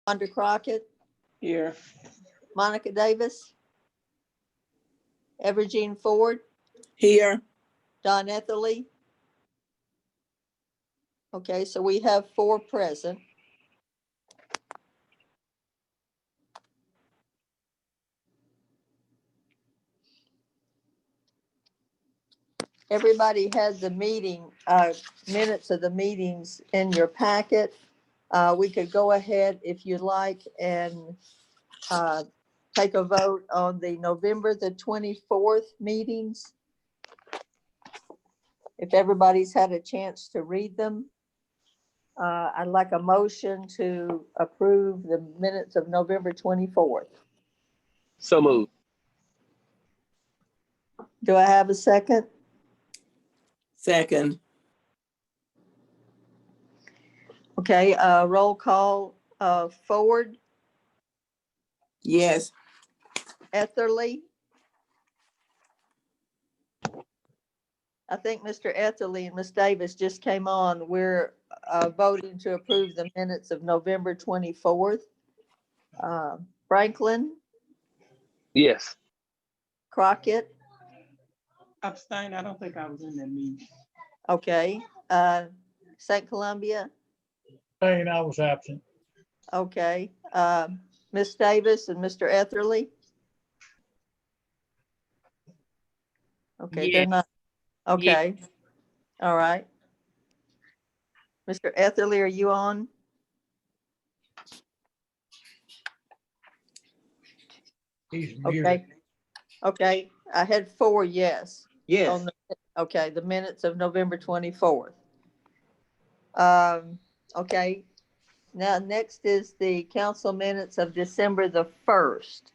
Wanda Crockett, Here. Monica Davis, Evergene Ford, Here. Don Etherly. Okay, so we have 4 present. Everybody has the meeting, minutes of the meetings in your packet. We could go ahead if you'd like and take a vote on the November the 24th meetings. If everybody's had a chance to read them, I'd like a motion to approve the minutes of November 24th. So moved. Do I have a second? Second. Okay, roll call, Ford, Yes. Etherly. I think Mr. Etherly and Ms. Davis just came on. We're voting to approve the minutes of November 24th. Franklin, Yes. Crockett, Abstain. I don't think I was in that meeting. okay. St. Columbia, Abstain, I was absent. okay. Ms. Davis and Mr. Etherly. Okay, they're not, okay. All right. Mr. Etherly, are you on? He's muted. Okay. Okay, I had 4 yes. Yes. On the, okay, the minutes of November 24th. Okay, now next is the council minutes of December the 1st.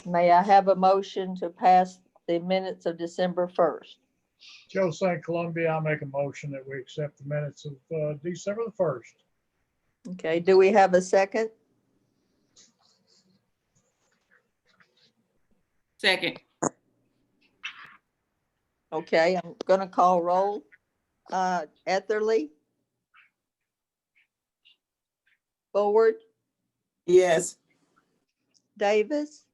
May I have a motion to pass the minutes of December 1st? Joe St. Columbia, I make a motion that we accept the minutes of December the 1st. Okay, do we have a second? Second. Okay, I'm gonna call roll. Etherly, Forward, Yes. Davis,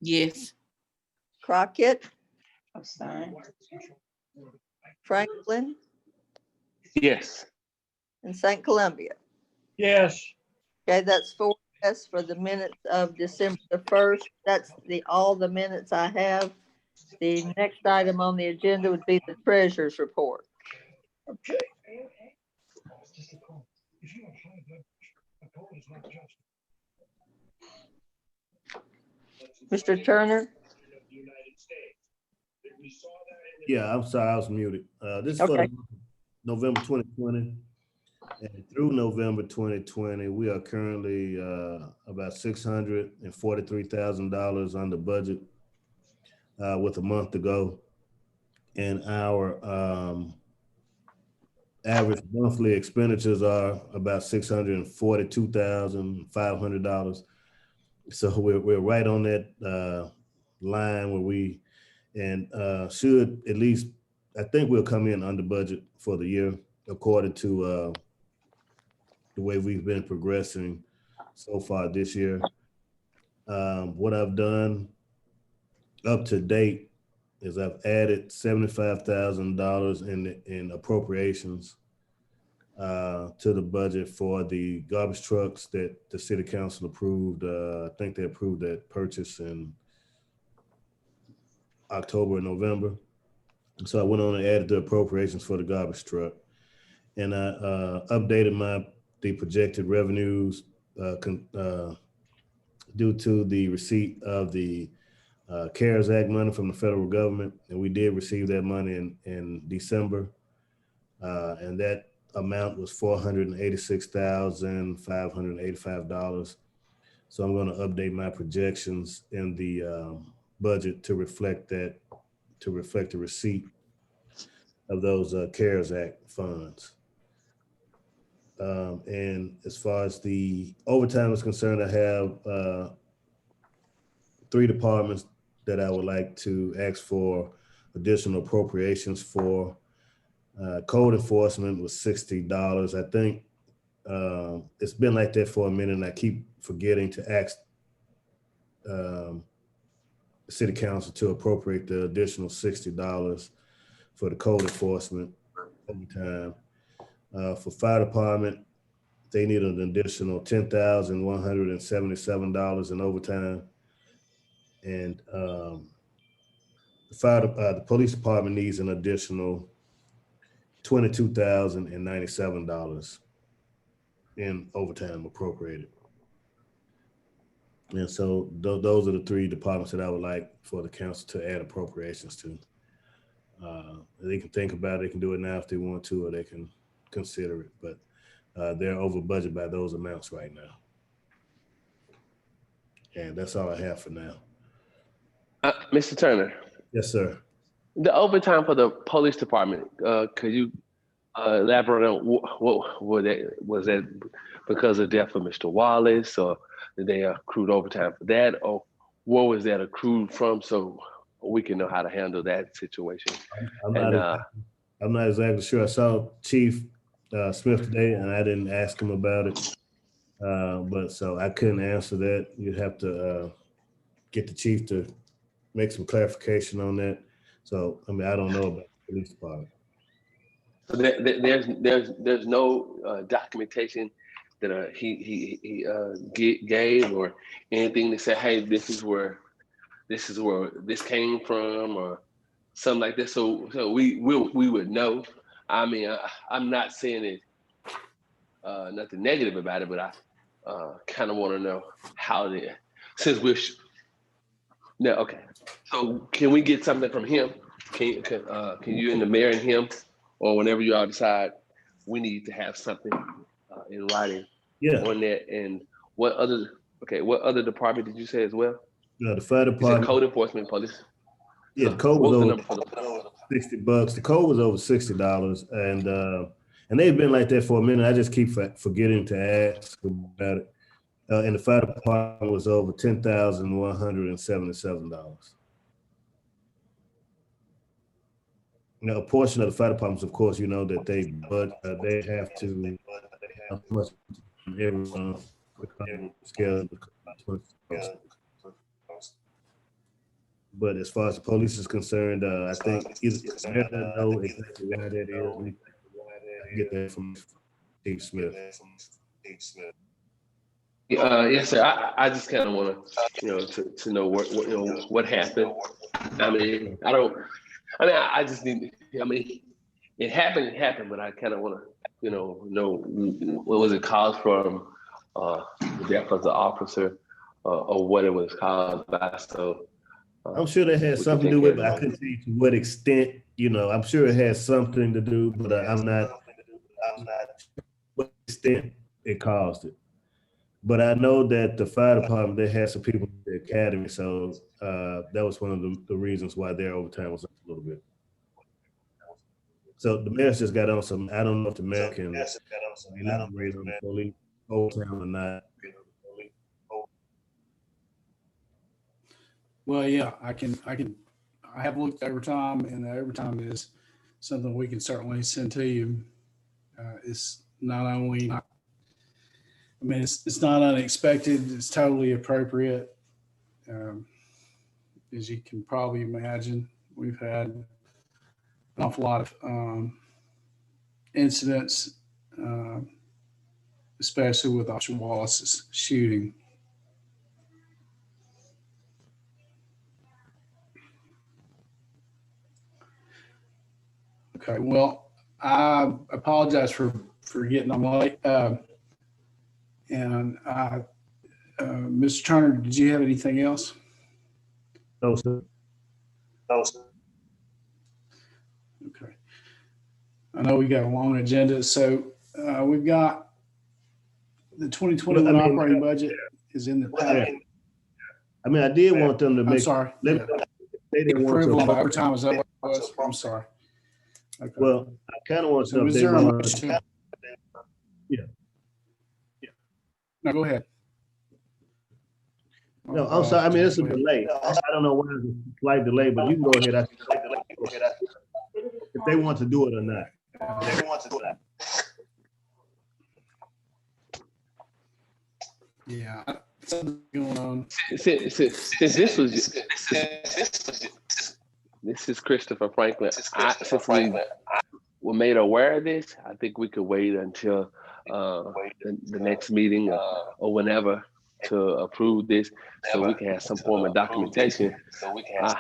Yes. Crockett, Abstain. Franklin, Yes. and St. Columbia. Yes, Okay, that's 4 yes for the minutes of December the 1st. That's all the minutes I have. The next item on the agenda would be the treasurer's report. okay. Mr. Turner? Yeah, I'm sorry, I was muted. This is for Okay. November 2020. And through November 2020, we are currently about $643,000 under budget with a month to go. And our average monthly expenditures are about $642,500. So we're right on that line where we should at least, I think we'll come in under budget for the year according to the way we've been progressing so far this year. What I've done up to date is I've added $75,000 in appropriations to the budget for the garbage trucks that the city council approved. I think they approved that purchase in October and November. So I went on and added the appropriations for the garbage truck. And I updated the projected revenues due to the receipt of the CARES Act money from the federal government. And we did receive that money in December. And that amount was $486,585. So I'm going to update my projections in the budget to reflect that, to reflect the receipt of those CARES Act funds. And as far as the overtime is concerned, I have 3 departments that I would like to ask for additional appropriations for. Code enforcement was $60. I think It's been like that for a minute, and I keep forgetting to ask the city council to appropriate the additional $60 for the code enforcement overtime. For fire department, they need an additional $10,177 in overtime. And the police department needs an additional $22,097 in overtime appropriated. And so those are the three departments that I would like for the council to add appropriations to. They can think about it, they can do it now if they want to, or they can consider it, but they're over budget by those amounts right now. And that's all I have for now. Mr. Turner, Yes, sir. the overtime for the police department, could you elaborate on what was that because of death of Mr. Wallace, or did they accrued overtime for that, or where was that accrued from, so we can know how to handle that situation? I'm not exactly sure. I saw Chief Smith today, and I didn't ask him about it, but so I couldn't answer that. You'd have to get the chief to make some clarification on that. So I mean, I don't know about the police department. So there's no documentation that he gave or anything to say, hey, this is where this came from, or something like this. So we would know. I mean, I'm not saying it nothing negative about it, but I kind of want to know how since we're no, okay. So can we get something from him? Can you and the mayor and him, or whenever you all decide, we need to have something in writing on that? And what other department did you say as well? The fire department. Code enforcement, police. Yeah, the code was over $60. The code was over $60, and they've been like that for a minute. I just keep forgetting to ask about it. And the fire department was over $10,177. Now, a portion of the fire departments, of course, you know that they have to how much everyone scale. But as far as the police is concerned, I think I don't know exactly why that is. We get that from Chief Smith. Yes, sir. I just kind of want to know what happened. I mean, I just need. I mean, it happened, but I kind of want to know what was it caused from, the death of the officer, or what it was caused by. So. I'm sure that had something to do with it, but I couldn't tell you to what extent. I'm sure it has something to do, but I'm not what extent it caused it. But I know that the fire department, they had some people in the academy, so that was one of the reasons why their overtime was up a little bit. So the mayor just got on some. I don't know if the mayor can elaborate on the police overtime or not. Well, yeah, I have looked at overtime, and the overtime is something we can certainly send to you. It's not only, it's not unexpected. It's totally appropriate. As you can probably imagine, we've had an awful lot of incidents, especially with Officer Wallace's shooting. Okay, well, I apologize for getting on late. Mr. Turner, did you have anything else? No, sir. Okay. I know we got a long agenda, so we've got the 2021 operating budget is in the packet. I mean, I did want them to make. I'm sorry. They didn't want Approval to. of overtime, is that what it was? I'm sorry. Okay. Well, I kind of want to. So is there a motion? Yeah. No, go ahead. No, I'm sorry. I mean, it's a delay. I don't know why there's a slight delay, but you can go ahead. If they want to do it or not. Yeah, something's going on. Since this is Christopher Franklin. Since we were made aware of this, I think we could wait until the next meeting or whenever to approve this, so we can have some form of documentation. I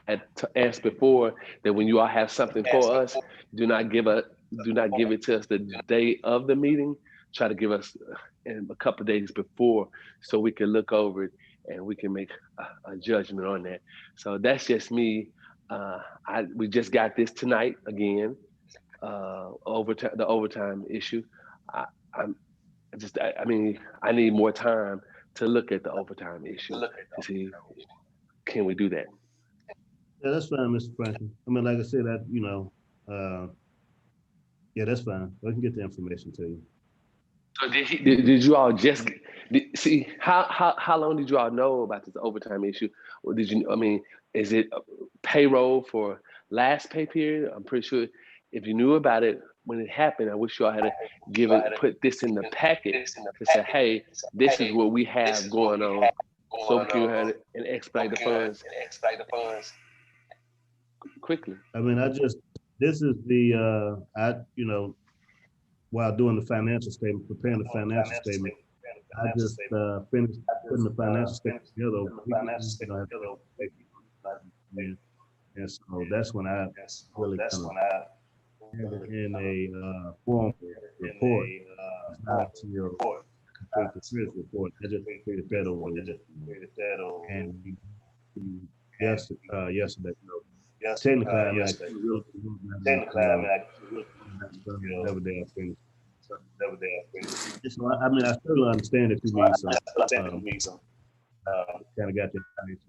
had asked before that when you all have something for us, do not give it to us the day of the meeting. Try to give us in a couple of days before, so we can look over it and we can make a judgment on that. So that's just me. We just got this tonight again. Overtime, the overtime issue. I mean, I need more time to look at the overtime issue to see, can we do that? Yeah, that's fine, Mr. Franklin. I mean, like I said, yeah, that's fine. I can get the information to you. So did you all just see how long did you all know about this overtime issue? Or did you? I mean, is it payroll for last pay period? I'm pretty sure if you knew about it when it happened, I wish you all had to put this in the packet to say, hey, this is what we have going on, so we can have it and expedite the funds quickly. I mean, this is while doing the financial statement, preparing the financial statement, I just finished putting the financial statement together. And so that's when I really kind of in a form report. It's not until complete the first report. I just completed that over and yesterday. Technically, I mean, whatever day I finish. So, I mean, I still understand that you need some. Kind of got the information.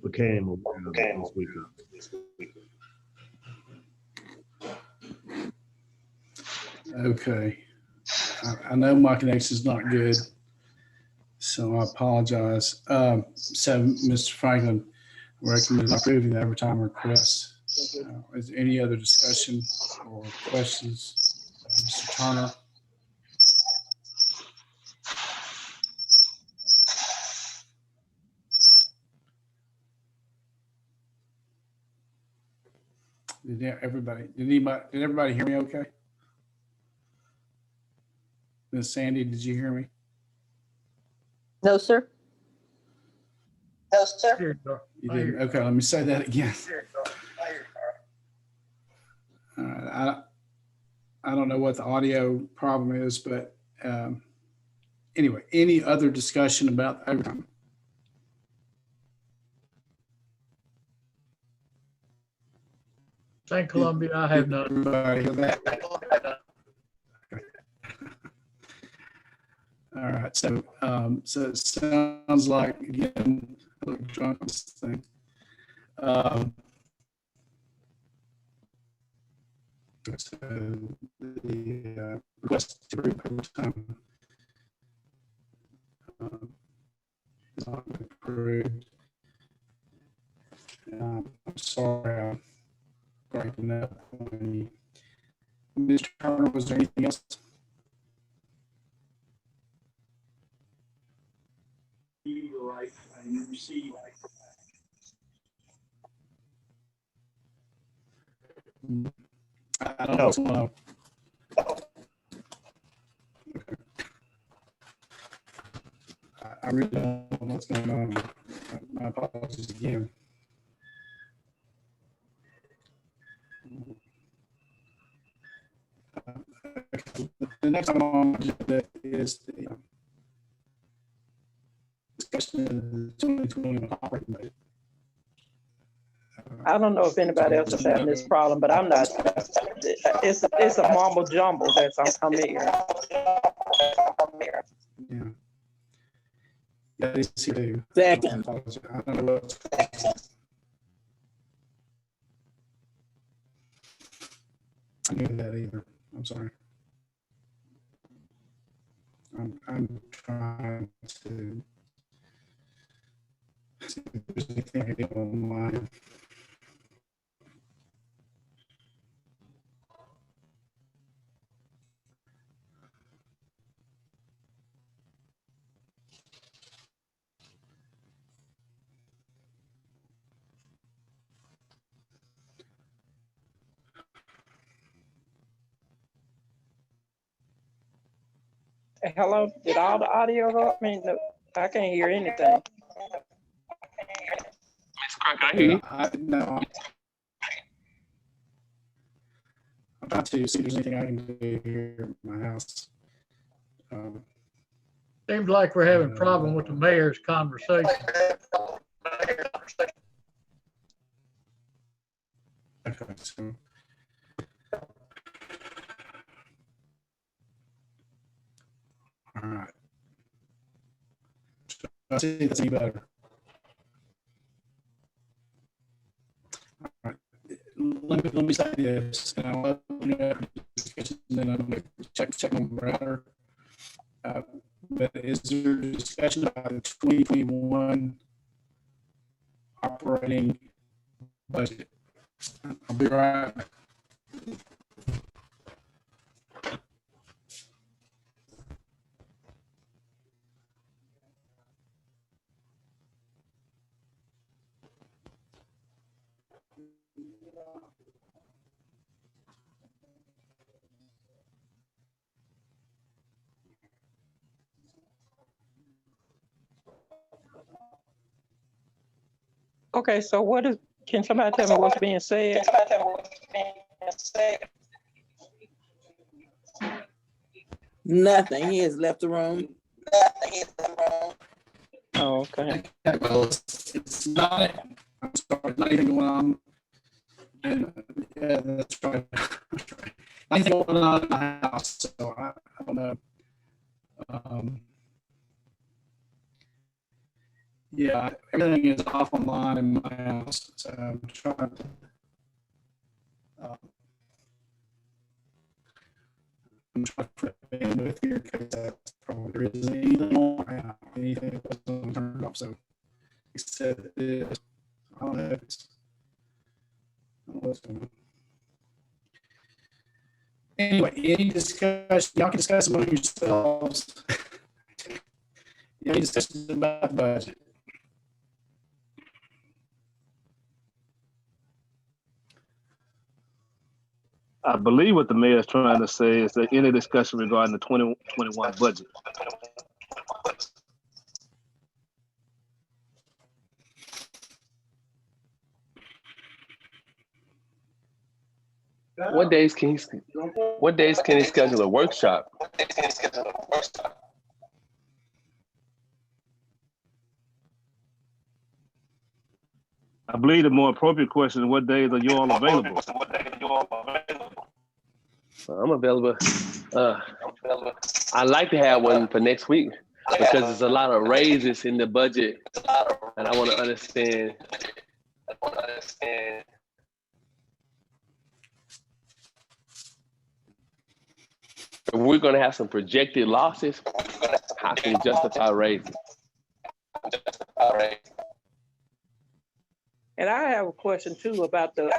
Became aware of this weekend. Okay. I know my connection is not good, so I apologize. So, Mr. Franklin, recommend approving the overtime request. Is there any other discussion or questions, Mr. Turner? Did everybody hear me okay? Miss Sandy, did you hear me? No, sir. Here, Doc. You didn't? Okay, let me say that again. All right, I don't know what the audio problem is, but anyway, any other discussion about overtime? St. Columbia, I have none. Everybody hear that? All right, so it sounds like, again, I look drunk on this thing. So the request to approve overtime is not approved. I'm sorry, I'm breaking up. Mr. Turner, was there anything else? Right, I received. I don't know what's going on. I really don't know what's going on. My apologies again. The next item on the agenda is the discussion of the 2021 operating budget. I don't know if anybody else is having this problem, but I'm not. It's a mumble jumble that's I'm here. Yeah. Yeah, it's here. Second. I don't know what's. I knew that either. I'm sorry. I'm trying to see if there's anything I can do online. Hello, did all the audio go? I mean, I can't hear anything. Ms. Crockett, I hear you. No, I'm trying to see if there's anything I can do here at my house. Seems like we're having a problem with the mayor's conversation. Okay, so. All right. I see if that's any better. All right. Let me say this, and I'll open it up for discussion, and then I'm going to check on the router. But is there discussion about the 2021 operating budget? I'll be right back. Okay, so can somebody tell me what's being said? Nothing. He has left the room. Oh, okay. Well, it's not, I'm sorry, not anything going on. And, yeah, that's right. Not anything going on in my house, so I don't know. Yeah, everything is off online in my house, so I'm trying to. I'm trying to put it with here because that's probably there isn't anything that wasn't turned off. So except this, I don't know if it's, I don't know what's going on. Anyway, any discussion, y'all can discuss among yourselves. Any discussions about the budget? I believe what the mayor is trying to say is that any discussion regarding the 2021 budget. What days can he schedule a workshop? I believe the more appropriate question is what days are you all available? I'm available. I'd like to have one for next week because there's a lot of raises in the budget, and I want to understand. If we're going to have some projected losses, how can we justify raises? And I have a question too about the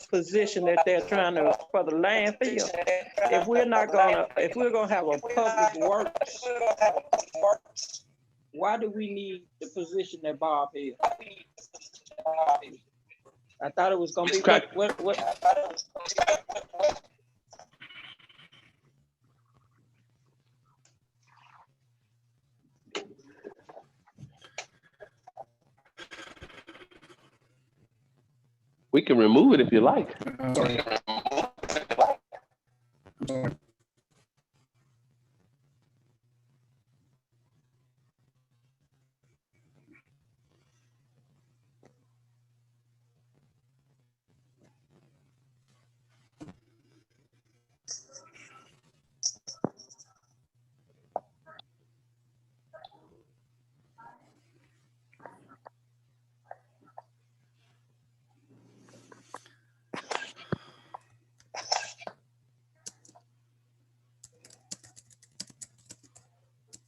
position that they're trying to, for the landfill. If we're gonna have a public works, why do we need the position that Bob had? I thought it was gonna be, what? We can remove it if you like. I'm sorry.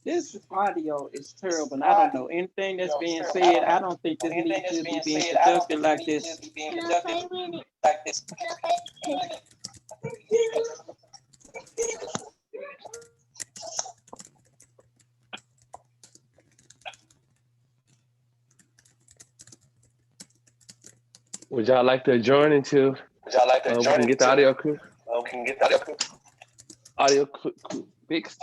This audio is terrible, and I don't know anything that's being said. I don't think this needs to be being conducted like this. Would y'all like to adjourn until we can get the audio clear? Audio fixed.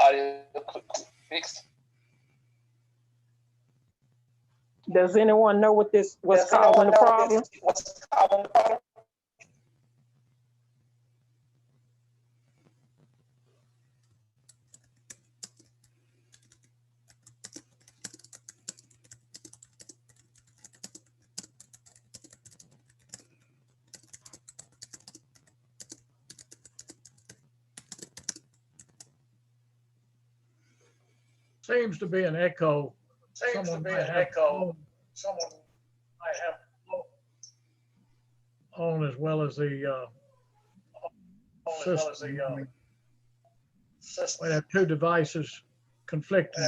Does anyone know what's causing the problem? Seems to be an echo. Someone might have on as well as the system. We have two devices conflicting.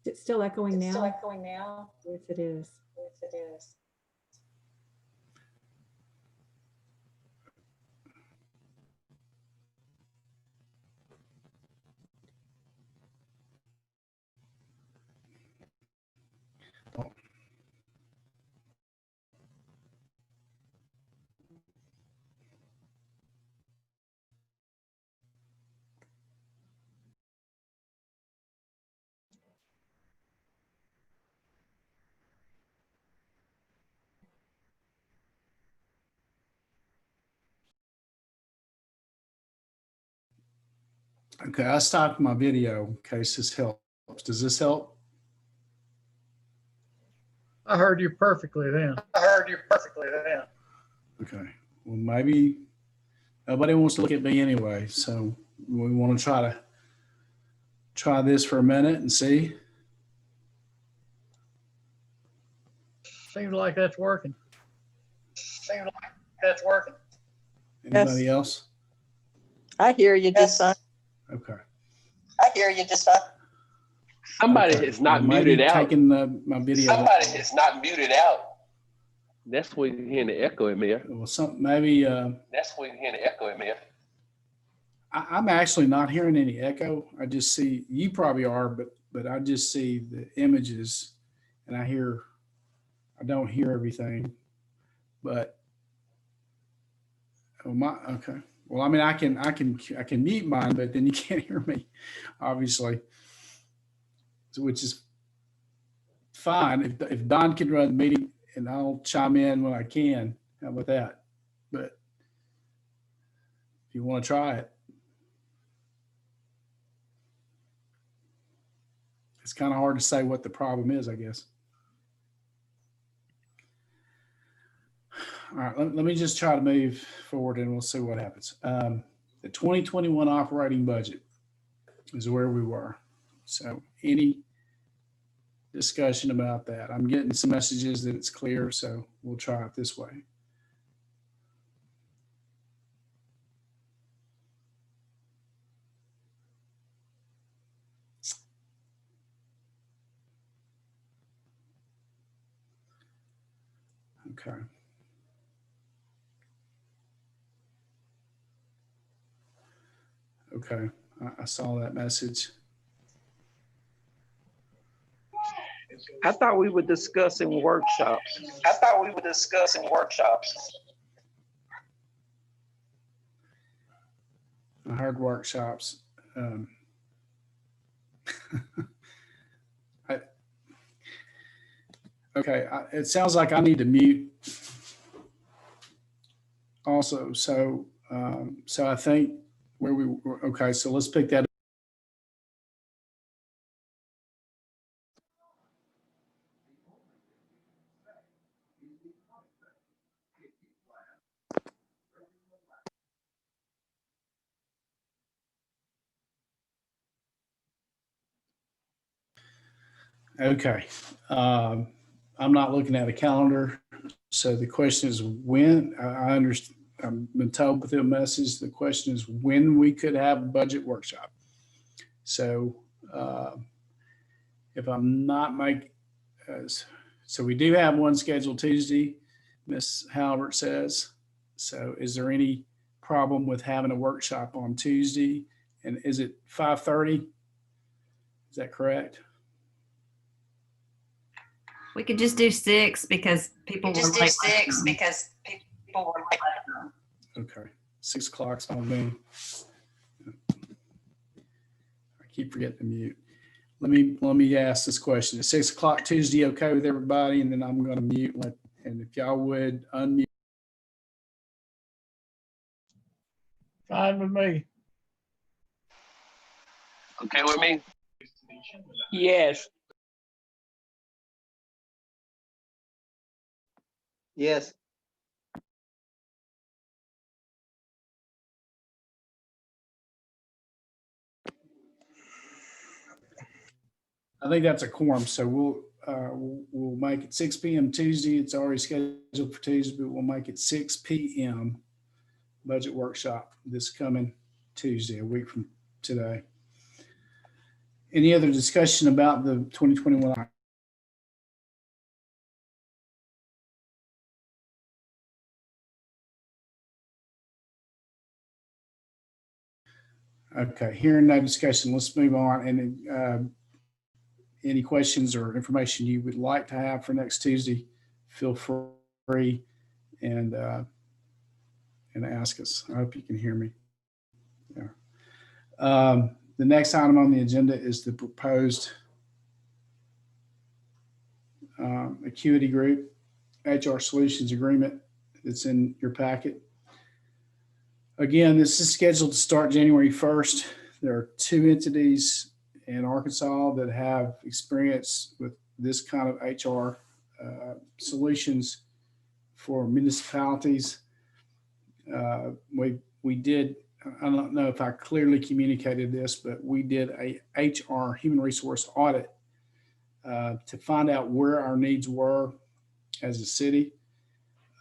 Is it still echoing now? Yes, it is. Okay, I stopped my video in case this helps. Does this help? I heard you perfectly then. Okay. Well, maybe nobody wants to look at me anyway, so we want to try this for a minute and see. Seems like that's working. Anybody else? I hear you just fine. Okay. Somebody Okay. is not Well, maybe muted out. taking my video. That's where you're hearing the echo in there. Well, maybe. I'm actually not hearing any echo. I just see, you probably are, but I just see the images and I don't hear everything, but okay. Well, I mean, I can mute mine, but then you can't hear me, obviously, which is fine. If Don can run the meeting and I'll chime in when I can, how about that? But if you want to try it, it's kind of hard to say what the problem is, I guess. All right, let me just try to move forward and we'll see what happens. The 2021 operating budget is where we were. So any discussion about that? I'm getting some messages that it's clear, so we'll try it this way. Okay. Okay, I saw that message. I thought we were discussing workshops. I heard workshops. Okay, it sounds like I need to mute also. So, so I think where we were, okay, so let's pick that. Okay. I'm not looking at a calendar. So the question is when, I understand, I've been told with the message, the question is when we could have a budget workshop. So if I'm not making, so we do have one scheduled Tuesday, Ms. Halbert says. So is there any problem with having a workshop on Tuesday? And is it 5:30? Is that correct? We could just do 6 because people were late last time. Okay, 6 o'clock's on me. I keep forgetting to mute. Let me ask this question. Is 6 o'clock Tuesday okay with everybody? And then I'm going to mute. And if y'all would unmute. Fine with me. Okay with me? Yes. Yes. I think that's a quorum. So we'll make it 6 p.m. Tuesday. It's already scheduled for Tuesday, but we'll make it 6 p.m. budget workshop this coming Tuesday, a week from today. Any other discussion about the 2021? Okay, hearing no discussion, let's move on. And any questions or information you would like to have for next Tuesday, feel free and ask us. I hope you can hear me. Yeah. The next item on the agenda is the proposed Acuity Group HR Solutions Agreement that's in your packet. Again, this is scheduled to start January 1st. There are 2 entities in Arkansas that have experience with this kind of HR solutions for municipalities. We did, I don't know if I clearly communicated this, but we did a HR human resource audit to find out where our needs were as a city.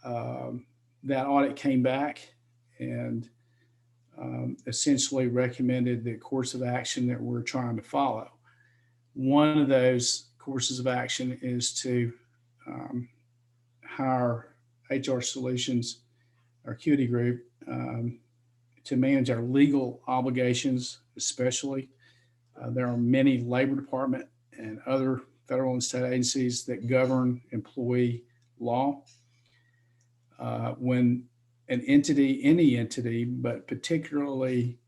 That audit came back and essentially recommended the course of action that we're trying to follow. One of those courses of action is to hire HR Solutions, our Acuity Group, to manage our legal obligations, especially. There are many labor department and other federal and state agencies that govern employee law. When an entity, any entity, but particularly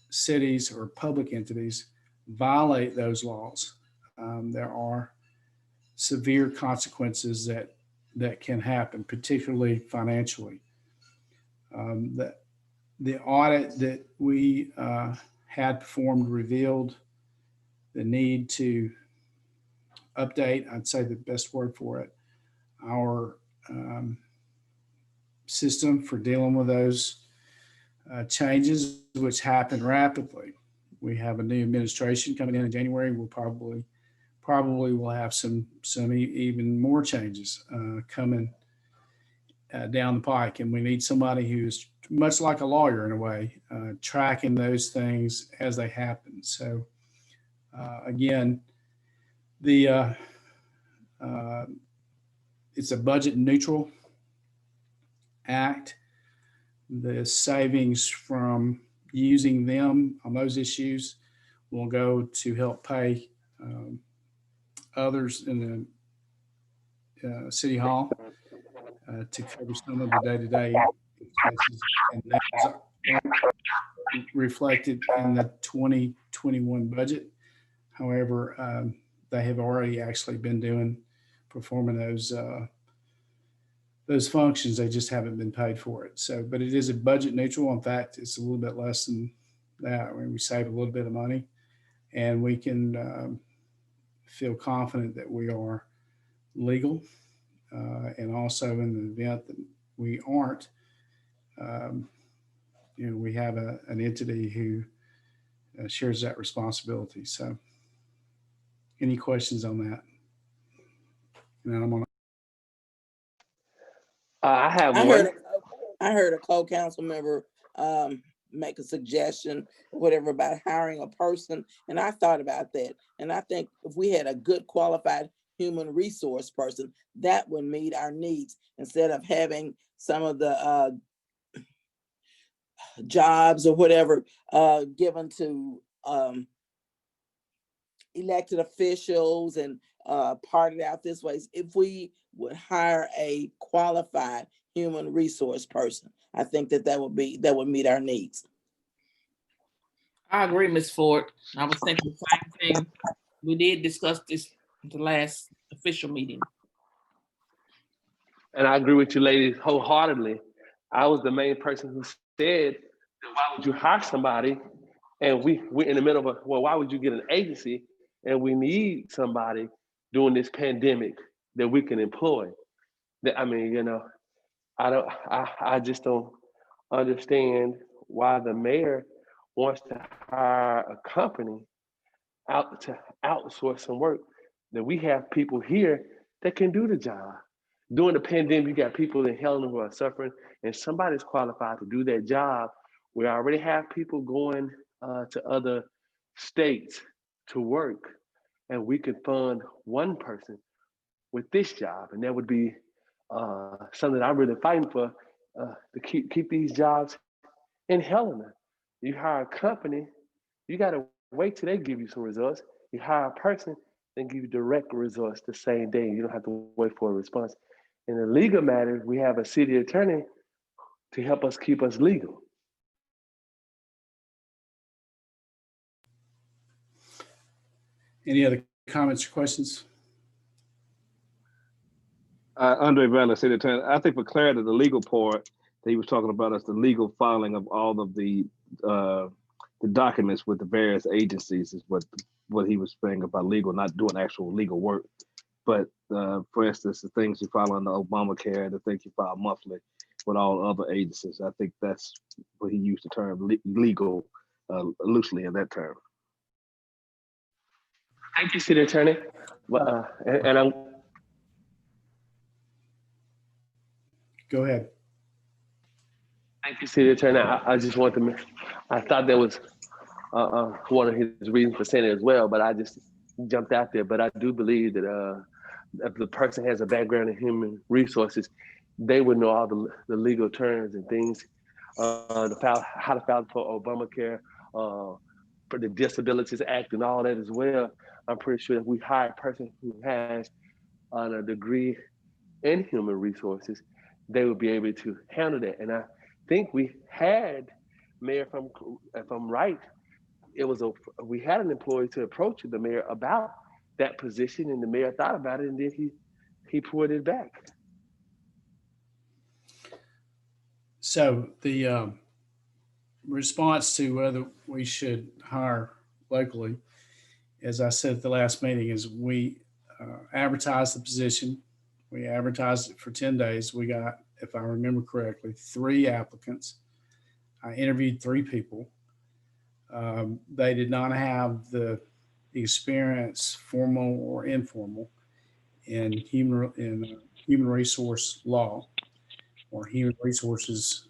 cities or public entities, violate those laws, there are severe consequences that can happen, particularly financially. The audit that we had performed revealed the need to update, I'd say the best word for it, our system for dealing with those changes, which happen rapidly. We have a new administration coming in January. We'll probably will have some even more changes coming down the pike, and we need somebody who's much like a lawyer in a way, tracking those things as they happen. So again, it's a budget neutral act. The savings from using them on those issues will go to help pay others in the city hall to cover some of the day-to-day expenses, and that's reflected in the 2021 budget. However, they have already actually been doing performing those functions. They just haven't been paid for it. So, but it is a budget neutral. In fact, it's a little bit less than that. I mean, we save a little bit of money, and we can feel confident that we are legal. And also in the event that we aren't, we have an entity who shares that responsibility. So any questions on that? And then I'm gonna I have I one. heard a co-council member make a suggestion or whatever about hiring a person, and I thought about that. And I think if we had a good qualified human resource person, that would meet our needs instead of having some of the jobs or whatever given to elected officials and parted out this way. If we would hire a qualified human resource person, I think that would meet our needs. I agree, Ms. Ford. I was thinking the same thing. We did discuss this at the last official meeting. And I agree with you ladies wholeheartedly. I was the main person who said, why would you hire somebody? And we're in the middle of why would you get an agency? And we need somebody during this pandemic that we can employ. I mean, I just don't understand why the mayor wants to hire a company out to outsource some work that we have people here that can do the job. During the pandemic, you got people in Helena who are suffering, and somebody's qualified to do that job. We already have people going to other states to work, and we can fund one person with this job, and that would be something that I'm really fighting for to keep these jobs in Helena. You hire a company, you got to wait till they give you some results. You hire a person, then give you direct results the same day. You don't have to wait for a response. In the legal matter, we have a city attorney to help us keep us legal. any other comments or questions? Andre Valley, City Attorney. I think for clarity, the legal part that he was talking about is the legal filing of all of the documents with the various agencies is what he was saying about legal, not doing actual legal work. But for instance, the things you file under Obamacare, the things you file monthly with all other agencies, I think that's what he used the term legal loosely in that term. Thank you, City Attorney. And I'm. Go ahead. Thank you, City Attorney. I just want to. I thought that was one of his reasons for saying it as well, but I just jumped out there. But I do believe that if the person has a background in human resources, they would know all the legal terms and things, how to file for Obamacare, for the Disabilities Act and all that as well. I'm pretty sure if we hire a person who has a degree in human resources, they would be able to handle that. And I think we had, Mayor, if I'm right, we had an employee to approach the mayor about that position, and the mayor thought about it, and then he pulled it back. So the response to whether we should hire locally, as I said at the last meeting, is we advertised the position. We advertised it for 10 days. We got, if I remember correctly, 3 applicants. I interviewed 3 people. They did not have the experience, formal or informal, in human resource law or human resources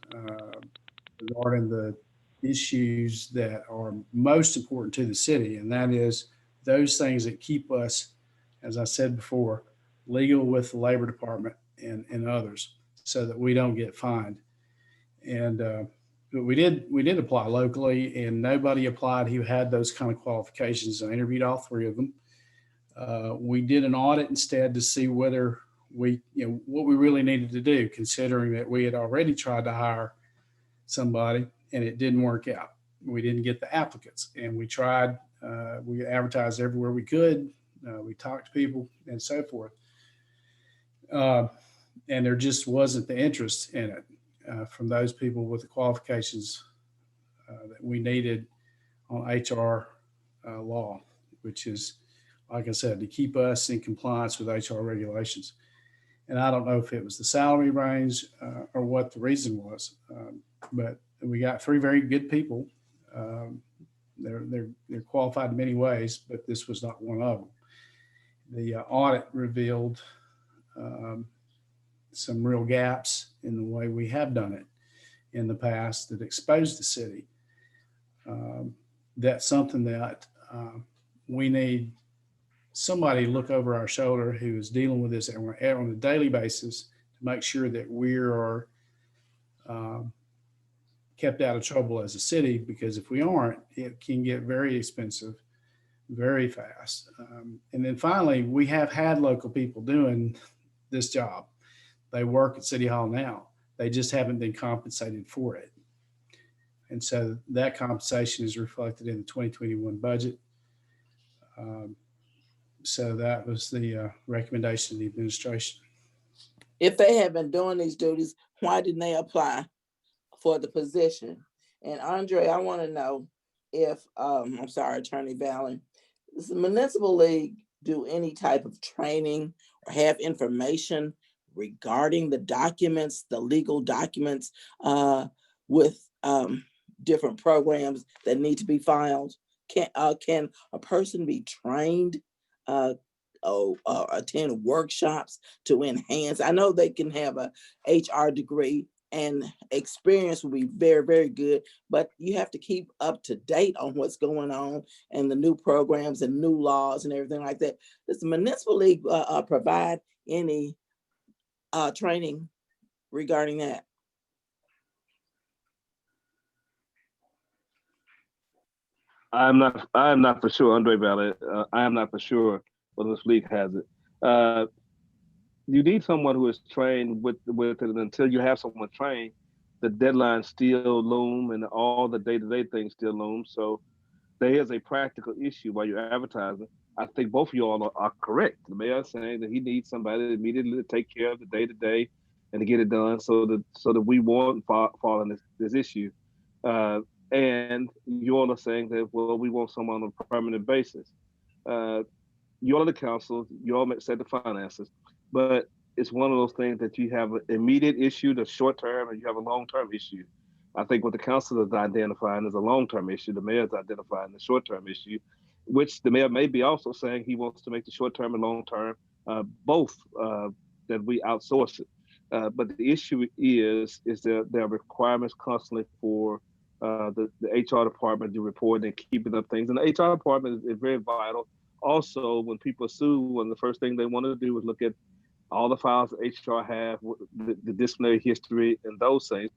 regarding the issues that are most important to the city. And that is those things that keep us, as I said before, legal with the Labor Department and others, so that we don't get fined. And but we did apply locally, and nobody applied who had those kind of qualifications. I interviewed all 3 of them. We did an audit instead to see whether what we really needed to do, considering that we had already tried to hire somebody and it didn't work out. We didn't get the applicants, and we tried. We advertised everywhere we could. We talked to people and so forth. And there just wasn't the interest in it from those people with the qualifications that we needed on HR law, which is, like I said, to keep us in compliance with HR regulations. And I don't know if it was the salary range or what the reason was, but we got three very good people. They're qualified in many ways, but this was not one of them. The audit revealed some real gaps in the way we have done it in the past that exposed the city. That's something that we need somebody to look over our shoulder who is dealing with this on a daily basis to make sure that we are kept out of trouble as a city, because if we aren't, it can get very expensive very fast. And then finally, we have had local people doing this job. They work at City Hall now. They just haven't been compensated for it. And so that compensation is reflected in the 2021 budget. So that was the recommendation of the administration. If they have been doing these duties, why didn't they apply for the position? And Andre, I want to know if, I'm sorry, Attorney Valley, does the Municipal League do any type of training or have information regarding the documents, the legal documents with different programs that need to be filed? Can a person be trained attend workshops to enhance? I know they can have a HR degree and experience will be very, very good, but you have to keep up to date on what's going on and the new programs and new laws and everything like that. Does the Municipal League provide any training regarding that? I'm not for sure, Andre Valley. I am not for sure whether this league has it. You need someone who is trained with it, and until you have someone trained, the deadlines still loom and all the day-to-day things still loom. So there is a practical issue while you're advertising. I think both of you all are correct. The mayor is saying that he needs somebody immediately to take care of the day-to-day and to get it done so that we won't fall in this issue. And you all are saying that, well, we want someone on a permanent basis. You all are the council, you all set the finances, but it's one of those things that you have an immediate issue, the short term, and you have a long-term issue. I think what the council is identifying is a long-term issue. The mayor is identifying the short-term issue, which the mayor may be also saying he wants to make the short-term and long-term both that we outsource it. But the issue is there are requirements constantly for the HR department to report and keeping up things. And the HR department is very vital. Also, when people sue, one of the first things they want to do is look at all the files that HR have, the disciplinary history and those things,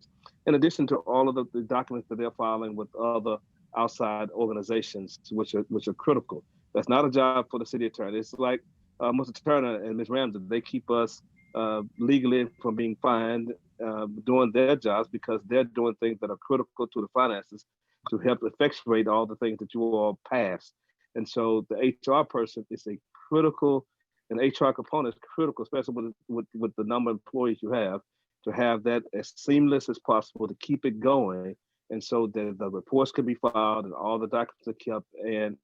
in addition to all of the documents that they're filing with other outside organizations, which are critical. That's not a job for the city attorney. It's like Mr. Turner and Ms. Ramsey, they keep us legally from being fined doing their jobs because they're doing things that are critical to the finances to help effectuate all the things that you all pass. And so the HR person is a critical, an HR component is critical, especially with the number of employees you have, to have that as seamless as possible to keep it going. And so that the reports can be filed and all the documents are kept and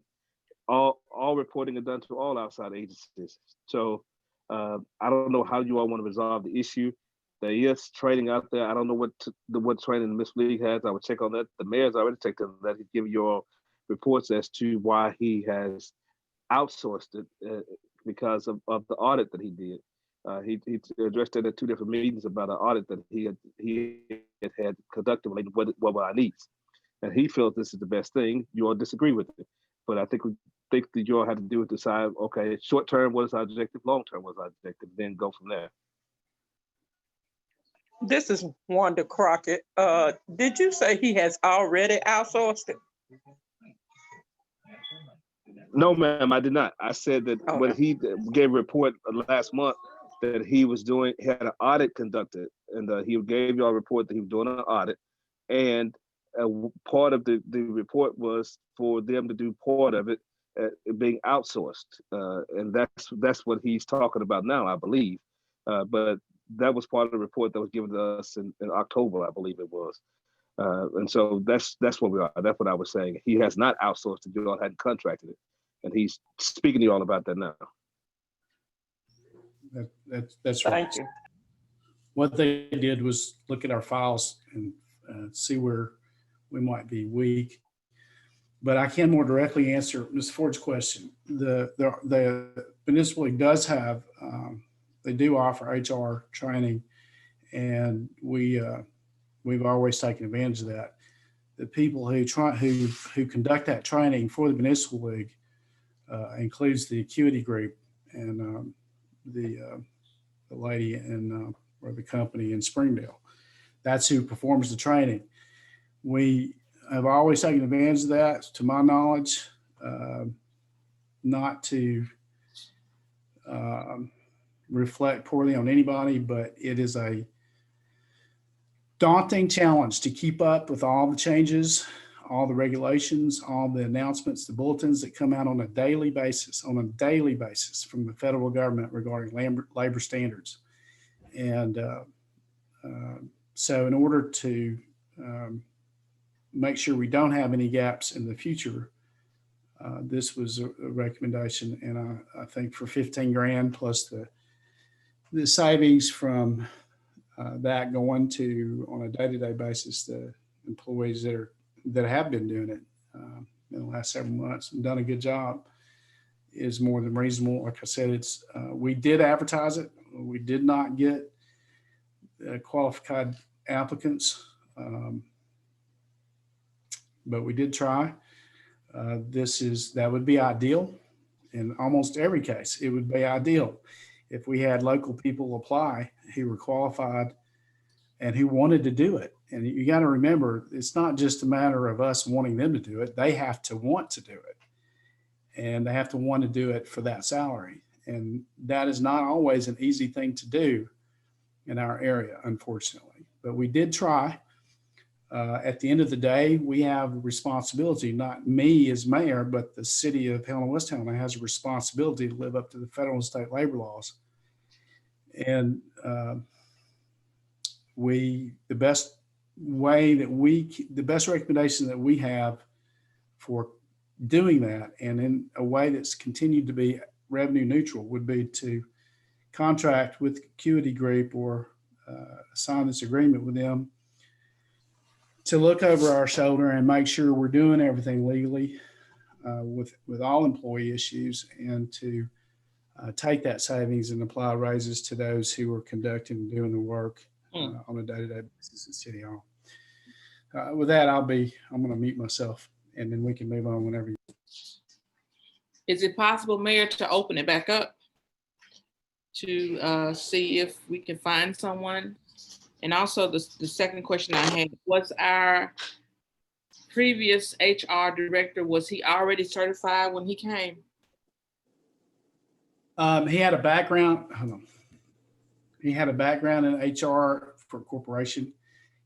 all reporting is done to all outside agencies. So I don't know how you all want to resolve the issue. There is training out there. I don't know what training Ms. League has. I would check on that. The mayor's already checked on that. He's giving you all reports as to why he has outsourced it because of the audit that he did. He addressed it at two different meetings about an audit that he had conducted related with what our needs. And he feels this is the best thing. You all disagree with it. But I think that you all have to do is decide, okay, short term, what is our objective? Long term, what is our objective? Then go from there. This is Wanda Crockett. Did you say he has already outsourced it? No, ma'am, I did not. I said that when he gave a report last month that he had an audit conducted, and he gave you all a report that he was doing an audit, and part of the report was for them to do part of it being outsourced, and that's what he's talking about now, I believe. But that was part of the report that was given to us in October, I believe it was. And so that's where we are. That's what I was saying. He has not outsourced it. You all hadn't contracted it. And he's speaking to you all about that now. That's right. Thank you. What they did was look at our files and see where we might be weak. But I can more directly answer Ms. Ford's question. The municipal league does have, they do offer HR training, and we've always taken advantage of that. The people who conduct that training for the municipal league includes the acuity group and the lady in or the company in Springdale. That's who performs the training. We have always taken advantage of that, to my knowledge, not to reflect poorly on anybody, but it is a daunting challenge to keep up with all the changes, all the regulations, all the announcements, the bulletins that come out on a daily basis from the federal government regarding labor standards. And so in order to make sure we don't have any gaps in the future, this was a recommendation. And I think for 15 grand plus the savings from that going to, on a day-to-day basis, the employees that have been doing it in the last several months and done a good job is more than reasonable. Like I said, we did advertise it. We did not get qualified applicants, but we did try. That would be ideal. In almost every case, it would be ideal if we had local people apply who were qualified and who wanted to do it. And you got to remember, it's not just a matter of us wanting them to do it. They have to want to do it. And they have to want to do it for that salary. And that is not always an easy thing to do in our area, unfortunately. But we did try. At the end of the day, we have a responsibility, not me as mayor, but the city of Helena-West has a responsibility to live up to the federal and state labor laws. And the best recommendation that we have for doing that, and in a way that's continued to be revenue neutral, would be to contract with Acuity Group or sign this agreement with them to look over our shoulder and make sure we're doing everything legally with all employee issues, and to take that savings and apply raises to those who are conducting and doing the work on a day-to-day basis at City Hall. With that, I'm going to mute myself, and then we can move on whenever you. Is it possible, Mayor, to open it back up to see if we can find someone? And also the second question I had, was our previous HR director, was he already certified when he came? He had a background. Hold on. He had a background in HR for a corporation.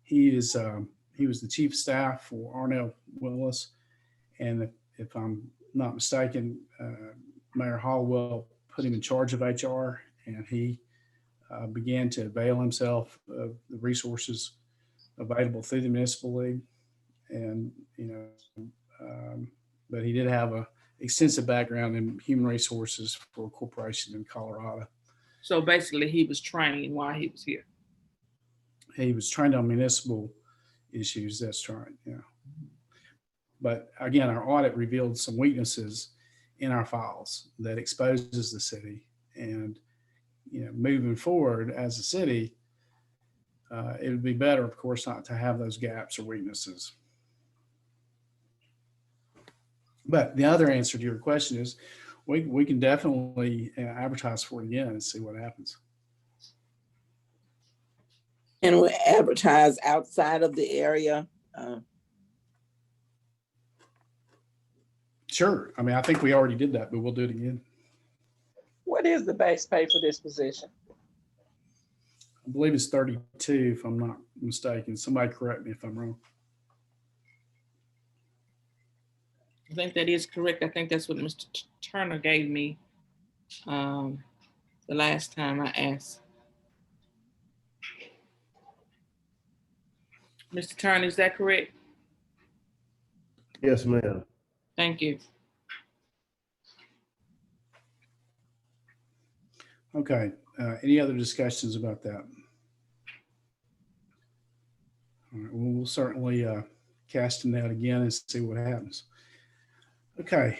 He was the chief of staff for Arnell Willis, and if I'm not mistaken, Mayor Hallwell put him in charge of HR, and he began to avail himself of the resources available through the municipal league. And but he did have a extensive background in human resources for a corporation in Colorado. So basically he was trained while he was here. He was trained on municipal issues, that's right, yeah. But again, our audit revealed some weaknesses in our files that exposes the city. And moving forward as a city, it would be better, of course, not to have those gaps or weaknesses. But the other answer to your question is we can definitely advertise for it again and see what happens. And we advertise outside of the area. Sure. I mean, I think we already did that, but we'll do it again. What is the base pay for this position? I believe it's 32, if I'm not mistaken. Somebody correct me if I'm wrong. I think that is correct. I think that's what Mr. Turner gave me the last time I asked. Mr. Turner, is that correct? Yes, ma'am. Thank you. Okay, any other discussions about that? All right, well, we'll certainly cast a net again and see what happens. Okay,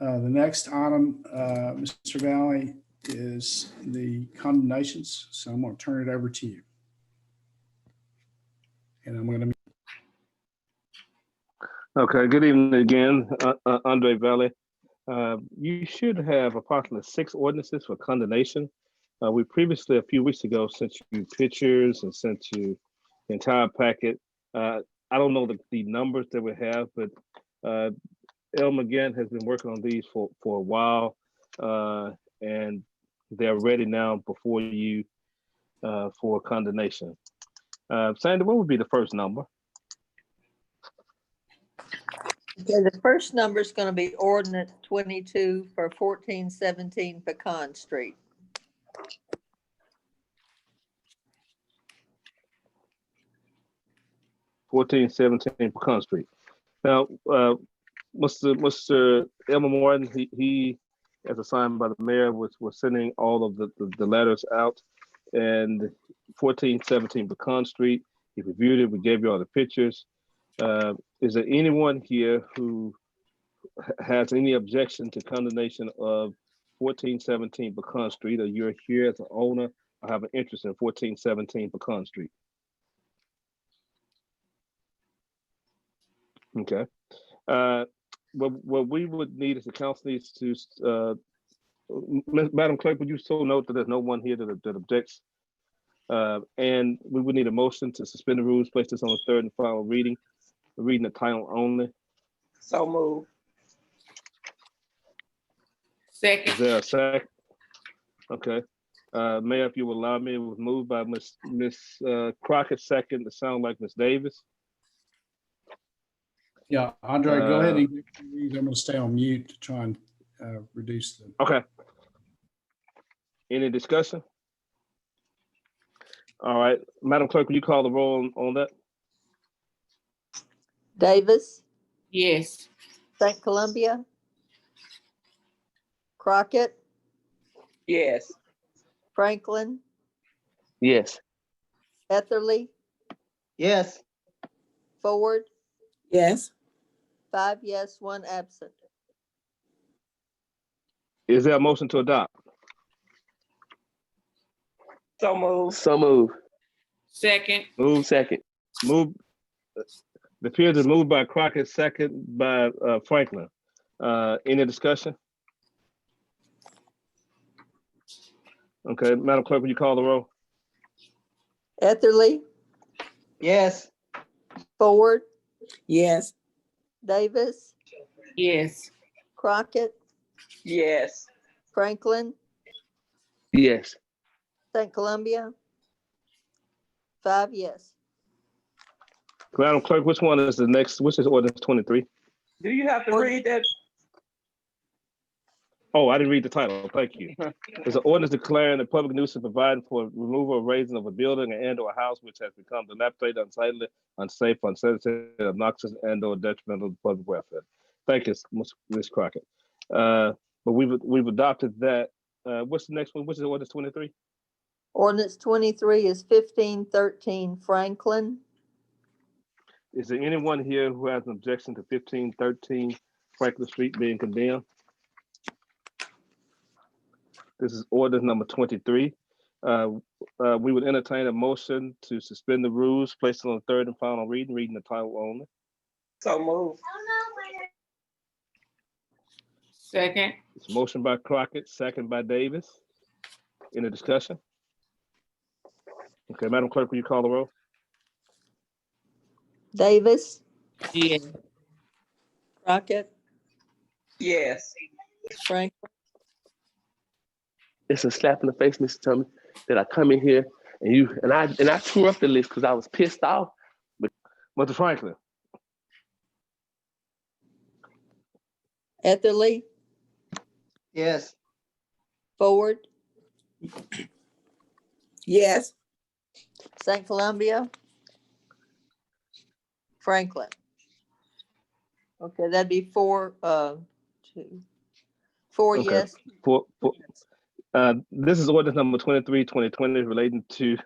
the next item, Mr. Valley, is the condemnations. So I'm going to turn it over to you. And I'm going to. Okay, good evening again, Andre Valley. You should have approximately 6 ordinances for condemnation. We previously, a few weeks ago, sent you pictures and sent you the entire packet. I don't know the numbers that we have, but El McGinn has been working on these for a while, and they're ready now before you for condemnation. Sandy, what would be the first number? Okay, the first number is going to be ordinance 22 for 1417 Pecan Street. (1417) Pecan Street. Now, Mr. Elmer Morton, he, as assigned by the mayor, was sending all of the letters out, and 1417 Pecan Street. He reviewed it. We gave you all the pictures. Is there anyone here who has any objection to condemnation of 1417 Pecan Street, or you're here as an owner or have an interest in 1417 Pecan Street? Okay. What we would need is the council needs to, Madam Clerk, would you so note that there's no one here that objects? And we would need a motion to suspend the rules, place this on the third and final reading the title only. So move. Second. Is there a second? Okay. Mayor, if you will allow me, it was moved by Miss Crockett, second to sound like Miss Davis. Yeah, Andre, go ahead and I'm going to stay on mute to try and reduce them. Okay. Any discussion? All right, Madam Clerk, will you call the roll on that? Davis, Yes. St. Columbia, Crockett, Yes. Franklin, Yes. Etherly, Yes. Ford, Yes. 5 yes, 1 absent. Is there a motion to adopt? So move. So move. Second. Move second. Move. The appears is moved by Crockett, second by Franklin. Any discussion? Okay, Madam Clerk, will you call the roll? Etherly, Yes. Ford, Yes. Davis, Yes. Crockett, Yes. Franklin, Yes. St. Columbia, 5 yes. Madam Clerk, which one is the next? Which is ordinance 23? Do you have to read that? Oh, I didn't read the title. Thank you. It's an ordinance declaring a public nuisance providing for removal or raising of a building and or a house which has become dilapidated, unsightly, unsafe, unsanitary, obnoxious, and or detrimental to the public welfare. Thank you, Ms. Crockett. But we've adopted that. What's the next one? Which is ordinance 23? Ordinance 23 is 1513 Franklin. Is there anyone here who has an objection to 1513 Franklin Street being condemned? This is ordinance number 23. We would entertain a motion to suspend the rules, place it on the third and final reading the title only. So move. Second. It's motion by Crockett, second by Davis. Any discussion? Okay, Madam Clerk, will you call the roll? Davis, Yes. Crockett, Yes. Franklin, It's a slap in the face, Mr. Tummy, that I come in here and I tore up the list because I was pissed off. Mr. Franklin. Etherly, Yes. Ford, Yes. St. Columbia, Franklin. Okay, that'd be four Okay. yes. This is ordinance number 23, 2020 relating to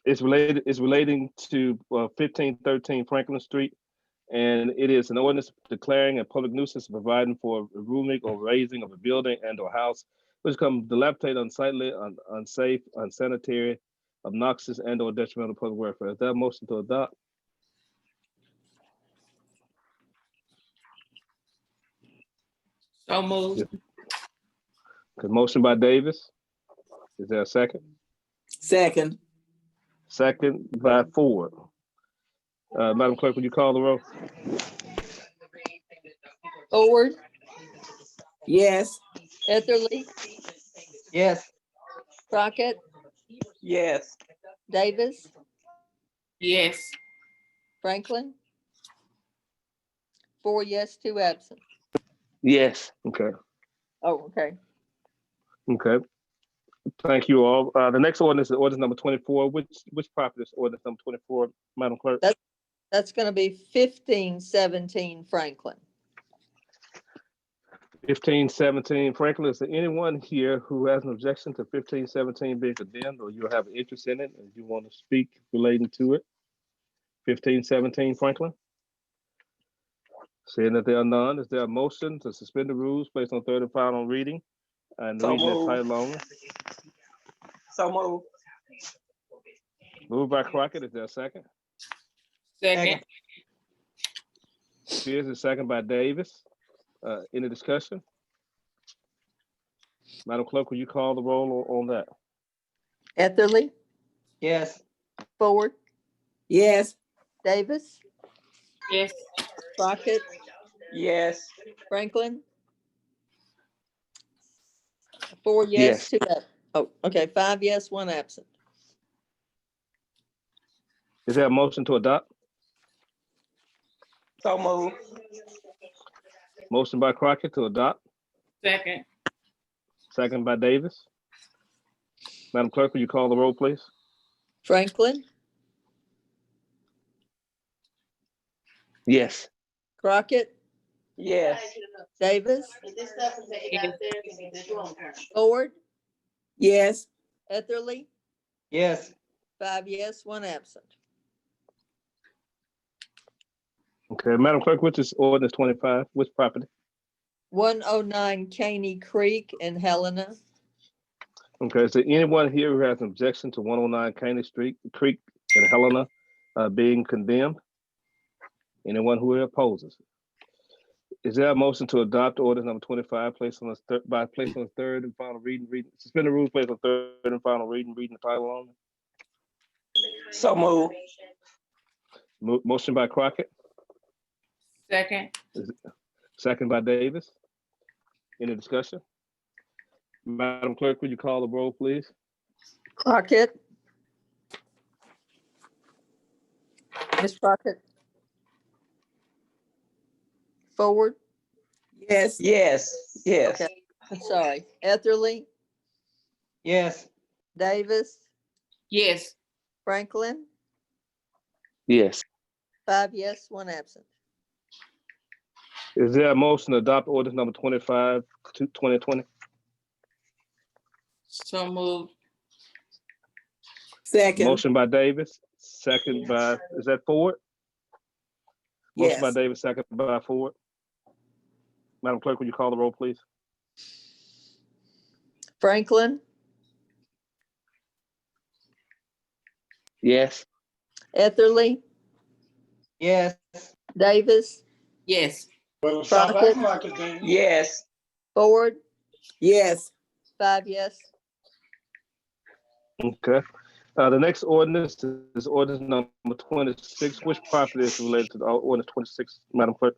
it's relating to 1513 Franklin Street, and it is an ordinance declaring a public nuisance, providing for removing or raising of a building and or house which becomes dilapidated, unsightly, unsafe, unsanitary, obnoxious, and or detrimental to public welfare. Is there a motion to adopt? So moved. Good motion by Davis. Is there a second? Second. Second by Ford. Madam Clerk, would you call the roll? Ford, Yes. Etherly, Yes. Crockett, Yes. Davis, Yes. Franklin. 4 yes, 2 absent. Yes. Okay. Oh, okay. Okay. Thank you all. The next ordinance is ordinance number 24. Which property is ordinance number 24, Madam Clerk? That's going to be 1517 Franklin. 1517 Franklin. Is there anyone here who has an objection to 1517 being condemned, or you have an interest in it and you want to speak relating to it? 1517 Franklin. Seeing that there are none, is there a motion to suspend the rules, placed on third and final reading, and So reading the moved. title only? So moved. Moved by Crockett. Is there a second? Second. Spears is second by Davis. Any discussion? Madam Clerk, will you call the roll on that? Etherly, Yes. Ford, Yes. Davis, Yes. Crockett, Yes. Franklin. 4 yes, Yes. 2 absent. Oh, okay, 5 yes, 1 absent. Is there a motion to adopt? So moved. Motion by Crockett to adopt, Second. second by Davis. Madam Clerk, will you call the roll, please? Franklin, Yes. Crockett, Yes. Davis, Yes. Ford, Yes. Etherly. Yes. 5 yes, 1 absent. Okay, Madam Clerk, which is ordinance 25? Which property? 109 Caney Creek in Helena. Okay, is there anyone here who has an objection to 109 Caney Creek in Helena being condemned? Anyone who opposes? Is there a motion to adopt ordinance number 25, placed on the third and final reading, suspend the rules, placed on third and final reading the title only? So moved. Motion by Crockett, Second. second by Davis. Any discussion? Madam Clerk, would you call the roll, please? Crockett. Ms. Crockett. Ford. Yes. Yes. Yes. Okay. I'm sorry. Etherly, Yes. Davis, Yes. Franklin. Yes. 5 yes, 1 absent. Is there a motion to adopt ordinance number 25 to 2020? So moved. Second. Motion by Davis, second by, is that Ford? Motion by Yes. Davis, second by Ford. Madam Clerk, will you call the roll, please? Franklin, Yes. Etherly, Yes. Davis, Yes. Crockett, Yes. Ford. Yes. 5 yes. Okay. The next ordinance is ordinance number 26. Which property is related to the ordinance 26, Madam Clerk?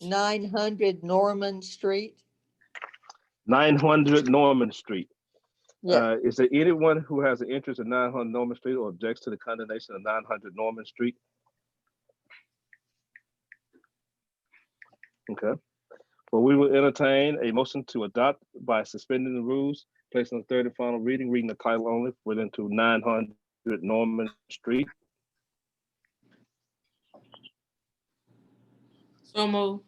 900 Norman Street. 900 Norman Street. Yeah. Is there anyone who has an interest in 900 Norman Street or objects to the condemnation of 900 Norman Street? Okay. Well, we will entertain a motion to adopt by suspending the rules, placing on third and final reading the title only, relating to 900 Norman Street. So move.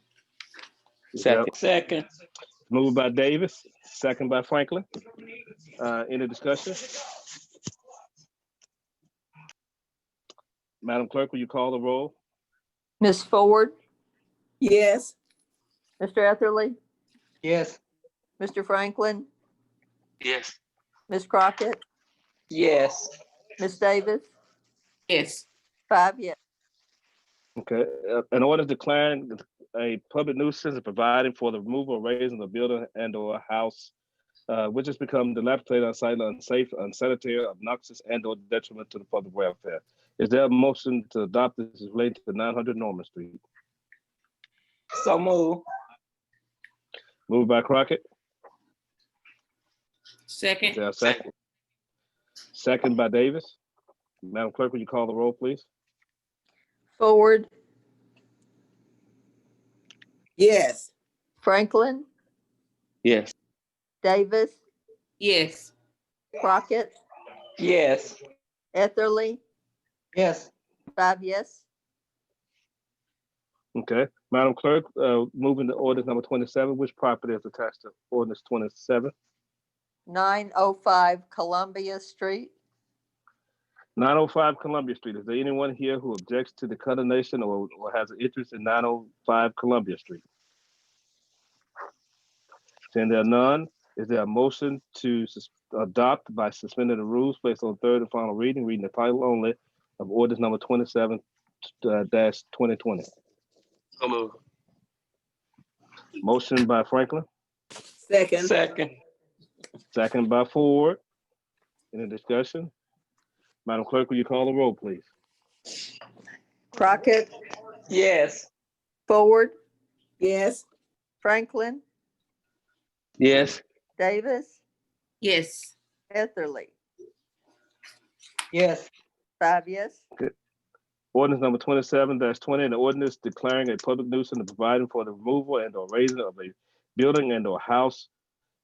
Second. Moved by Davis, second by Franklin. Any discussion? Madam Clerk, will you call the roll? Ms. Ford, Yes. Mr. Etherly, Yes. Mr. Franklin, Yes. Ms. Crockett, Yes. Ms. Davis, Yes. 5 yes. Okay, an order declaring a public nuisance and providing for the removal or raising of a building and or a house which has become dilapidated, unsightly, unsafe, unsanitary, obnoxious, and or detriment to the public welfare. Is there a motion to adopt this related to 900 Norman Street? So move. Moved by Crockett. Is Second. there a second? Second by Davis. Madam Clerk, will you call the roll, please? Ford, Yes. Franklin, Yes. Davis, Yes. Crockett, Yes. Etherly, Yes. 5 yes. Okay, Madam Clerk, moving to ordinance number 27, which property is attached to ordinance 27? 905 Columbia Street. 905 Columbia Street. Is there anyone here who objects to the condemnation or has an interest in 905 Columbia Street? Seeing there are none, is there a motion to adopt by suspending the rules, placed on third and final reading the title only of ordinance number 27-2020? So move. Motion by Franklin, Second. second by Ford. Any discussion? Madam Clerk, will you call the roll, please? Crockett, Yes. Ford, Yes. Franklin, Yes. Davis, Yes. Etherly, Yes. 5 yes. Ordinance number 27-20, an ordinance declaring a public nuisance and providing for the removal and or raising of a building and or house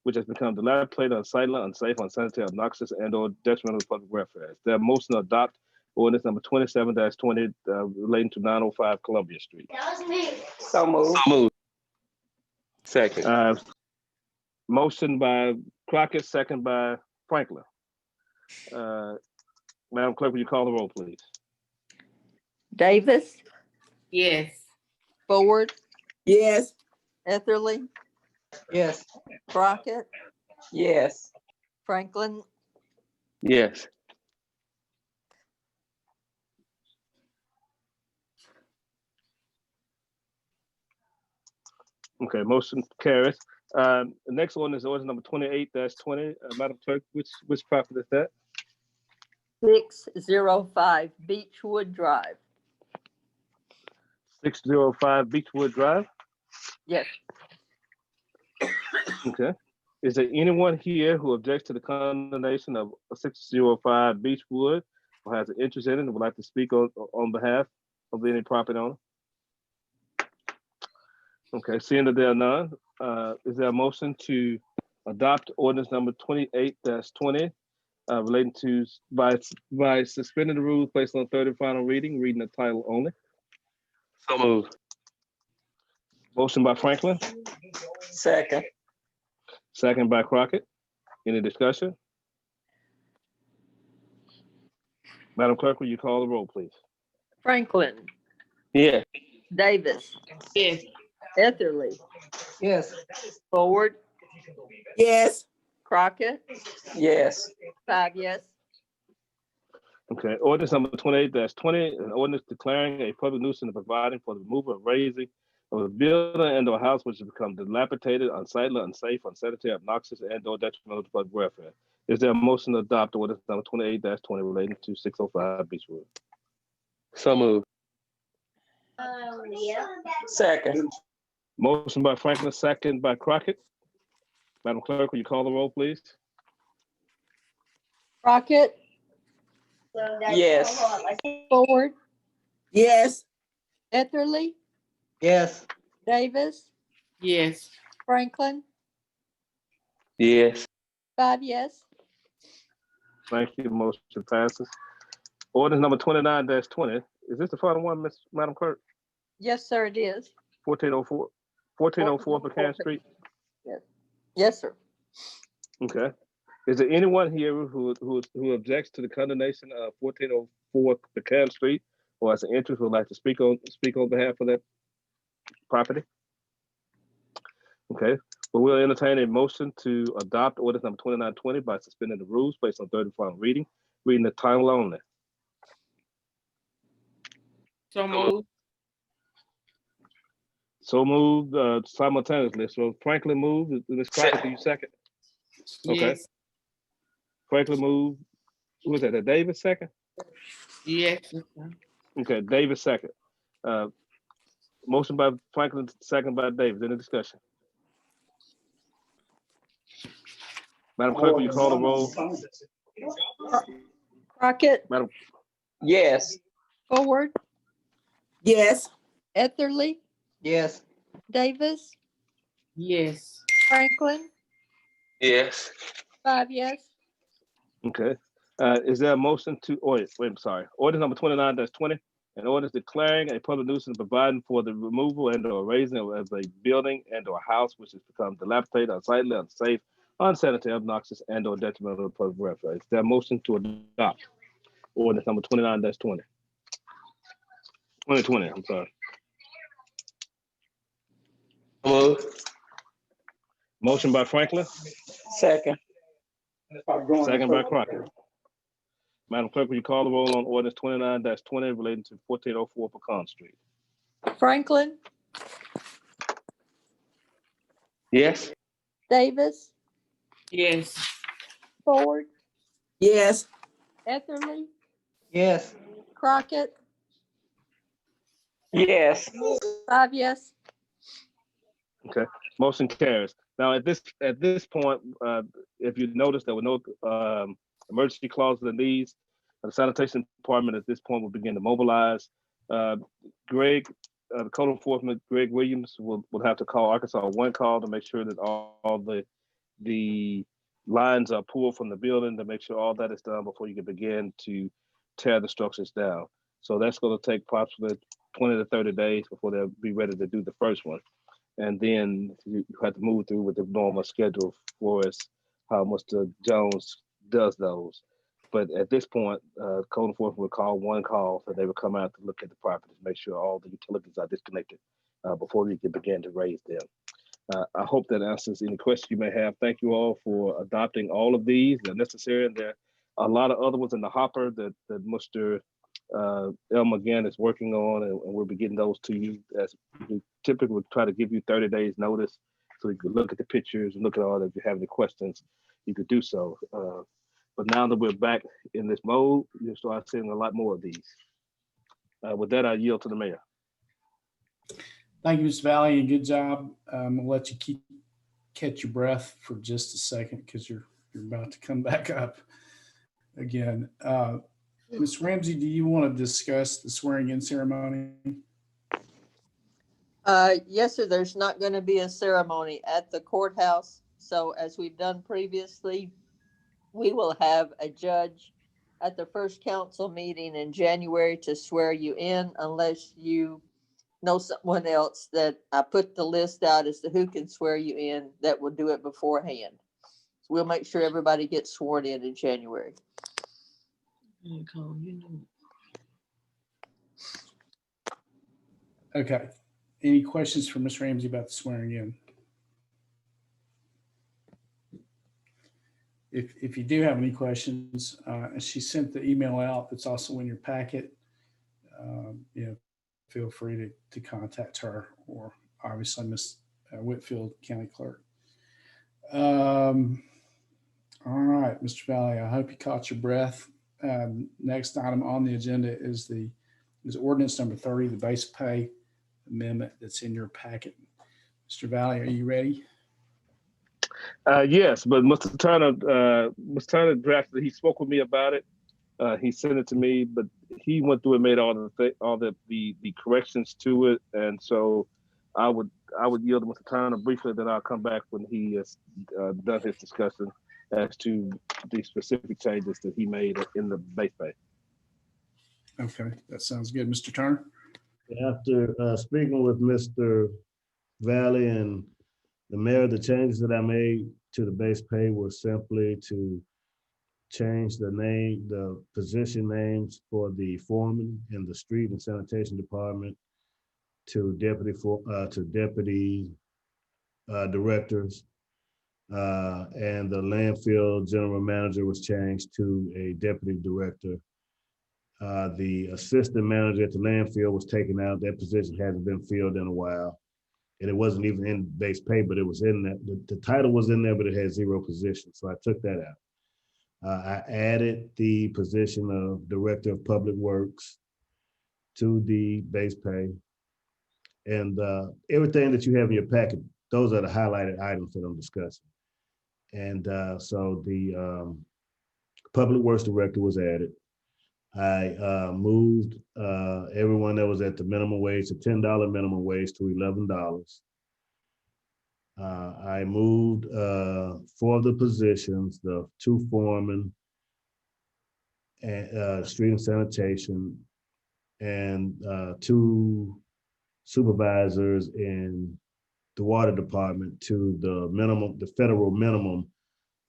which has become dilapidated, unsightly, unsafe, unsanitary, obnoxious, and or detrimental to public welfare. Is there a motion to adopt ordinance number 27-20 relating to 905 Columbia Street? So move. So move. Second. Motion by Crockett, second by Franklin. Madam Clerk, will you call the roll, please? Davis, Yes. Ford, Yes. Etherly, Yes. Crockett, Yes. Franklin, Yes. Okay, motion carries. The next one is ordinance number 28-20. Madam Clerk, which property is that? 605 Beechwood Drive. 605 Beechwood Drive. Yes. Okay. Is there anyone here who objects to the condemnation of 605 Beechwood or has an interest in it and would like to speak on behalf of any property owner? Okay, seeing that there are none, is there a motion to adopt ordinance number 28-20 relating to by suspending the rules, placed on third and final reading the title only? So move. Motion by Franklin, Second. second by Crockett. Any discussion? Madam Clerk, will you call the roll, please? Franklin, Yes. Davis, Yes. Etherly, Yes. Ford, Yes. Crockett, Yes. 5 yes. Okay, ordinance number 28-20, an ordinance declaring a public nuisance and providing for the removal or raising of a building and or house which has become dilapidated, unsightly, unsafe, unsanitary, obnoxious, and or detrimental to public welfare. Is there a motion to adopt ordinance number 28-20 relating to 605 Beechwood? So move. Second. Motion by Franklin, second by Crockett. Madam Clerk, will you call the roll, please? Crockett, Yes. Ford, Yes. Etherly, Yes. Davis, Yes. Franklin, Yes. 5 yes. Thank you. Motion passes. Ordinance number 29-20. Is this the final one, Madam Clerk? Yes, sir, it is. 1404, 1404 Pecan Street. Yes, sir. Okay. Is there anyone here who objects to the condemnation of 1404 Pecan Street, or has an interest, would like to speak on behalf of that property? Okay. Well, we'll entertain a motion to adopt ordinance number 2920 by suspending the rules based on third and final reading the title only. So moved. So moved simultaneously. So Franklin moved. Ms. Crockett, do you second? Okay. Yes. Franklin moved. Who was that? David second? Yes. Okay, David second. Motion by Franklin, second by David. Any discussion? Madam Clerk, will you call the roll? Crockett, Madam, Yes. Forward, Yes. Etherly, Yes. Davis, Yes. Franklin, Yes. 5 yes. okay. Is there a motion to, I'm sorry. Ordinance number 29-20, an ordinance declaring a public nuisance and providing for the removal and or raising of a building and or house which has become dilapidated, unsightly, unsafe, unsanitary, obnoxious, and or detrimental to the public welfare. Is there a motion to adopt ordinance number 29-20? 2020, I'm sorry. Move. Motion by Franklin, Second. second by Crockett. Madam Clerk, will you call the roll on ordinance 29-20 relating to 1404 Pecan Street? Franklin, Yes. Davis, Yes. Forward, Yes. Etherly, Yes. Crockett, Yes. 5 yes. Okay, motion carries. Now, at this point, if you notice, there were no emergency clauses in these. The sanitation department at this point will begin to mobilize. Greg, the code enforcement, Greg Williams, will have to call Arkansas one call to make sure that all the lines are pulled from the building, to make sure all that is done before you can begin to tear the structures down. So that's going to take approximately 20 to 30 days before they'll be ready to do the first one. And then you have to move through with the normal schedule for us, how Mr. Jones does those. But at this point, code enforcement will call one call, so they will come out to look at the property, make sure all the utilities are disconnected before we can begin to raise them. I hope that answers any questions you may have. Thank you all for adopting all of these. They're necessary, and there are a lot of other ones in the hopper that Mr. Elmer again is working on, and we'll be getting those to you. As we typically would try to give you 30 days notice, so you can look at the pictures and look at all that. If you have any questions, you could do so. But now that we're back in this mode, you'll start seeing a lot more of these. With that, I yield to the mayor. Thank you, Mr. Valley, and good job. I'm gonna let you catch your breath for just a second because you're about to come back up again. Ms. Ramsey, do you want to discuss the swearing in ceremony? Yes, sir. There's not going to be a ceremony at the courthouse. So as we've done previously, we will have a judge at the first council meeting in January to swear you in, unless you know someone else that I put the list out as to who can swear you in that will do it beforehand. So we'll make sure everybody gets sworn in January. Okay. Any questions for Ms. Ramsey about the swearing in? If you do have any questions, she sent the email out that's also in your packet. Feel free to contact her, or obviously Ms. Whitfield, County Clerk. All right, Mr. Valley, I hope you caught your breath. Next item on the agenda is ordinance number 30, the base pay amendment that's in your packet. Mr. Valley, are you ready? Yes, but Mr. Turner drafted. He spoke with me about it. He sent it to me, but he went through and made all the corrections to it, and so I would yield to Mr. Turner briefly. Then I'll come back when he has done his discussion as to the specific changes that he made in the base pay. Okay, that sounds good. Mr. Turner? After speaking with Mr. Valley and the mayor, the changes that I made to the base pay were simply to change the name, the position names for the foreman in the street and sanitation department to deputy directors. And the landfill general manager was changed to a deputy director. The assistant manager at the landfill was taken out. That position hasn't been filled in a while. And it wasn't even in base pay, but it was in that. The title was in there, but it had 0 positions. So I took that out. I added the position of Director of Public Works to the base pay. And everything that you have in your packet, those are the highlighted items that I'm discussing. And so the Public Works Director was added. I moved everyone that was at the minimum wage, the $10 minimum wage, to $11. I moved 4 of the positions, the 2 foremen, and street and sanitation, and 2 supervisors in the water department to the minimum, the federal minimum,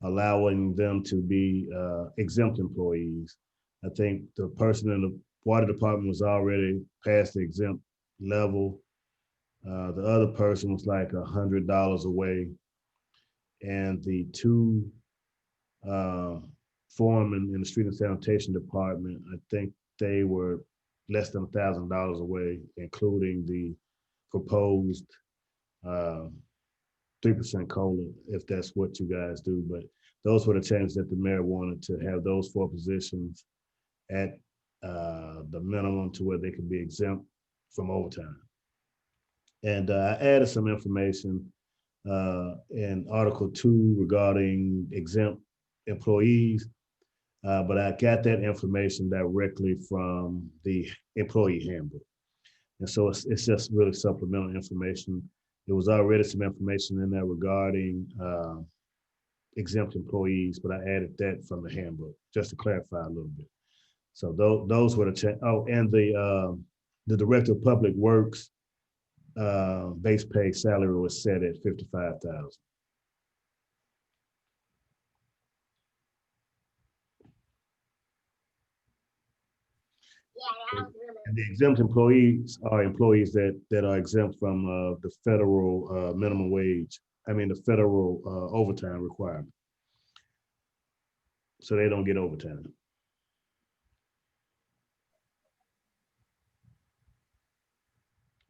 allowing them to be exempt employees. I think the person in the water department was already past the exempt level. The other person was like $100 away. And the 2 foremen in the street and sanitation department, I think they were less than $1,000 away, including the proposed 3% COLA, if that's what you guys do. But those were the changes that the mayor wanted, to have those 4 positions at the minimum to where they could be exempt from overtime. And I added some information in Article 2 regarding exempt employees, but I got that information directly from the employee handbook. And so it's just really supplemental information. There was already some information in there regarding exempt employees, but I added that from the handbook just to clarify a little bit. So those were the change. Oh, and the Director of Public Works base pay salary was set at $55,000. And the exempt employees are employees that are exempt from the federal minimum wage. I mean, the federal overtime requirement. So they don't get overtime.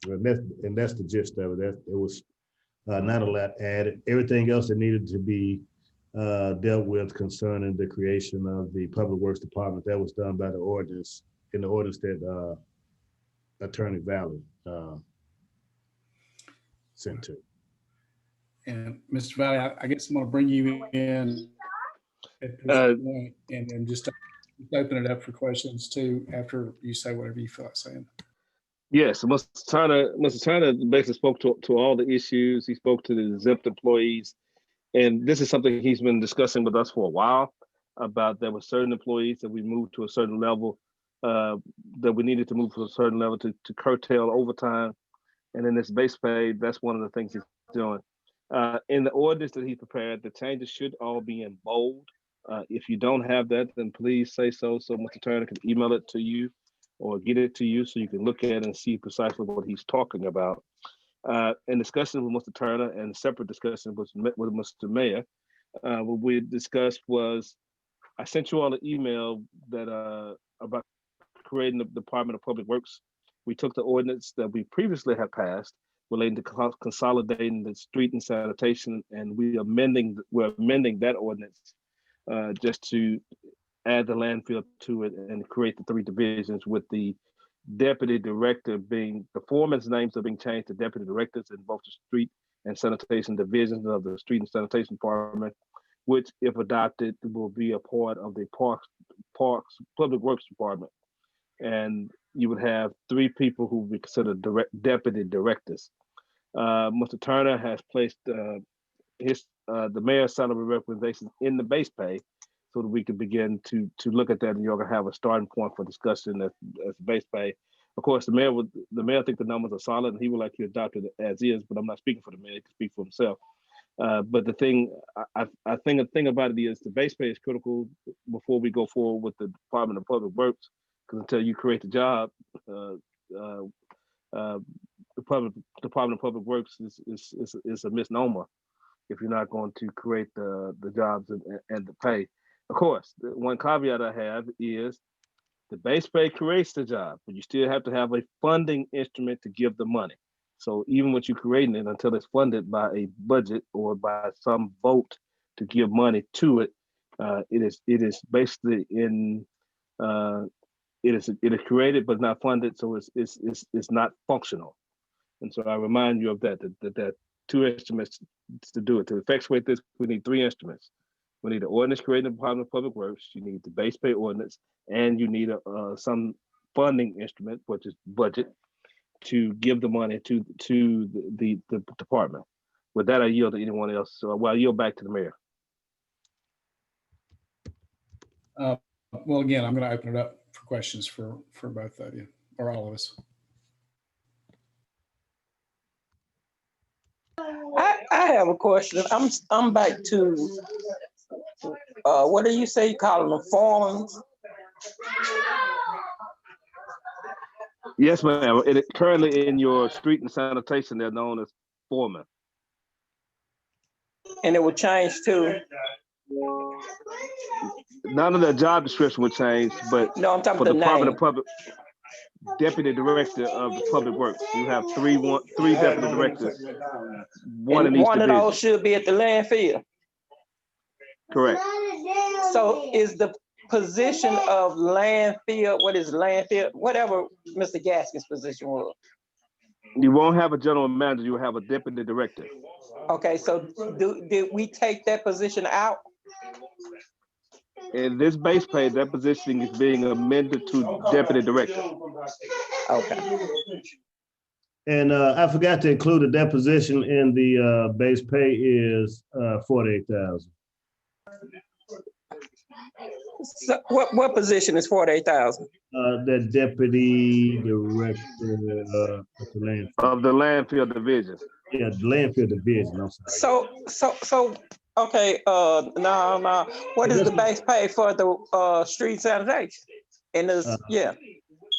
And that's the gist of it. It was not a lot added. Everything else that needed to be dealt with concerning the creation of the Public Works Department, that was done by the ordinance, in the ordinance that Attorney Valley sent to. And Mr. Valley, I guess I'm going to bring you in at this point and just open it up for questions too after you say whatever you feel like saying. Yes, Mr. Turner basically spoke to all the issues. He spoke to the exempt employees. And this is something he's been discussing with us for a while, about there were certain employees that we moved to a certain level, that we needed to move to a certain level to curtail overtime. And in this base pay, that's one of the things he's doing. In the ordinance that he prepared, the changes should all be in bold. If you don't have that, then please say so Mr. Turner can email it to you or get it to you so you can look at it and see precisely what he's talking about. In discussion with Mr. Turner and separate discussion with Mr. Mayor, what we discussed was, I sent you all an email that about creating the Department of Public Works. We took the ordinance that we previously had passed relating to consolidating the street and sanitation, and we're amending that ordinance just to add the landfill to it and create the 3 divisions, with the deputy director being, the foreman's names are being changed to deputy directors in both the street and sanitation divisions of the street and sanitation department, which, if adopted, will be a part of the parks public works department. And you would have 3 people who would be considered deputy directors. Mr. Turner has placed the mayor's salary recommendations in the base pay. so that we can begin to look at that, and you're gonna have a starting point for discussion as base pay. Of course, the mayor think the numbers are solid, and he would like to adopt it as is. But I'm not speaking for the mayor; he can speak for himself. But the thing I think the thing about it is the base pay is critical before we go forward with the Department of Public Works, because until you create the job, Department of Public Works is a misnomer if you're not going to create the jobs and the pay. Of course, the one caveat I have is the base pay creates the job, but you still have to have a funding instrument to give the money. So even when you're creating it, until it's funded by a budget or by some vote to give money to it, it is basically in it is created but not funded, so it's not functional. And so I remind you of that two instruments to do it. To effectuate this, we need three instruments. We need the ordinance creating the Department of Public Works, you need the base pay ordinance, and you need some funding instrument, which is budget, to give the money to the department. With that, I yield to anyone else. So I yield back to the mayor. Well, again, I'm going to open it up for questions for both of you or all of us. I have a question. I'm back to what do you say you call them, forms? Yes, ma'am. It currently in your street and sanitation, they're known as foreman. And it will change too. None of the job description would change, but no, I'm talking for the Department name. of Public Deputy Director of the Public Works, you have three deputy directors, one in each One of division. those should be at the landfill. Correct. So is the position of landfill, what is landfill, whatever Mr. Gaskin's position was? You won't have a general manager, you will have a deputy director. Okay, so did we take that position out? In this base pay, that position is being amended to deputy director. Okay. And I forgot to include that position in the base pay is 48,000. So what position is 48,000? The deputy director of the landfill division. Yeah, the landfill division. I'm sorry. So okay. No. What is the base pay for the street sanitation? And this, yeah.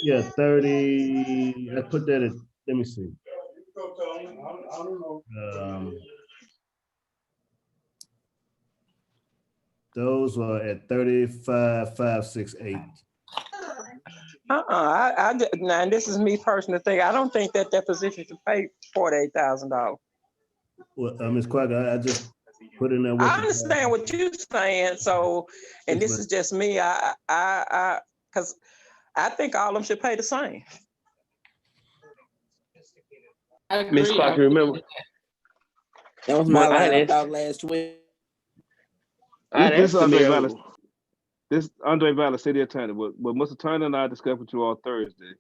Yeah, 30. I put that at. Let me see. Those are at 35,568. Now, and this is me personally thinking, I don't think that position should pay $48,000. Well, Ms. Quacker, I just put in there. I understand what you're saying. So, and this is just me. Because I think all of them should pay the same. Ms. Quacker, remember? That was my line thought last week. This Andre Vallis, city attorney. What Mr. Turner and I discussed with you all Thursday,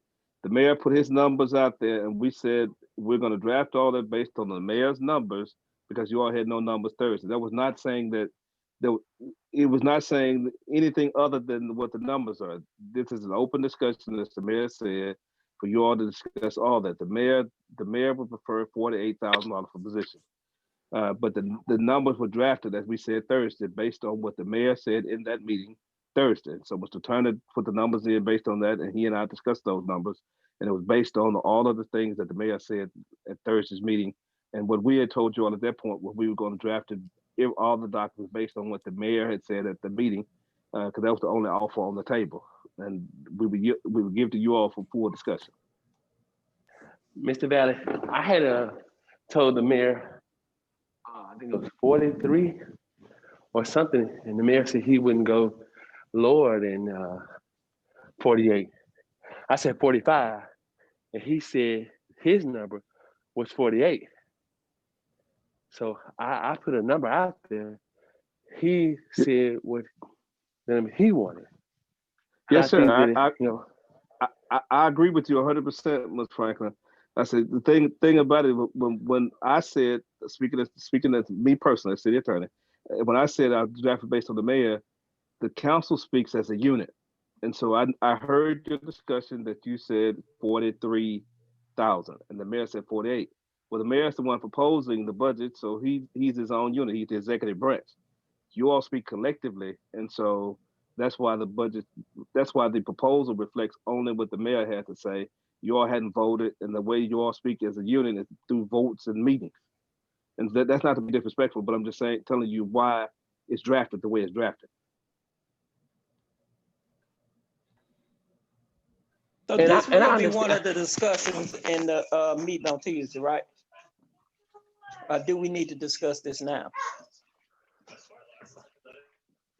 the mayor put his numbers out there, and we said we're going to draft all that based on the mayor's numbers because you all had no numbers Thursday. That was not saying that. It was not saying anything other than what the numbers are. This is an open discussion, as the mayor said, for you all to discuss all that. The mayor would prefer $48,000 for position. But the numbers were drafted, as we said Thursday, based on what the mayor said in that meeting Thursday. So Mr. Turner put the numbers in based on that, and he and I discussed those numbers. And it was based on all of the things that the mayor said at Thursday's meeting. And what we had told you all at that point was we were going to draft all the documents based on what the mayor had said at the meeting, because that was the only offer on the table. And we would give to you all for full discussion. Mr. Valley, I had told the mayor, I think it was 43 or something, and the mayor said he wouldn't go lower than 48. I said 45, and he said his number was 48. So I put a number out there. He said what he wanted. Yes, sir. I agree with you 100%, Ms. Franklin. I said the thing about it when I said speaking as me personally, as city attorney, when I said I drafted based on the mayor, the council speaks as a unit. And so I heard your discussion that you said 43,000 and the mayor said 48. Well, the mayor's the one proposing the budget, so he's his own unit. He's the executive branch. You all speak collectively, and so that's why the proposal reflects only what the mayor had to say. You all hadn't voted, and the way you all speak as a unit is through votes and meetings. And that's not to be disrespectful, but I'm just telling you why it's drafted the way it's drafted. So And this I will be one understand. of the discussions in the meeting on Tuesday, right? Do we need to discuss this now?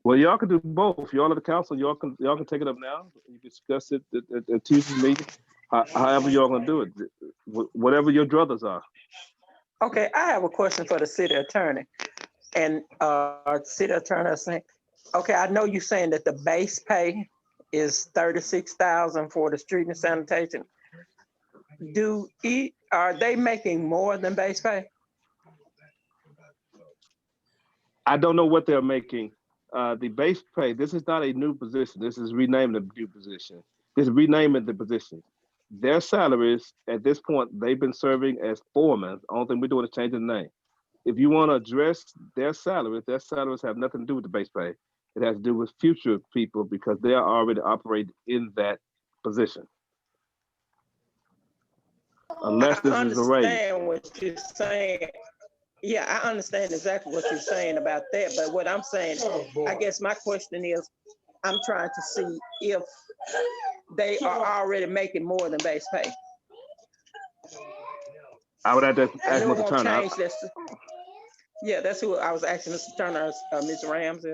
Well, y'all can do both. Y'all are the council. Y'all can take it up now. You can discuss it at Tuesday's meeting. However y'all gonna do it, whatever your druthers are. Okay, I have a question for the city attorney. And city attorney is saying, okay, I know you're saying that the base pay is 36,000 for the street and sanitation. Are they making more than base pay? I don't know what they're making. The base pay, this is not a new position. This is renaming the new position. This is renaming the position. Their salaries at this point, they've been serving as foremen. The only thing we're doing is changing the name. If you want to address their salaries have nothing to do with the base pay. It has to do with future people because they are already operating in that position. Unless this is a raise. I understand what you're saying. Yeah, I understand exactly what you're saying about that. But what I'm saying, I guess my question is, I'm trying to see if they are already making more than base pay. I would have to ask Mr. Mr. Turner. Yeah, that's who I was asking, Mr. Turner, Ms. Rams.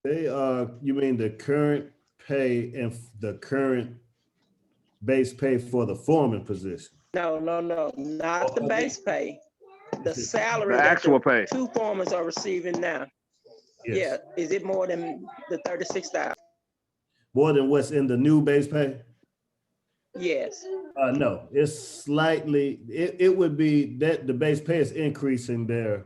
They are, you mean the current pay and the current base pay for the foreman position? No, not the base pay. The salary The actual pay. Two foremen are receiving now. Yes. Yeah, is it more than the 36,000? More than what's in the new base pay? Yes. No, it's slightly, it would be that the base pay is increasing their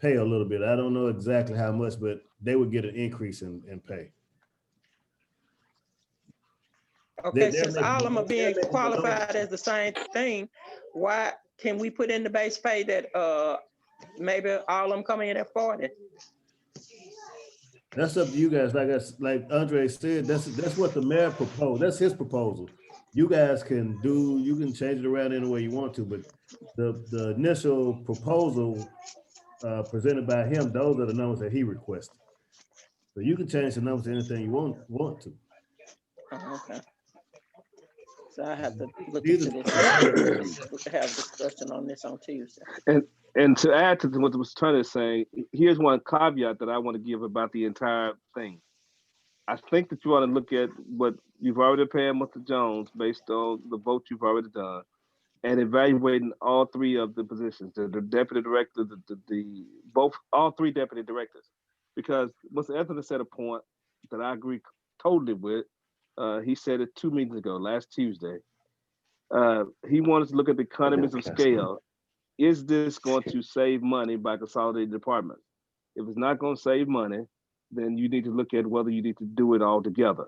pay a little bit. I don't know exactly how much, but they would get an increase in pay. Okay, since all of them are being qualified as the same thing, why can we put in the base pay that maybe all of them come in at 40? That's up to you guys. Like Andre said, that's what the mayor proposed. That's his proposal. You guys can change it around any way you want to, but the initial proposal presented by him, those are the numbers that he requested. So you can change the numbers to anything you want to. Okay. So I have to look into this. We should have a discussion on this on Tuesday. And to add to what Mr. Turner is saying, here's one caveat that I want to give about the entire thing. I think that you want to look at what you've already paid Mr. Jones based on the vote you've already done and evaluating all three of the positions, the deputy director, all three deputy directors. Because Mr. Anthony said a point that I agree totally with. He said it 2 meetings ago, last Tuesday. He wanted to look at the economies of scale. Is this going to save money by consolidating departments? If it's not going to save money, then you need to look at whether you need to do it all together.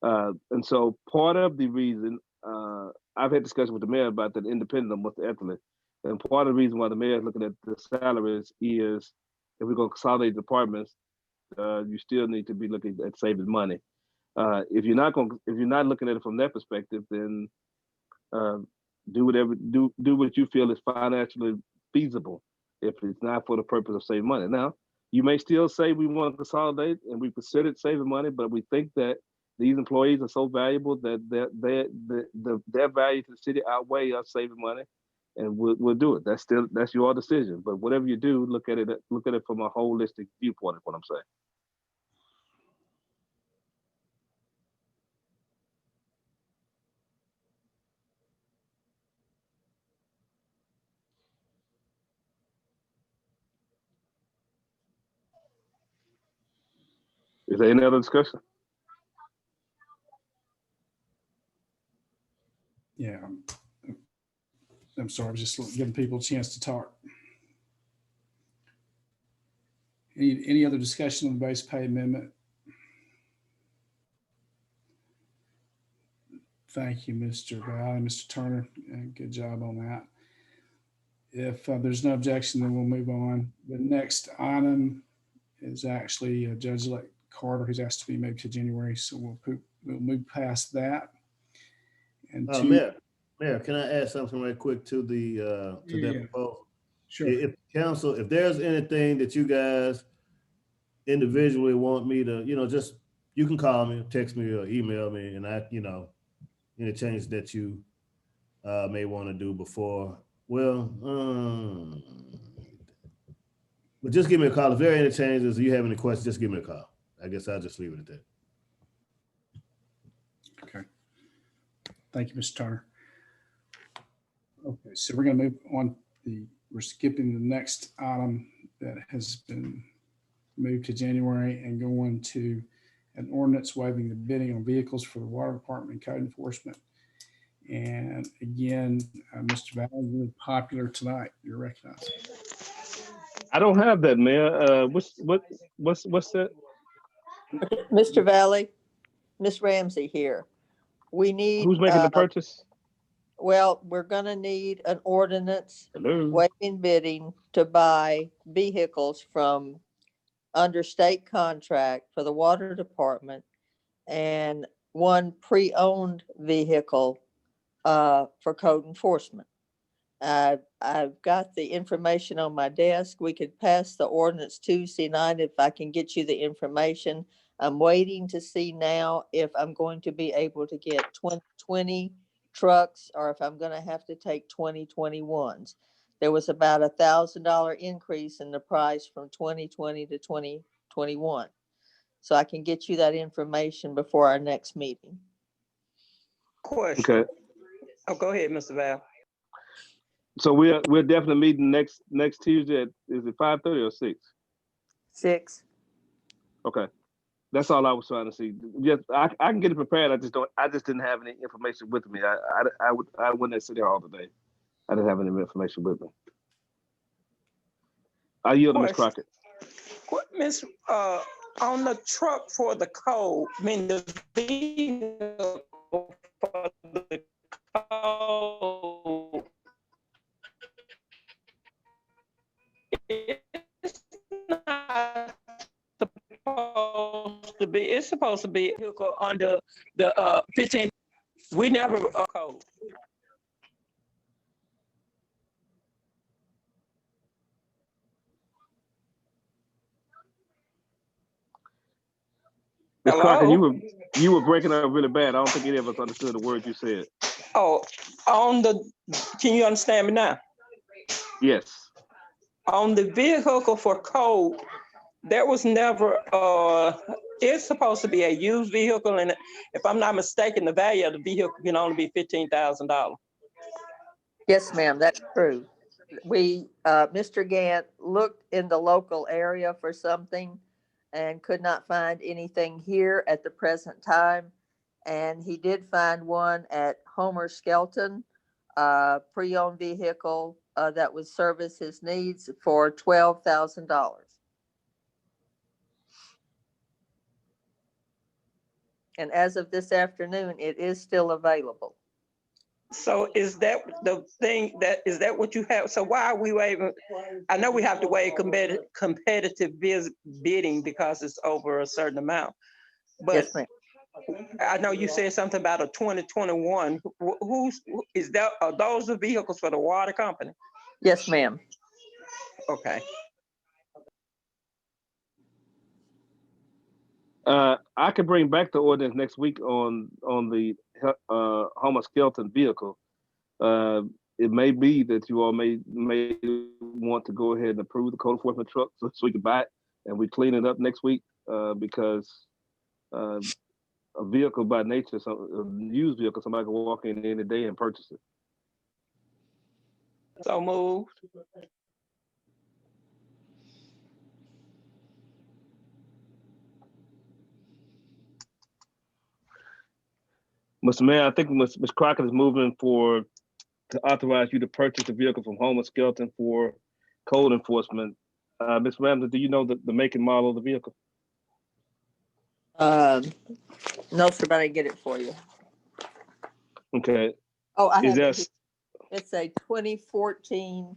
And so part of the reason, I've had discussion with the mayor about that independent of Mr. Etherly, and part of the reason why the mayor is looking at the salaries is if we're going to consolidate departments, you still need to be looking at saving money. If you're not looking at it from that perspective, then do what you feel is financially feasible if it's not for the purpose of saving money. Now, you may still say we want to consolidate and we considered saving money, but we think that these employees are so valuable that their value to the city outweigh us saving money, and we'll do it. That's your decision. But whatever you do, look at it from a holistic viewpoint is what I'm saying. Is there any other discussion? Yeah. I'm sorry, I'm just giving people a chance to talk. Any other discussion on the base pay amendment? Thank you, Mr. Valley, Mr. Turner. Good job on that. If there's no objection, then we'll move on. The next item is actually Judge-elect Carter, who's asked to be moved to January. So we'll move past that. And Mayor, can I add something right quick to the to that Yeah. proposal? Sure. If council, if there's anything that you guys individually want me to, just you can call me, text me, or email me, and I, any change that you may want to do before. Well, but just give me a call. If there are any changes, or you have any questions, just give me a call. I guess I'll just leave it at that. Okay. Thank you, Mr. Turner. Okay, so we're going to move on. We're skipping the next item that has been moved to January and going to an ordinance waiving the bidding on vehicles for the water department and code enforcement. And again, Mr. Valley, really popular tonight. You're recognized. I don't have that, Mayor. What's that? Mr. Valley, Miss Ramsey here. We need. Who's making the purchase? Well, we're gonna need an ordinance Hello. waiving bidding to buy vehicles from under state contract for the water department and one pre-owned vehicle for code enforcement. I've got the information on my desk. We could pass the ordinance Tuesday night if I can get you the information. I'm waiting to see now if I'm going to be able to get 2020 trucks or if I'm going to have to take 2021s. There was about $1,000 increase in the price from 2020 to 2021. So I can get you that information before our next meeting. Question. Okay. Oh, go ahead, Mr. Val. So we're definitely meeting next Tuesday at, is it 5:30 or 6? 6. Okay. That's all I was trying to see. Yes, I can get it prepared. I just didn't have any information with me. I wouldn't sit there all the day. I didn't have any information with me. I yield to Ms. Crockett. What, Miss, on the truck for the code, I mean, the vehicle for the code, it's not supposed to be, it's supposed to be a vehicle under the 15, we never code. Ms. Crockett, Hello? you were breaking up really bad. I don't think any of us understood the words you said. Oh, can you understand me now? Yes. On the vehicle for code, there was never, it's supposed to be a used vehicle, and if I'm not mistaken, the value of the vehicle can only be $15,000. Yes, ma'am, that's true. We, Mr. Gant looked in the local area for something and could not find anything here at the present time. And he did find one at Homer Skelton, pre-owned vehicle that would service his needs for $12,000. And as of this afternoon, it is still available. So is that the thing is that what you have? So why are we waiving? I know we have to waive competitive bidding because it's over a certain amount. But yes, ma'am. I know you said something about a 2021. Is that? Are those the vehicles for the water company? Yes, ma'am. Okay. I could bring back the ordinance next week on the Homer Skelton vehicle. It may be that you all may want to go ahead and approve the code enforcement truck so we can buy it and we clean it up next week because a vehicle by nature, a used vehicle, somebody can walk in any day and purchase it. So moved. Mr. Mayor, I think Ms. Crockett is moving to authorize you to purchase a vehicle from Homer Skelton for code enforcement. Ms. Ramsey, do you know the make and model of the vehicle? No, sir, but I can get it for you. Okay. Oh, I Is have there, it here. It's a 2014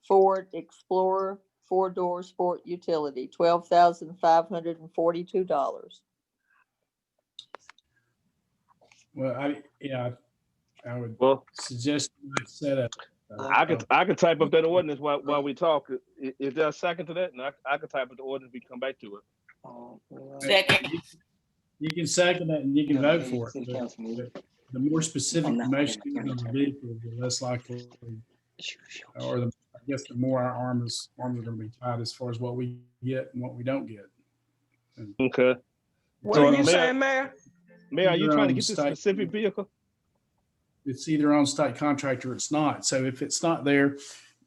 Ford Explorer 4-door sport utility, $12,542. Well, I would well, suggest you might set up. I could type up that ordinance while we talk. Is there a second to that? And I could type up the ordinance, we come back to it. Second. You can second it and you can vote for it. But the more specific the motion is on the vehicle, the less likely, or I guess the more our arms are going to be tied as far as what we get and what we don't get. And Okay. What So, are you Mayor- saying, Mayor? Mayor, are you Either trying to on get this state- specific vehicle? It's either on state contract or it's not. So if it's not there,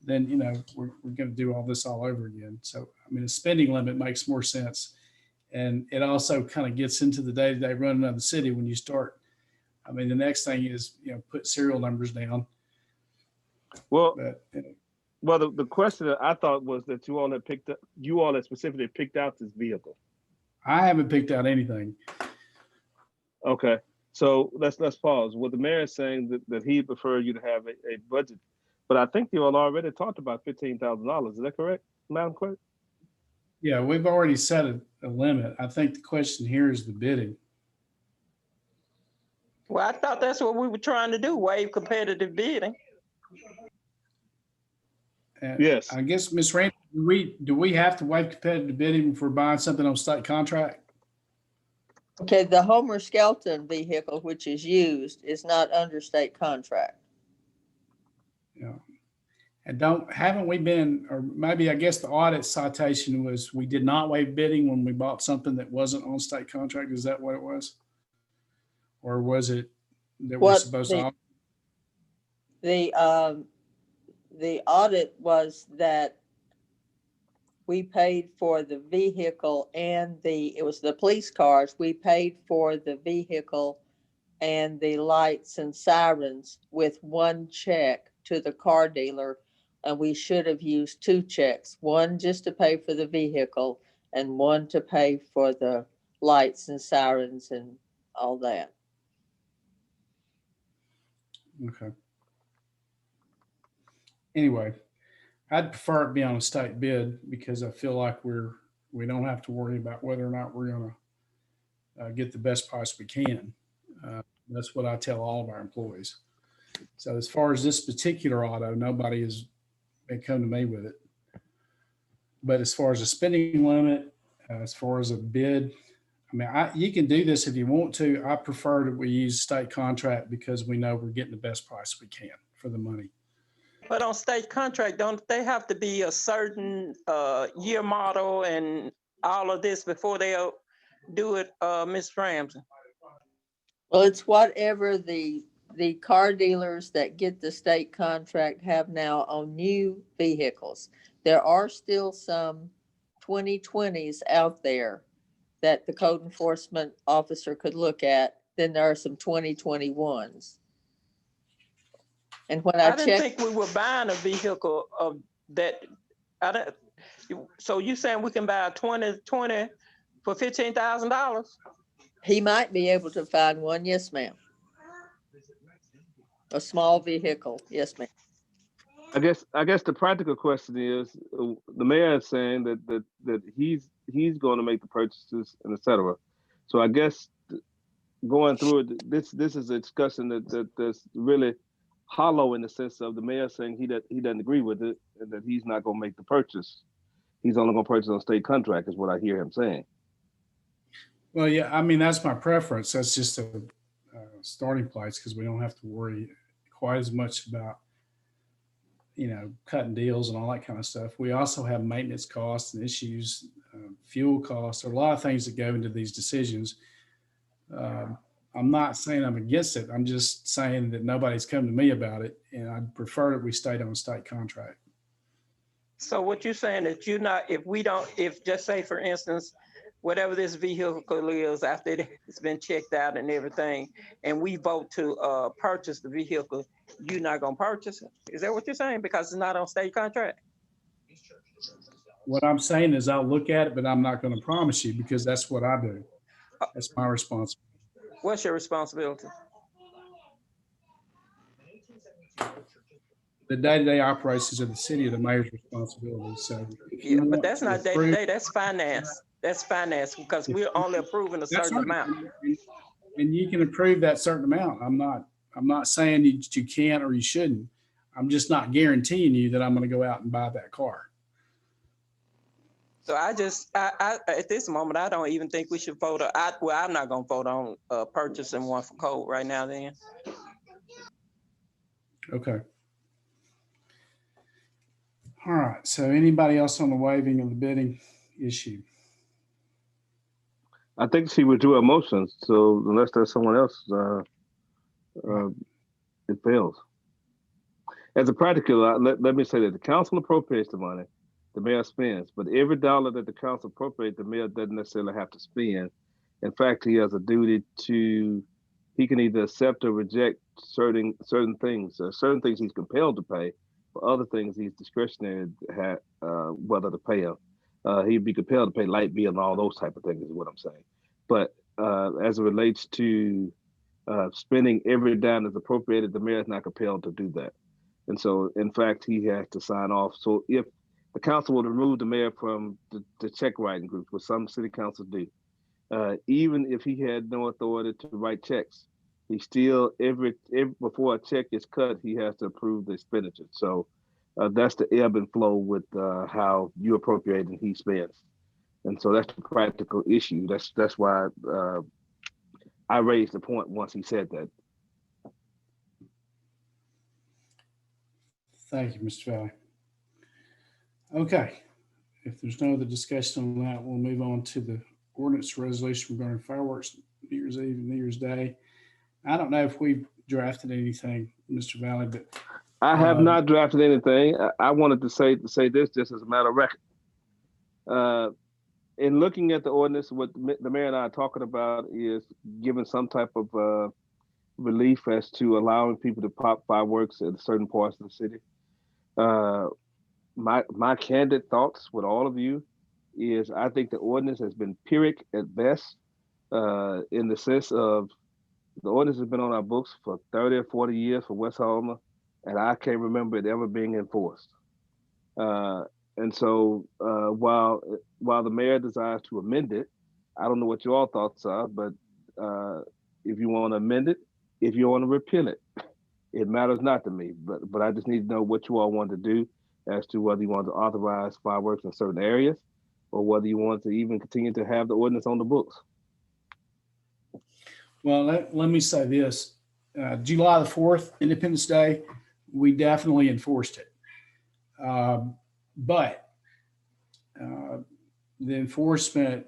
then, we're going to do all this all over again. So, I mean, a spending limit makes more sense. And it also kind of gets into the day-to-day running of the city when you start. I mean, the next thing is, put serial numbers down. Well, But well, the question that I thought was that you all had specifically picked out this vehicle. I haven't picked out anything. Okay. So let's pause. What the mayor is saying that he preferred you to have a budget, but I think you all already talked about $15,000. Is that correct, Madam Clerk? Yeah, we've already set a limit. I think the question here is the bidding. Well, I thought that's what we were trying to do, waive competitive bidding. And Yes. I guess, Ms. Rand, do we have to waive competitive bidding if we're buying something on state contract? Okay, the Homer Skelton vehicle, which is used, is not under state contract. Yeah. And haven't we been, or maybe I guess the audit citation was we did not waive bidding when we bought something that wasn't on state contract. Is that what it was? Or was it that we're supposed to? The audit was that we paid for the vehicle and it was the police cars. We paid for the vehicle and the lights and sirens with one check to the car dealer. And we should have used 2 checks, one just to pay for the vehicle and one to pay for the lights and sirens and all that. Okay. Anyway, I'd prefer it be on a state bid because I feel like we don't have to worry about whether or not we're going to get the best price we can. That's what I tell all of our employees. So as far as this particular auto, nobody has come to me with it. But as far as a spending limit, as far as a bid, I mean, you can do this if you want to. I prefer that we use state contract because we know we're getting the best price we can for the money. But on state contract, don't they have to be a certain year model and all of this before they'll do it, Ms. Ramsey? Well, it's whatever the car dealers that get the state contract have now on new vehicles. There are still some 2020s out there that the code enforcement officer could look at. Then there are some 2021s. And when I didn't checked, think we were buying a vehicle of that. So you saying we can buy a 2020 for $15,000? he might be able to find one. Yes, ma'am. A small vehicle. Yes, ma'am. I guess the practical question is the mayor is saying that he's going to make the purchases and et cetera. So I guess going through it, this is a discussion that's really hollow in the sense of the mayor saying he doesn't agree with it and that he's not going to make the purchase. He's only going to purchase on state contract is what I hear him saying. Well, yeah, I mean, that's my preference. That's just a starting place because we don't have to worry quite as much about, cutting deals and all that kind of stuff. We also have maintenance costs and issues, fuel costs. There are a lot of things that go into these decisions. I'm not saying I'm against it. I'm just saying that nobody's come to me about it, and I'd prefer that we stayed on a state contract. So what you're saying that if just say for instance, whatever this vehicle is after it's been checked out and everything, and we vote to purchase the vehicle, you're not gonna purchase it? Is that what you're saying? Because it's not on state contract? What I'm saying is I'll look at it, but I'm not going to promise you because that's what I do. That's my responsibility. What's your responsibility? the day-to-day operations of the city are the mayor's responsibility. So if you Yeah, but want that's to not day to approve, day, that's finance. That's finance because we're only approving a that's certain right. amount. And you can approve that certain amount. I'm not saying you can't or you shouldn't. I'm just not guaranteeing you that I'm going to go out and buy that car. So I at this moment, I don't even think we should vote. I'm not gonna vote on purchasing one for Cole right now then. Okay. All right. So anybody else on the waiving of the bidding issue? I think she withdrew her motion, so unless there's someone else, it fails. As a practical, let me say that the council appropriates the money, the mayor spends, but every dollar that the council appropriates, the mayor doesn't necessarily have to spend. In fact, he has a duty to, he can either accept or reject certain things. Certain things he's compelled to pay, for other things he's discretionary whether to pay them. He'd be compelled to pay light bill and all those type of things is what I'm saying. But as it relates to spending every dime that's appropriated, the mayor is not compelled to do that. And so, in fact, he has to sign off. So if the council will remove the mayor from the check writing group, which some city councils do, even if he had no authority to write checks, he still, every before a check is cut, he has to approve the expenditure. So that's the ebb and flow with how you appropriate and he spends. And so that's the practical issue. That's why I raised the point once he said that. Thank you, Mr. Valley. Okay. If there's no other discussion on that, we'll move on to the ordinance resolution regarding fireworks, New Year's Eve and New Year's Day. I don't know if we've drafted anything, Mr. Valley, but I have not drafted anything. I wanted to say this just as a matter of record. In looking at the ordinance, what the mayor and I are talking about is giving some type of relief as to allowing people to pop fireworks in certain parts of the city. My candid thoughts with all of you is I think the ordinance has been pyrrhic at best, in the sense of the ordinance has been on our books for 30 or 40 years for West Homer, and I can't remember it ever being enforced. And so while the mayor desires to amend it, I don't know what your thoughts are, but if you want to amend it, if you want to repeal it, it matters not to me. But I just need to know what you all want to do as to whether you want to authorize fireworks in certain areas or whether you want to even continue to have the ordinance on the books. well, let me say this. July the 4th, Independence Day, we definitely enforced it. But the enforcement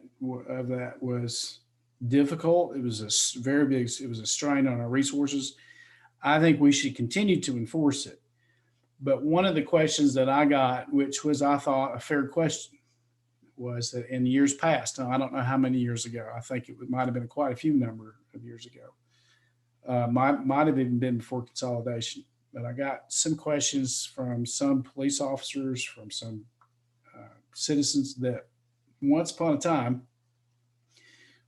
of that was difficult. It was a very big, it was a strain on our resources. I think we should continue to enforce it. But one of the questions that I got, which was, I thought, a fair question, was that in years past, now I don't know how many years ago, I think it might have been quite a few number of years ago, might have even been before consolidation. But I got some questions from some police officers, from some citizens, that once upon a time,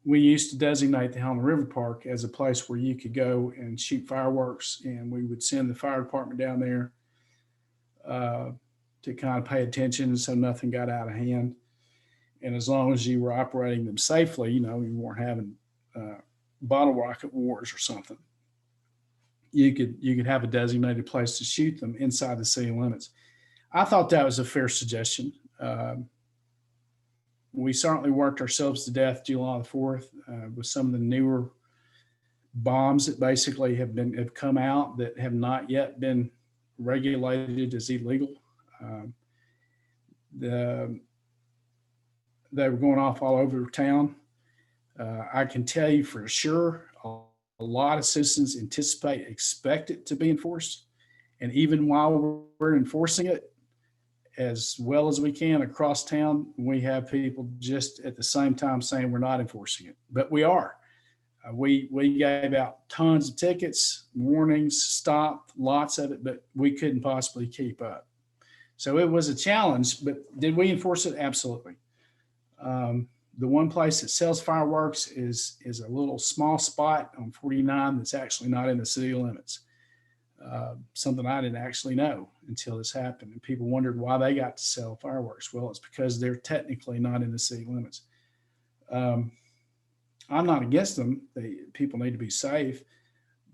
we used to designate the Helena River Park as a place where you could go and shoot fireworks, and we would send the fire department down there to kind of pay attention so nothing got out of hand. And as long as you were operating them safely, you weren't having bottle rocket wars or something, you could have a designated place to shoot them inside the city limits. I thought that was a fair suggestion. We certainly worked ourselves to death July the 4th with some of the newer bombs that basically have come out that have not yet been regulated as illegal. They were going off all over town. I can tell you for sure, a lot of citizens expect it to be enforced. And even while we're enforcing it as well as we can across town, we have people just at the same time saying we're not enforcing it, but we are. We gave out tons of tickets, warnings, stopped lots of it, but we couldn't possibly keep up. So it was a challenge, but did we enforce it? Absolutely. The one place that sells fireworks is a little small spot on 49 that's actually not in the city limits. something I didn't actually know until this happened. And people wondered why they got to sell fireworks. Well, it's because they're technically not in the city limits. I'm not against them. People need to be safe,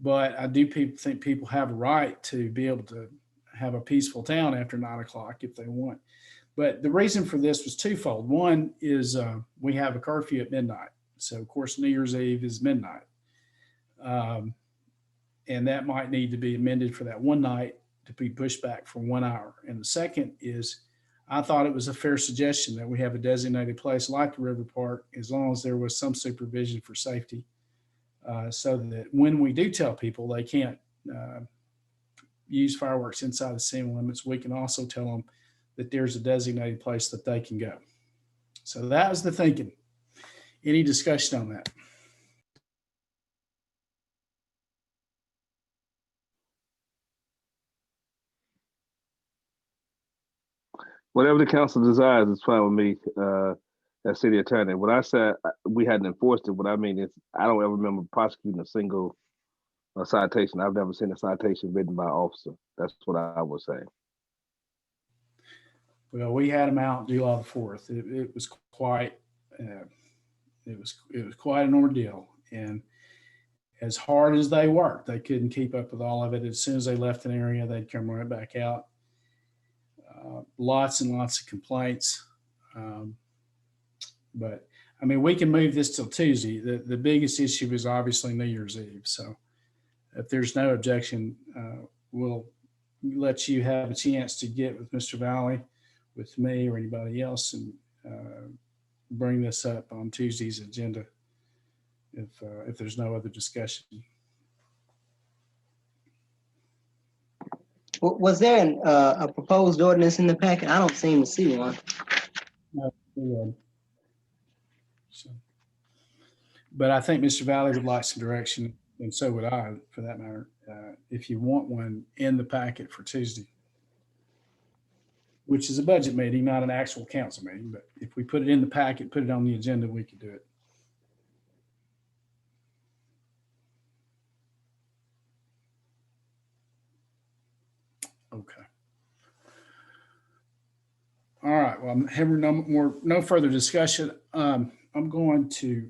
but I do think people have a right to be able to have a peaceful town after 9 o'clock if they want. But the reason for this was twofold. One is we have a curfew at midnight. So of course, New Year's Eve is midnight. And that might need to be amended for that one night to be pushed back for 1 hour. And the second is, I thought it was a fair suggestion that we have a designated place like the River Park, as long as there was some supervision for safety, so that when we do tell people they can't use fireworks inside the city limits, we can also tell them that there's a designated place that they can go. So that was the thinking. Any discussion on that? Whatever the council desires is fine with me, as city attorney. When I said we hadn't enforced it, what I mean is I don't ever remember prosecuting a single citation. I've never seen a citation written by an officer. That's what I was saying. Well, we had them out July the 4th. It was quite, it was quite an ordeal. And as hard as they worked, they couldn't keep up with all of it. As soon as they left an area, they'd come right back out. Lots and lots of complaints. But I mean, we can move this till Tuesday. The biggest issue is obviously New Year's Eve. So if there's no objection, we'll let you have a chance to get with Mr. Valley, with me or anybody else, and bring this up on Tuesday's agenda if there's no other discussion. Was there a proposed ordinance in the packet? I don't seem to see one. No, so, but I think Mr. Valley would like some direction, and so would I, for that matter, if you want one in the packet for Tuesday, which is a budget meeting, not an actual council meeting. But if we put it in the packet, put it on the agenda, we could do it. Okay. All right. Well, I'm having no further discussion. I'm going to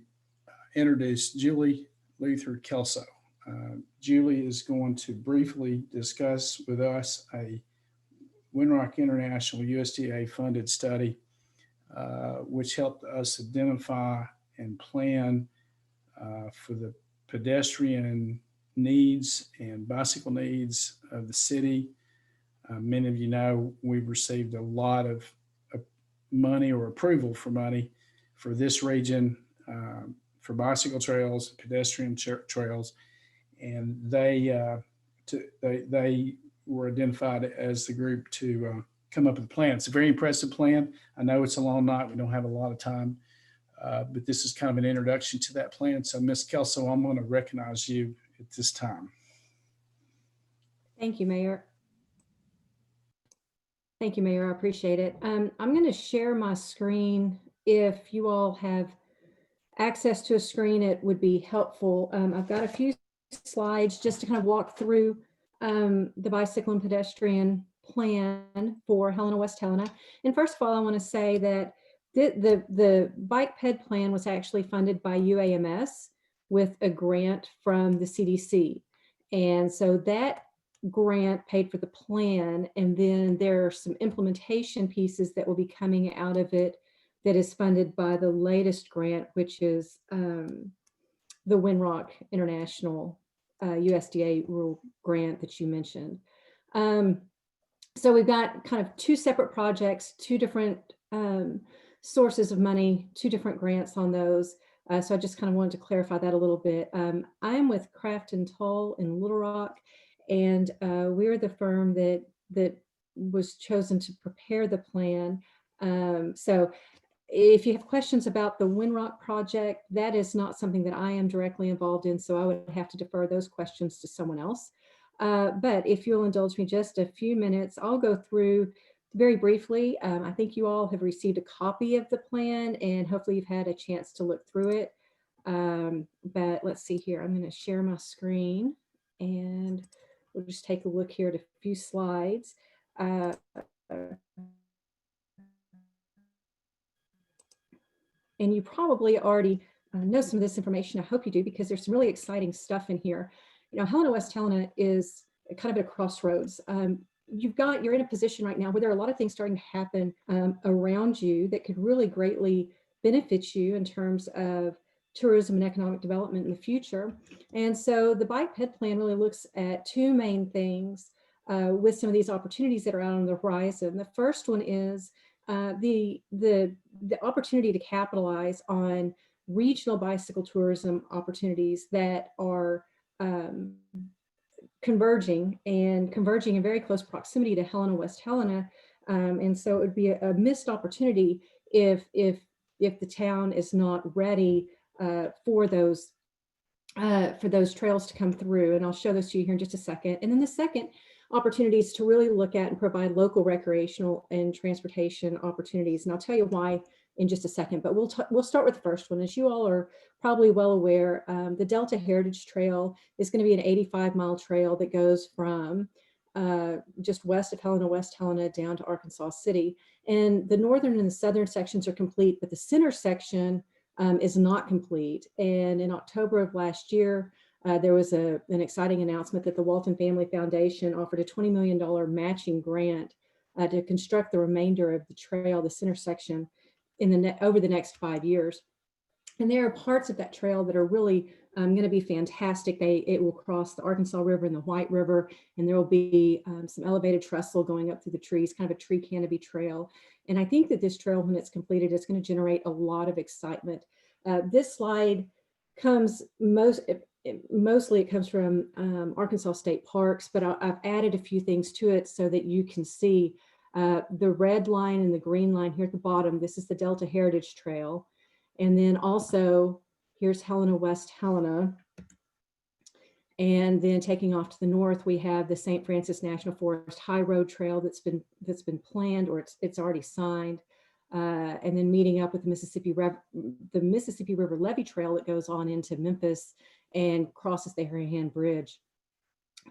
introduce Julie Luther Kelso. Julie is going to briefly discuss with us a Winrock International USDA funded study, which helped us identify and plan for the pedestrian needs and bicycle needs of the city. Many of you know we've received a lot of money or approval for money for this region for bicycle trails, pedestrian trails, and they were identified as the group to come up with a plan. It's a very impressive plan. I know it's a long night. We don't have a lot of time, but this is kind of an introduction to that plan. So Ms. Kelso, I'm going to recognize you at this time. Thank you, Mayor. Thank you, Mayor. I appreciate it. I'm going to share my screen. If you all have access to a screen, it would be helpful. I've got a few slides just to kind of walk through the bicycle and pedestrian plan for Helena-West Helena. And first of all, I want to say that the bike ped plan was actually funded by UAMS with a grant from the CDC. And so that grant paid for the plan, and then there are some implementation pieces that will be coming out of it that is funded by the latest grant, which is the Winrock International USDA rural grant that you mentioned. So we've got kind of two separate projects, two different sources of money, two different grants on those. So I just kind of wanted to clarify that a little bit. I am with Craft and Toll in Little Rock, and we're the firm that was chosen to prepare the plan. So if you have questions about the Winrock project, that is not something that I am directly involved in, so I would have to defer those questions to someone else. But if you'll indulge me just a few minutes, I'll go through very briefly. I think you all have received a copy of the plan, and hopefully you've had a chance to look through it. But let's see here. I'm going to share my screen and we'll just take a look here at a few slides. And you probably already know some of this information. I hope you do, because there's some really exciting stuff in here. You know, Helena-West Helena is kind of at a crossroads. You're in a position right now where there are a lot of things starting to happen around you that could really greatly benefit you in terms of tourism and economic development in the future. And so the Bike Ped Plan really looks at two main things with some of these opportunities that are out on the horizon. The first one is the opportunity to capitalize on regional bicycle tourism opportunities that are converging in very close proximity to Helena-West Helena. And so it would be a missed opportunity if the town is not ready for those trails to come through. And I'll show those to you here in just a second. And then the second opportunity is to really look at and provide local recreational and transportation opportunities. And I'll tell you why in just a second, but we'll start with the first one. As you all are probably well aware, the Delta Heritage Trail is going to be an 85-mile trail that goes from just west of Helena-West Helena down to Arkansas City. And the northern and the southern sections are complete, but the center section is not complete. And in October of last year, there was an exciting announcement that the Walton Family Foundation offered a $20 million matching grant to construct the remainder of the trail, the center section, over the next 5 years. And there are parts of that trail that are really going to be fantastic. It will cross the Arkansas River and the White River, and there will be some elevated trestle going up through the trees, kind of a tree canopy trail. And I think that this trail, when it's completed, is going to generate a lot of excitement. This slide comes mostly it comes from Arkansas State Parks, but I've added a few things to it so that you can see the red line and the green line here at the bottom. This is the Delta Heritage Trail. And then also here's Helena-West Helena. And then taking off to the north, we have the St. Francis National Forest High Road Trail that's been planned, or it's already signed. And then meeting up with the Mississippi River Levee Trail that goes on into Memphis and crosses the Harahan Bridge.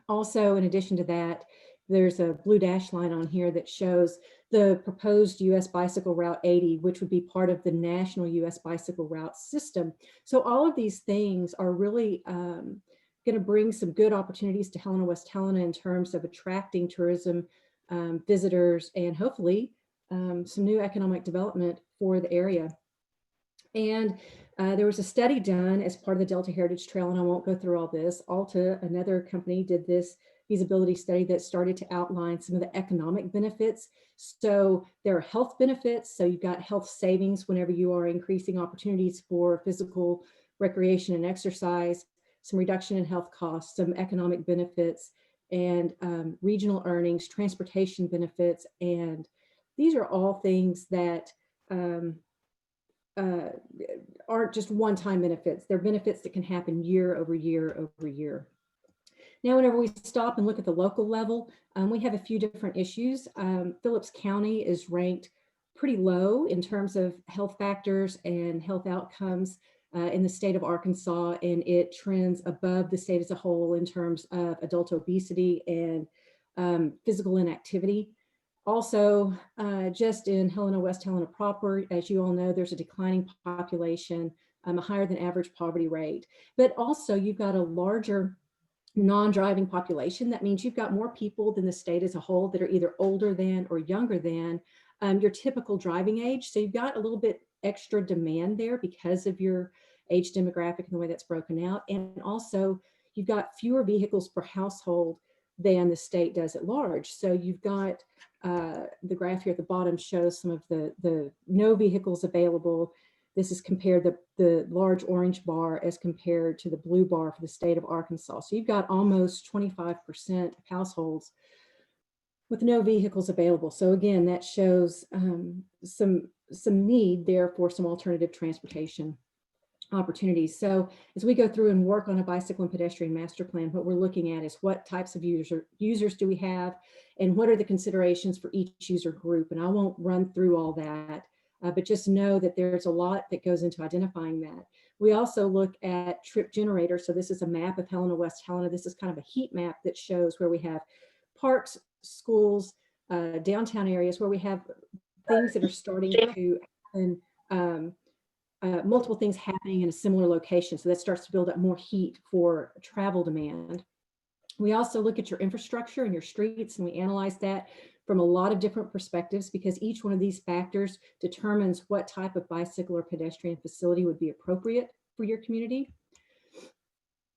Also, in addition to that, there's a blue dash line on here that shows the proposed U.S. Bicycle Route 80, which would be part of the national U.S. Bicycle Route system. So all of these things are really going to bring some good opportunities to Helena-West Helena in terms of attracting tourism visitors and hopefully some new economic development for the area. And there was a study done as part of the Delta Heritage Trail, and I won't go through all this. Alta, another company, did this feasibility study that started to outline some of the economic benefits. So there are health benefits. So you've got health savings whenever you are increasing opportunities for physical recreation and exercise, some reduction in health costs, some economic benefits, and regional earnings, transportation benefits. And these are all things that aren't just one-time benefits. They're benefits that can happen year over year over year. Now, whenever we stop and look at the local level, we have a few different issues. Phillips County is ranked pretty low in terms of health factors and health outcomes in the state of Arkansas, and it trends above the state as a whole in terms of adult obesity and physical inactivity. Also, just in Helena-West Helena proper, as you all know, there's a declining population, a higher than average poverty rate, but also you've got a larger non-driving population. That means you've got more people than the state as a whole that are either older than or younger than your typical driving age. So you've got a little bit extra demand there because of your age demographic and the way that's broken out. And also you've got fewer vehicles per household than the state does at large. So you've got the graph here at the bottom shows some of the no vehicles available. This is compared the large orange bar as compared to the blue bar for the state of Arkansas. So you've got almost 25% of households with no vehicles available. So again, that shows some need there for some alternative transportation opportunities. So as we go through and work on a bicycle and pedestrian master plan, what we're looking at is what types of users do we have and what are the considerations for each user group. And I won't run through all that, but just know that there's a lot that goes into identifying that. We also look at trip generators. So this is a map of Helena-West Helena. This is kind of a heat map that shows where we have parks, schools, downtown areas where we have things that are starting to happen, multiple things happening in a similar location. So that starts to build up more heat for travel demand. We also look at your infrastructure and your streets, and we analyze that from a lot of different perspectives, because each one of these factors determines what type of bicycle or pedestrian facility would be appropriate for your community.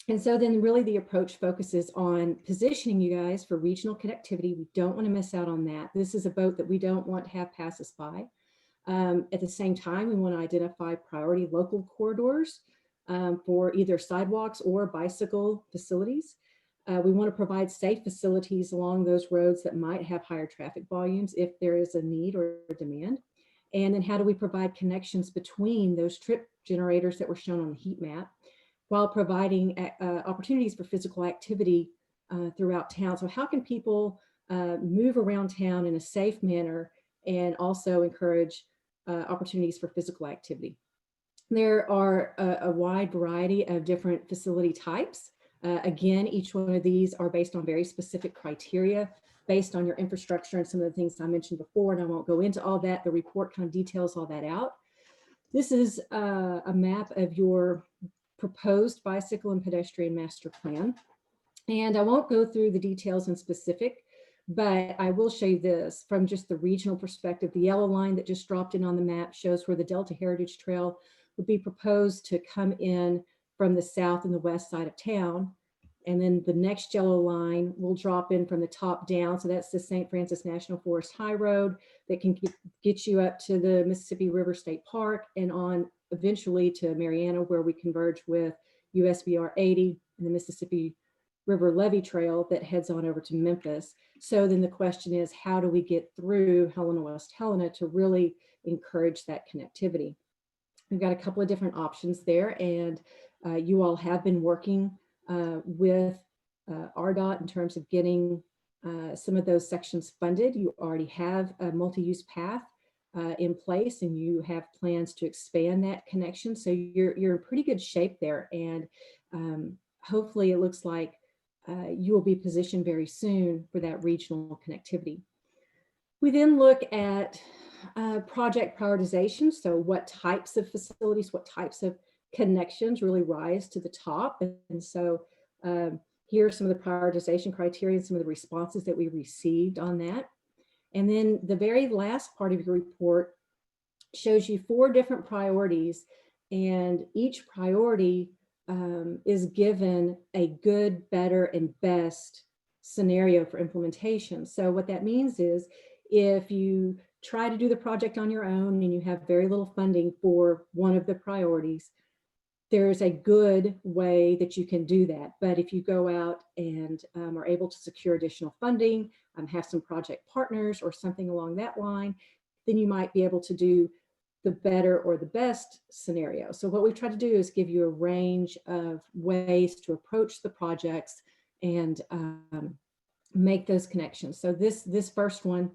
And so then really the approach focuses on positioning you guys for regional connectivity. We don't want to miss out on that. This is a boat that we don't want to have pass us by. At the same time, we want to identify priority local corridors for either sidewalks or bicycle facilities. We want to provide safe facilities along those roads that might have higher traffic volumes if there is a need or a demand. And then how do we provide connections between those trip generators that were shown on the heat map, while providing opportunities for physical activity throughout town. So how can people move around town in a safe manner and also encourage opportunities for physical activity? There are a wide variety of different facility types. Again, each one of these are based on very specific criteria based on your infrastructure and some of the things I mentioned before, and I won't go into all that. The report kind of details all that out. This is a map of your proposed bicycle and pedestrian master plan. And I won't go through the details in specific, but I will show you this from just the regional perspective. The yellow line that just dropped in on the map shows where the Delta Heritage Trail would be proposed to come in from the south and the west side of town. And then the next yellow line will drop in from the top down. So that's the St. Francis National Forest High Road that can get you up to the Mississippi River State Park and on eventually to Mariana, where we converge with USBR 80 and the Mississippi River Levee Trail that heads on over to Memphis. So then the question is, how do we get through Helena-West Helena to really encourage that connectivity? We've got a couple of different options there, and you all have been working with RDOT in terms of getting some of those sections funded. You already have a multi-use path in place, and you have plans to expand that connection. So you're in pretty good shape there, and hopefully it looks like you will be positioned very soon for that regional connectivity. We then look at project prioritization. So what types of facilities, what types of connections really rise to the top. And so here are some of the prioritization criteria and some of the responses that we received on that. And then the very last part of your report shows you 4 different priorities, and each priority is given a good, better, and best scenario for implementation. So what that means is if you try to do the project on your own and you have very little funding for one of the priorities, there's a good way that you can do that. But if you go out and are able to secure additional funding, have some project partners or something along that line, then you might be able to do the better or the best scenario. So what we try to do is give you a range of ways to approach the projects and make those connections. So this first one,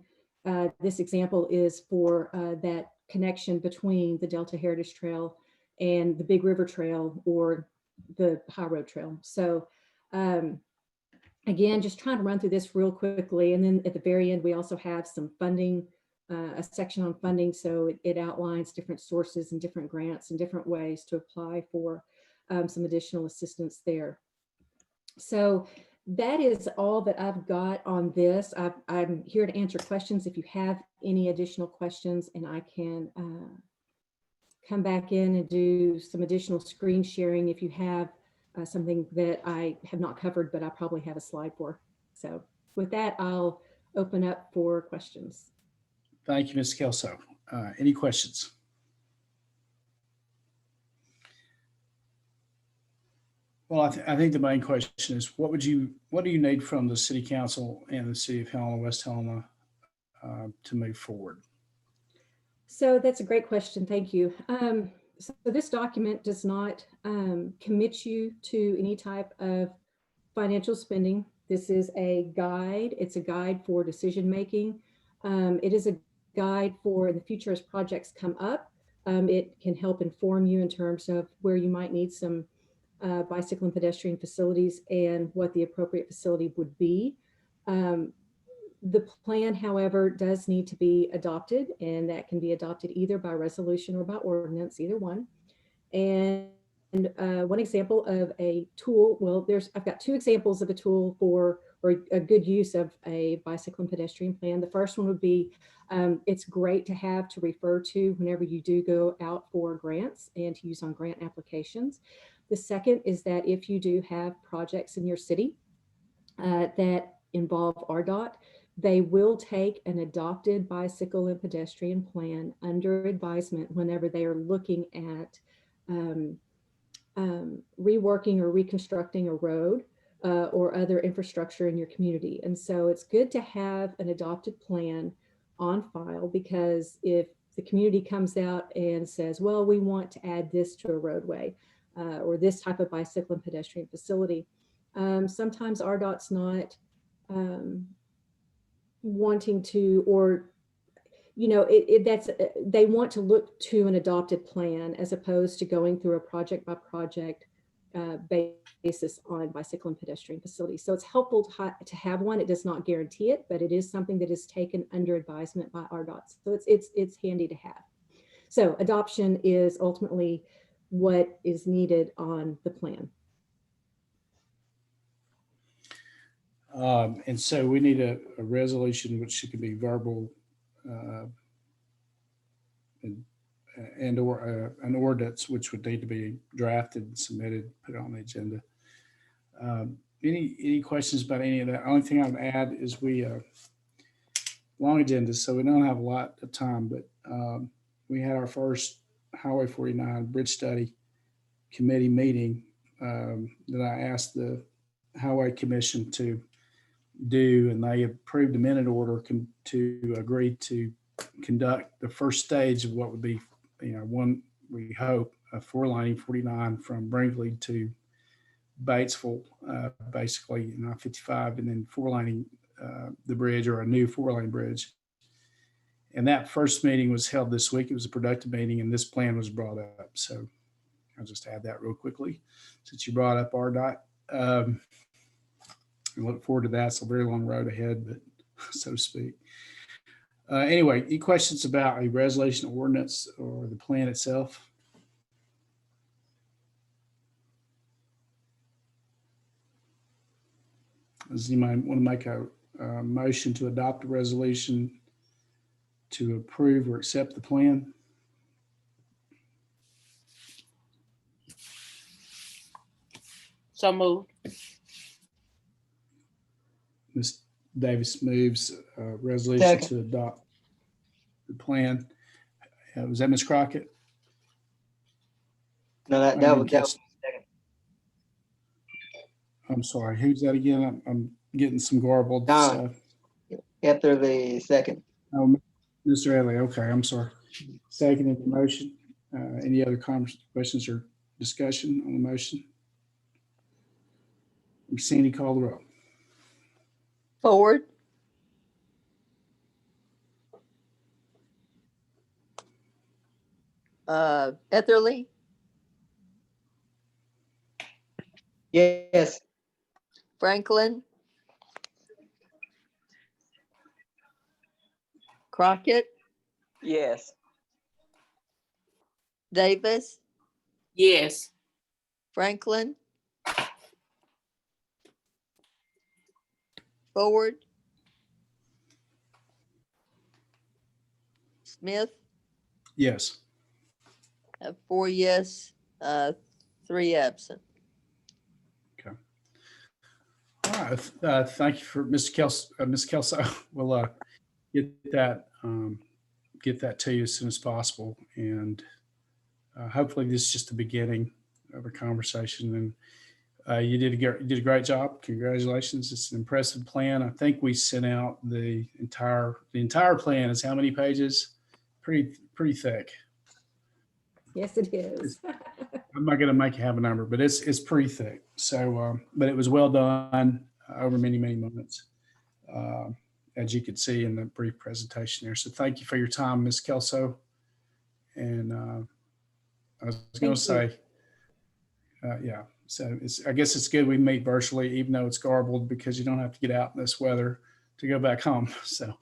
this example is for that connection between the Delta Heritage Trail and the Big River Trail or the High Road Trail. So again, just trying to run through this real quickly. And then at the very end, we also have some funding, a section on funding. So it outlines different sources and different grants and different ways to apply for some additional assistance there. So that is all that I've got on this. I'm here to answer questions if you have any additional questions, and I can come back in and do some additional screen sharing if you have something that I have not covered, but I probably have a slide for. So with that, I'll open up for questions. Thank you, Ms. Kelso. Any questions? Well, I think the main question is, what do you need from the City Council and the City of Helena-West Helena to move forward? So that's a great question. Thank you. So this document does not commit you to any type of financial spending. This is a guide. It's a guide for decision making. It is a guide for in the future as projects come up. It can help inform you in terms of where you might need some bicycle and pedestrian facilities and what the appropriate facility would be. The plan, however, does need to be adopted, and that can be adopted either by resolution or by ordinance, either one. And one example of a tool, well, I've got two examples of a tool for, or a good use of a bicycle and pedestrian plan. The first one would be, it's great to have to refer to whenever you do go out for grants and to use on grant applications. The second is that if you do have projects in your city that involve RDOT, they will take an adopted bicycle and pedestrian plan under advisement whenever they are looking at reworking or reconstructing a road or other infrastructure in your community. And so it's good to have an adopted plan on file, because if the community comes out and says, well, we want to add this to a roadway or this type of bicycle and pedestrian facility, sometimes RDOT's not wanting to, or they want to look to an adopted plan as opposed to going through a project by project basis on bicycle and pedestrian facilities. So it's helpful to have one. It does not guarantee it, but it is something that is taken under advisement by RDOT. So it's handy to have. So adoption is ultimately what is needed on the plan. And so we need a resolution, which could be verbal and or an ordinance, which would need to be drafted and submitted, put on the agenda. Any questions about any of that? Only thing I would add is we long agenda, so we don't have a lot of time, but we had our first Highway 49 Bridge Study Committee meeting that I asked the Highway Commission to do, and they approved a minute order to agree to conduct the first stage of what would be, one, we hope, a four-lining 49 from Brinkley to Batesville, basically, 55, and then four-lining the bridge, or a new four-lane bridge. And that first meeting was held this week. It was a productive meeting, and this plan was brought up. So I'll just add that real quickly, since you brought up RDOT. I look forward to that. It's a very long road ahead, but so to speak. Anyway, any questions about a resolution, ordinance, or the plan itself? Does anybody want to make a motion to adopt a resolution to approve or accept the plan? So moved. Ms. Davis moves a resolution Second. to adopt the plan. Was that Ms. Crockett? No, that was second. I'm sorry. Who's that again? I'm getting some garbled Don. stuff. After the second. Oh, Mr. Ellie. Okay, I'm sorry. Second the motion. Any other questions or discussion on the motion? Sandy, call the roll. Forward. Etherly, Yes. Franklin, Crockett, Yes. Davis, Yes. Franklin, Forward, Smith, Yes. 4 yes, 3 absent. Okay. All right. Thank you for Ms. Kelso. We'll get that to you as soon as possible, and hopefully this is just the beginning of a conversation. And you did a great job. Congratulations! It's an impressive plan. I think we sent out the entire plan. Is how many pages? Pretty thick. Yes, it is. I'm not going to make you have a number, but it's pretty thick. So, but it was well done over many months, as you could see in the brief presentation there. So thank you for your time, Ms. Kelso. And I was Thank going you. to say, yeah. So I guess it's good we meet virtually, even though it's garbled because you don't have to get out in this weather to go back home. So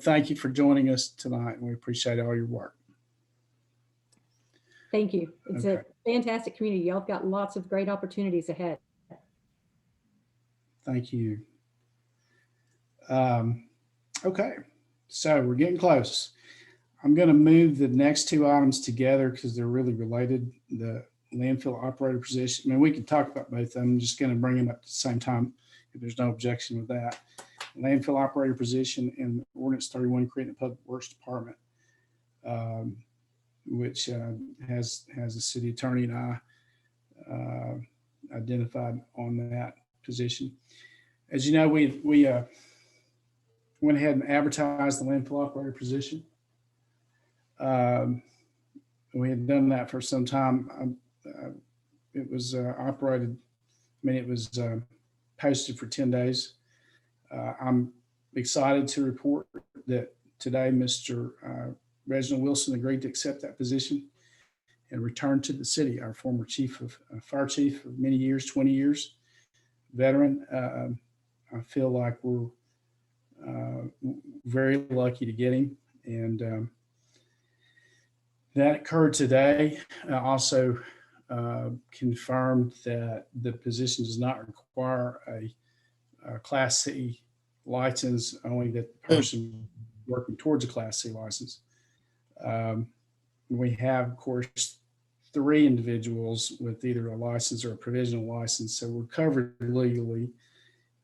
thank you for joining us tonight, and we appreciate all your work. Thank you. It's Okay. a fantastic community. Y'all have got lots of great opportunities ahead. Thank you. Okay, so we're getting close. I'm going to move the next two items together because they're really related. The landfill operator position. I mean, we can talk about both of them. I'm just going to bring them up at the same time if there's no objection with that. Landfill operator position and ordinance 31 creating a public works department, which has the city attorney and I identified on that position. As you know, we went ahead and advertised the landfill operator position. We had done that for some time. It was operated, I mean, it was posted for 10 days. I'm excited to report that today Mr. Reginald Wilson agreed to accept that position and return to the city, our former fire chief of many years, 20 years, veteran. I feel like we're very lucky to get him. And that occurred today. Also confirmed that the position does not require a Class C license, only that the person working towards a Class C license. We have, of course, 3 individuals with either a license or a provisional license, so we're covered legally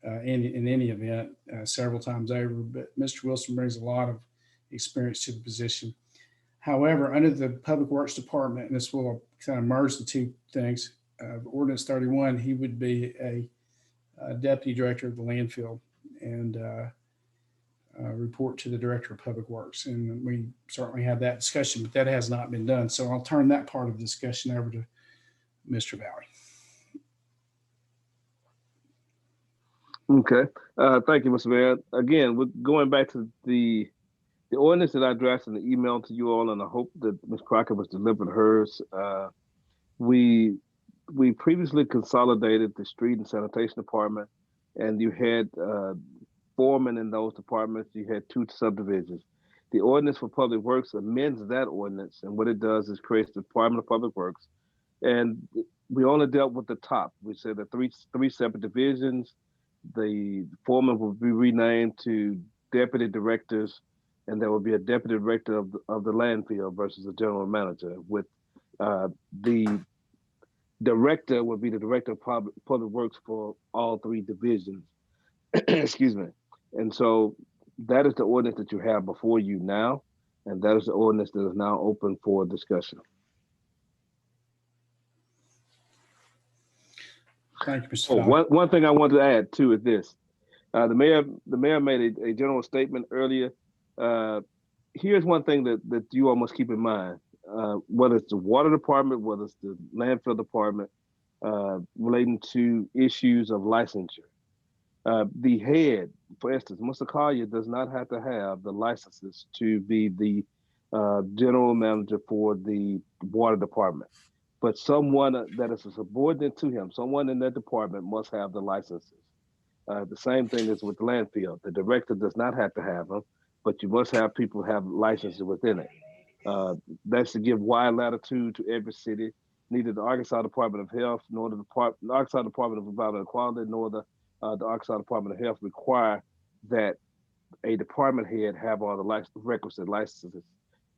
in any event several times over. But Mr. Wilson brings a lot of experience to the position. However, under the Public Works Department, and this will kind of merge the two things, Ordinance 31, he would be a deputy director of the landfill and report to the director of Public Works. And we certainly had that discussion, but that has not been done. So I'll turn that part of the discussion over to Mr. Valley. Okay. Thank you, Mr. Mayor. Again, we're going back to the ordinance that I drafted in the email to you all, and I hope that Ms. Crockett was delivered hers. We previously consolidated the street and sanitation department, and you had foremen in those departments. You had 2 subdivisions. The ordinance for public works amends that ordinance, and what it does is creates the Department of Public Works. And we only dealt with the top. We said that three separate divisions. The foreman will be renamed to deputy directors, and there will be a deputy director of the landfill versus a general manager. With the director would be the director of public works for all 3 divisions. Excuse me. And so that is the ordinance that you have before you now, and that is the ordinance that is now open for discussion. Thank you, Mr. One thing I want to add too is this: the mayor made a general statement earlier. Here's one thing that you all must keep in mind: whether it's the water department, whether it's the landfill department, relating to issues of licensure. The head, for instance, Mr. Collier does not have to have the licenses to be the general manager for the water department. But someone that is a subordinate to him, someone in that department must have the licenses. The same thing is with the landfill. The director does not have to have them, but you must have people have licenses within it. That's to give wide latitude to every city. Neither the Arkansas Department of Health, nor the Arkansas Department of Environmental Quality, nor the Arkansas Department of Health require that a department head have all the requisite licenses.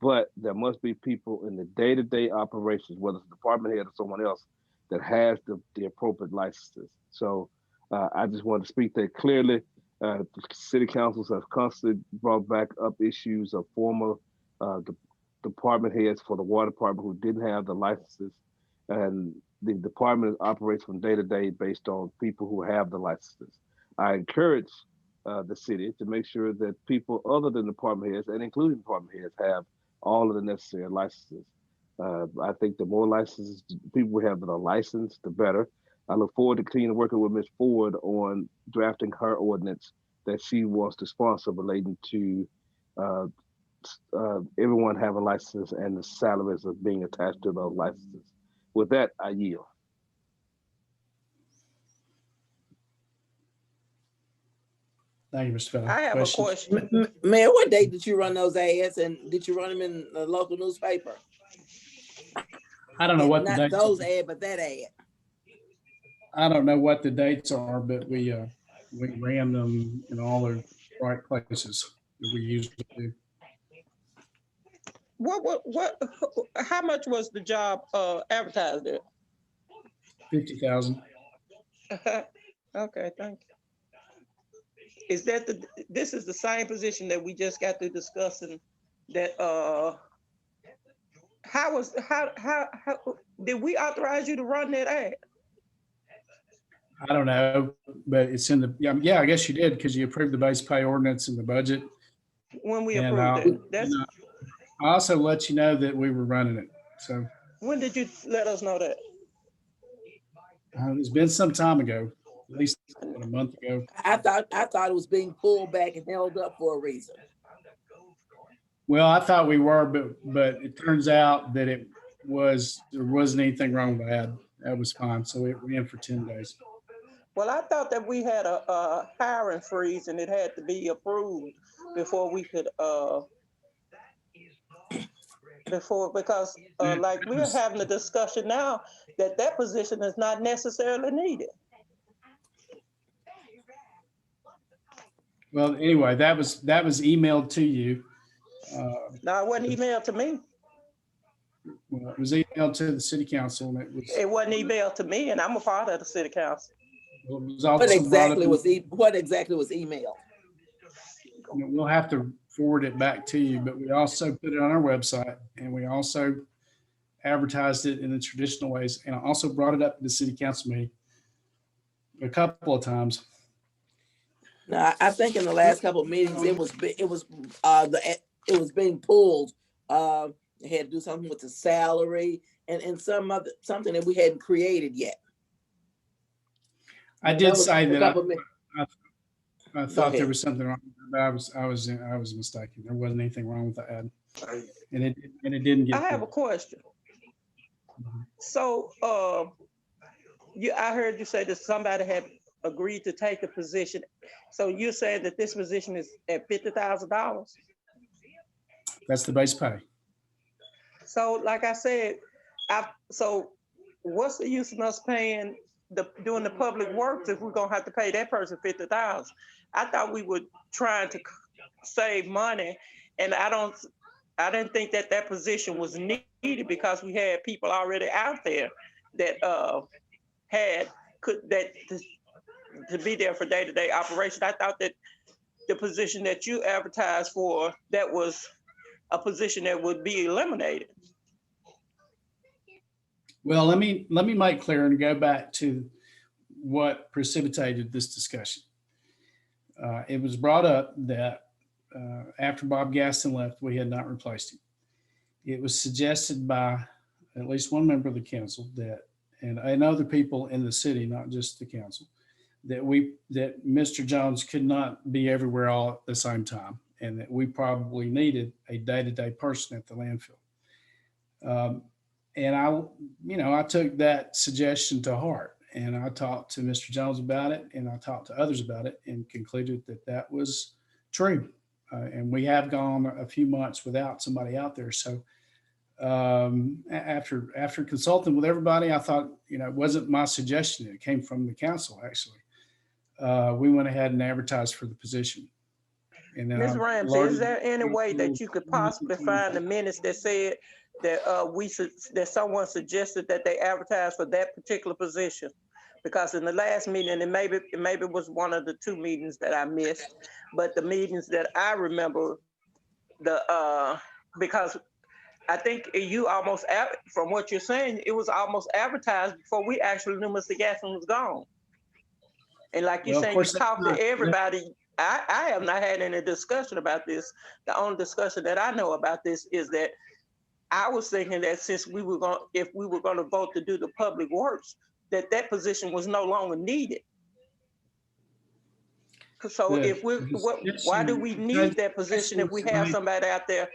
But there must be people in the day-to-day operations, whether it's a department head or someone else, that has the appropriate licenses. So I just want to speak that clearly. The city councils have constantly brought back up issues of former department heads for the water department who didn't have the licenses. And the department operates from day to day based on people who have the licenses. I encourage the city to make sure that people other than department heads and including department heads have all of the necessary licenses. I think the more licenses people have that are licensed, the better. I look forward to continuing working with Ms. Ford on drafting her ordinance that she wants to sponsor relating to everyone have a license and the salaries of being attached to those licenses. With that, I yield. Thank you, Mr. Fellow. I have a question. Mayor, what date did you run those ads, and did you run them in the local newspaper? I don't know what the Not dates those are. ad, but that ad. I don't know what the dates are, but we ran them in all the right places that we usually do. How much was the job advertised at? 50,000. Okay, thank you. Is that this is the same position that we just got through discussing that, how did we authorize you to run that ad? I don't know, but it's in the, yeah, I guess you did because you approved the base pay ordinance in the budget. When we And approved it? I also let you know that we were running it. So When did you let us know that? it's been some time ago, at least a month ago. I thought it was being pulled back and held up for a reason. Well, I thought we were, but it turns out that there wasn't anything wrong with that. That was fine. So it ran for 10 days. Well, I thought that we had a hiring freeze and it had to be approved before we could, because like we're having a discussion now that position is not necessarily needed. Well, anyway, that was emailed to you. No, it wasn't emailed to me. Well, it was emailed to the city council, and it wasn't emailed to me, and I'm a part of the city council. Well, it was also what exactly was emailed? We'll have to forward it back to you, but we also put it on our website, and we also advertised it in the traditional ways, and I also brought it up in the city council meeting a couple of times. Now, I think in the last couple of meetings, it was being pulled. It had to do something with the salary and something that we hadn't created yet. I did say that I thought there was something wrong, but I was mistaken. There wasn't anything wrong with the ad, and it didn't get. I have a question. So, I heard you say that somebody had agreed to take the position. So you're saying that this position is at $50,000? That's the base pay. So, like I said, so what's the use of us paying doing the public works if we're gonna have to pay that person $50,000? I thought we were trying to save money, and I didn't think that position was needed because we had people already out there that to be there for day-to-day operation. I thought that the position that you advertised for, that was a position that would be eliminated. Well, let me make clear and go back to what precipitated this discussion. It was brought up that after Bob Gaston left, we had not replaced him. It was suggested by at least one member of the council and other people in the city, not just the council, that Mr. Jones could not be everywhere all at the same time, and that we probably needed a day-to-day person at the landfill. And I took that suggestion to heart, and I talked to Mr. Jones about it, and I talked to others about it, and concluded that was true. And we have gone a few months without somebody out there. So after consulting with everybody, I thought, it wasn't my suggestion. It came from the council, actually. We went ahead and advertised for the position. Ms. Ramsey, is there any way that you could possibly find the minutes that said that that someone suggested that they advertised for that particular position? Because in the last meeting, and maybe it was one of the two meetings that I missed, but the meetings that I remember, because I think you almost, from what you're saying, it was almost advertised before we actually knew Mr. Gaston was gone. And like you're saying, you talk to everybody. I have not had any discussion about this. The only discussion that I know about this is that I was thinking that since if we were going to vote to do the public works, that position was no longer needed. So The- if we, the why do we need that position if we have tonight- somebody out there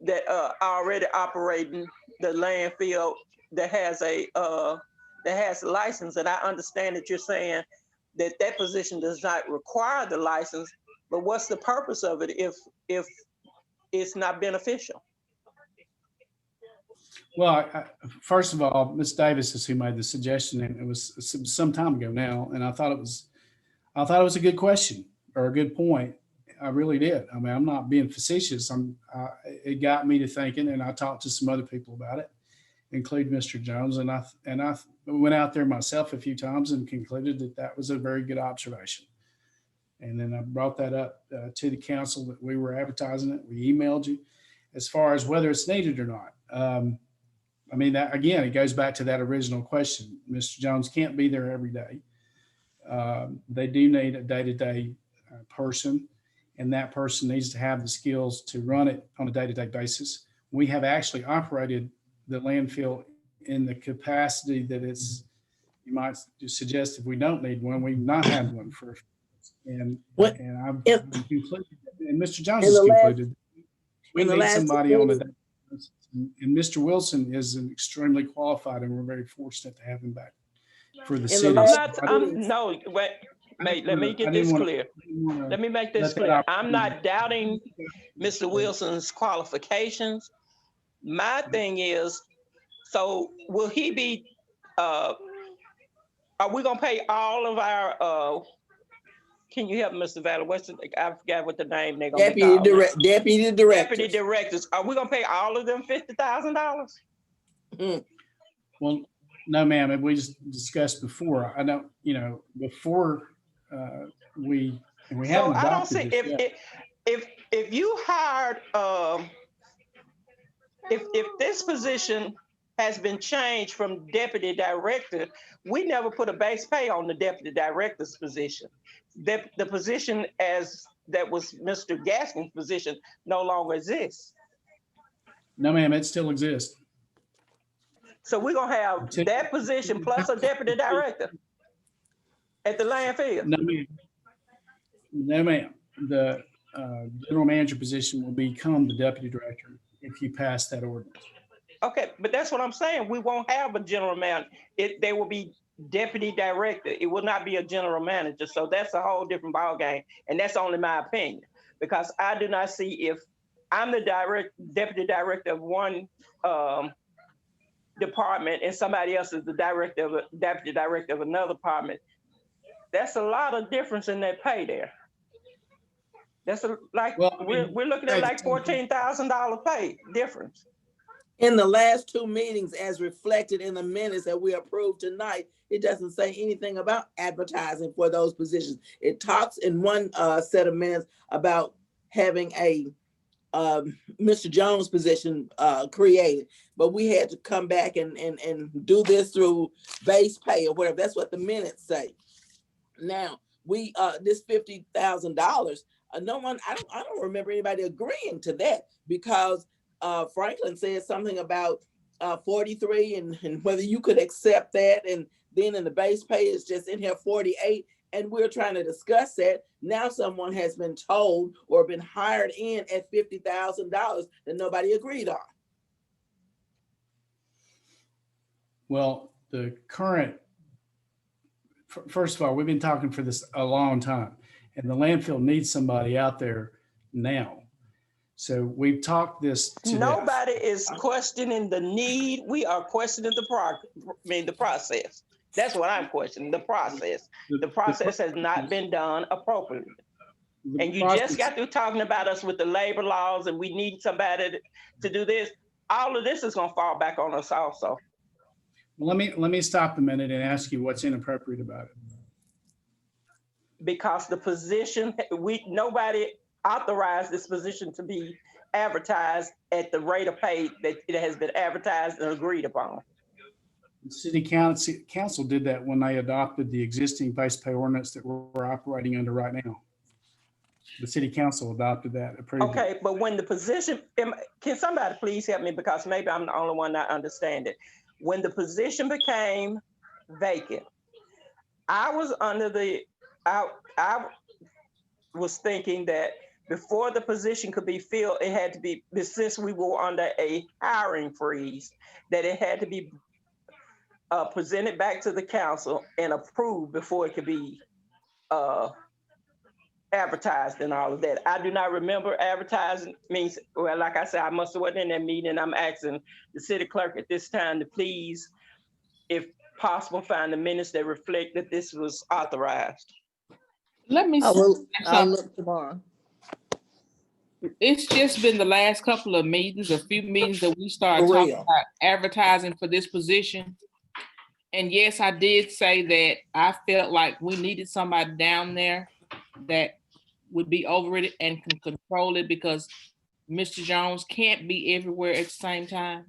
that already operating the landfill that has a license? And I understand that you're saying that that position does not require the license, but what's the purpose of it if it's not beneficial? Well, first of all, Ms. Davis is who made the suggestion, and it was some time ago now, and I thought it was a good question or a good point. I really did. I mean, I'm not being facetious. It got me to thinking, and I talked to some other people about it, including Mr. Jones, and I went out there myself a few times and concluded that that was a very good observation. And then I brought that up to the council that we were advertising it. We emailed you as far as whether it's needed or not. I mean, that, again, it goes back to that original question. Mr. Jones can't be there every day. They do need a day-to-day person, and that person needs to have the skills to run it on a day-to-day basis. We have actually operated the landfill in the capacity that it's, you might suggest if we don't need one, we've not had one for, and I've concluded, and Mr. Jones has concluded, we need somebody on a day. And Mr. Wilson is an extremely qualified, and we're very fortunate to have him back for the city. No, wait, mate, let me get this clear. Let me make this clear. I'm not doubting Mr. Wilson's qualifications. My thing is, so will he be, are we gonna pay all of our, can you help Mr. Valley? I forgot what the name they're gonna be called. Deputy directors. Deputy directors. Are we gonna pay all of them $50,000? Well, no, ma'am. We just discussed before. I don't, before we haven't adopted. I don't see if you hired, if this position has been changed from deputy director, we never put a base pay on the deputy director's position. The position that was Mr. Gaskin's position no longer exists. No, ma'am, it still exists. So we're gonna have that position plus a deputy director at the landfill. No, ma'am. No, ma'am. The general manager position will become the deputy director if you pass that ordinance. Okay, but that's what I'm saying. We won't have a general manager. They will be deputy director. It will not be a general manager. So that's a whole different ballgame. And that's only my opinion, because I do not see, if I'm the deputy director of one department and somebody else is the deputy director of another department, that's a lot of difference in that pay there. That's we're looking at like $14,000 pay difference. In the last two meetings, as reflected in the minutes that we approved tonight, it doesn't say anything about advertising for those positions. It talks in one set of minutes about having a Mr. Jones position created, but we had to come back and do this through base pay or whatever. That's what the minutes say. Now we this $50,000. No one, I don't remember anybody agreeing to that, because Franklin said something about 43 and whether you could accept that, and then in the base pay is just in here 48, and we're trying to discuss that. Now someone has been told or been hired in at $50,000 that nobody agreed on. Well, the current, first of all, we've been talking for this a long time, and the landfill needs somebody out there now. So we've talked this to nobody is questioning the need. We are questioning the process. That's what I'm questioning, the process. The process has not been done appropriately. And you just got through talking about us with the labor laws and we need somebody to do this. All of this is gonna fall back on us also. Let me stop a minute and ask you what's inappropriate about it. Because the position, nobody authorized this position to be advertised at the rate of pay that it has been advertised and agreed upon. The city council did that when they adopted the existing base pay ordinance that we're operating under right now. The city council adopted that. Okay, but when the position, can somebody please help me, because maybe I'm the only one that understand it. When the position became vacant, I was under the, was thinking that before the position could be filled, it had to be, since we were under a hiring freeze, that it had to be presented back to the council and approved before it could be advertised and all of that. I do not remember advertising means, well, like I said, I must have wasn't in that meeting. I'm asking the city clerk at this time to please, if possible, find the minutes that reflect that this was authorized. Let me I see. will, I'll look tomorrow. It's just been the last couple of meetings, a few meetings that we started For talking real. about advertising for this position. And yes, I did say that I felt like we needed somebody down there that would be over it and can control it, because Mr. Jones can't be everywhere at the same time.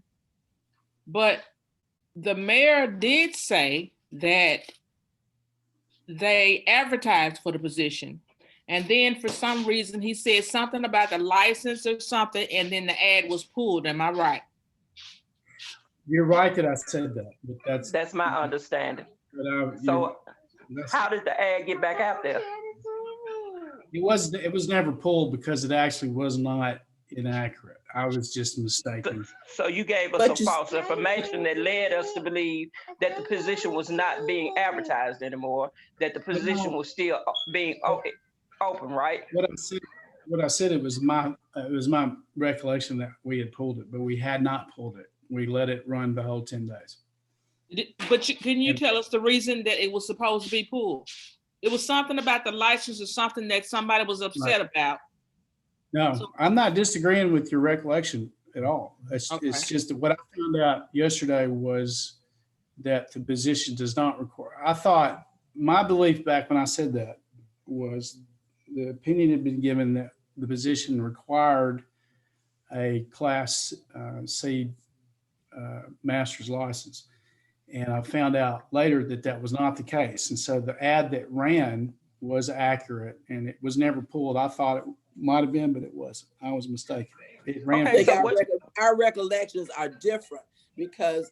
But the mayor did say that they advertised for the position. And then for some reason, he said something about the license or something, and then the ad was pulled. Am I right? You're right that I said that, but That's my understanding. but So how did the ad get back out there? it was never pulled because it actually was not inaccurate. I was just mistaken. So you gave us some false information that led us to believe that the position was not being advertised anymore, that the position was still being open, right? What I said, it was my recollection that we had pulled it, but we had not pulled it. We let it run the whole 10 days. But can you tell us the reason that it was supposed to be pulled? It was something about the license or something that somebody was upset about. No, I'm not disagreeing with your recollection at all. It's just that what I found out yesterday was that the position does not require. I thought, my belief back when I said that was the opinion had been given that the position required a Class C master's license. And I found out later that that was not the case. And so the ad that ran was accurate and it was never pulled. I thought it might have been, but it wasn't. I was mistaken. It ran. I think our recollections are different because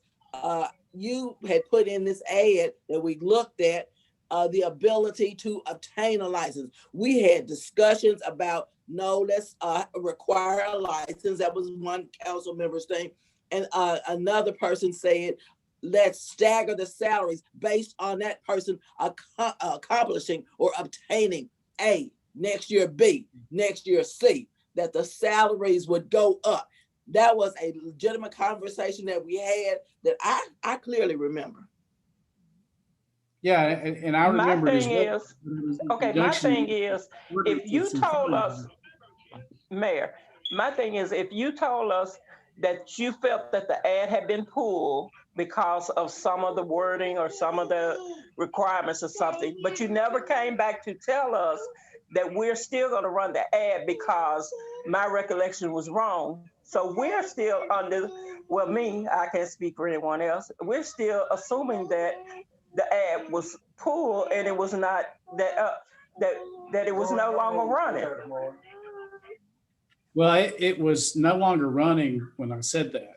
you had put in this ad that we looked at, the ability to obtain a license. We had discussions about, no, let's require a license. That was one council member's thing. And another person said, let's stagger the salaries based on that person accomplishing or obtaining A, next year B, next year C, that the salaries would go up. That was a legitimate conversation that we had that I clearly remember. Yeah, and I remember. My thing is, if you told us, Mayor, my thing is, if you told us that you felt that the ad had been pulled because of some of the wording or some of the requirements or something, but you never came back to tell us that we're still going to run the ad because my recollection was wrong. So we're still under, well, I can't speak for anyone else. We're still assuming that the ad was pulled and it was not that it was no longer running. Well, it was no longer running when I said that.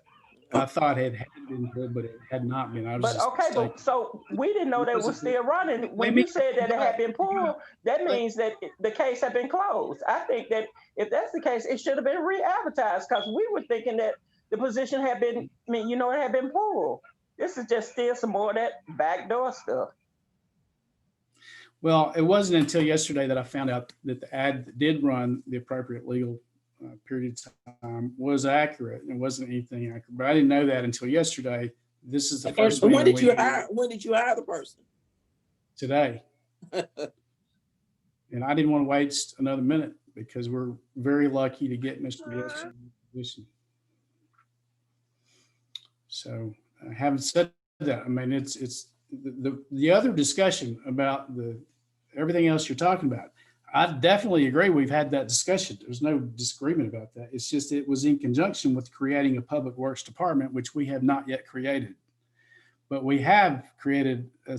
I thought it had been pulled, but it had not been. But so we didn't know that it was still running. When you said that it had been pulled, that means that the case had been closed. I think that if that's the case, it should have been re-advertised because we were thinking that the position had been, it had been pulled. This is just still some more of that backdoor stuff. Well, it wasn't until yesterday that I found out that the ad that did run the appropriate legal period of time was accurate. It wasn't anything accurate, but I didn't know that until yesterday. This is the first. When did you hire the person? Today. And I didn't want to waste another minute because we're very lucky to get Mr. Wilson in the position. So having said that, I mean, it's the other discussion about everything else you're talking about. I definitely agree. We've had that discussion. There's no disagreement about that. It's just, it was in conjunction with creating a public works department, which we have not yet created, but we have created a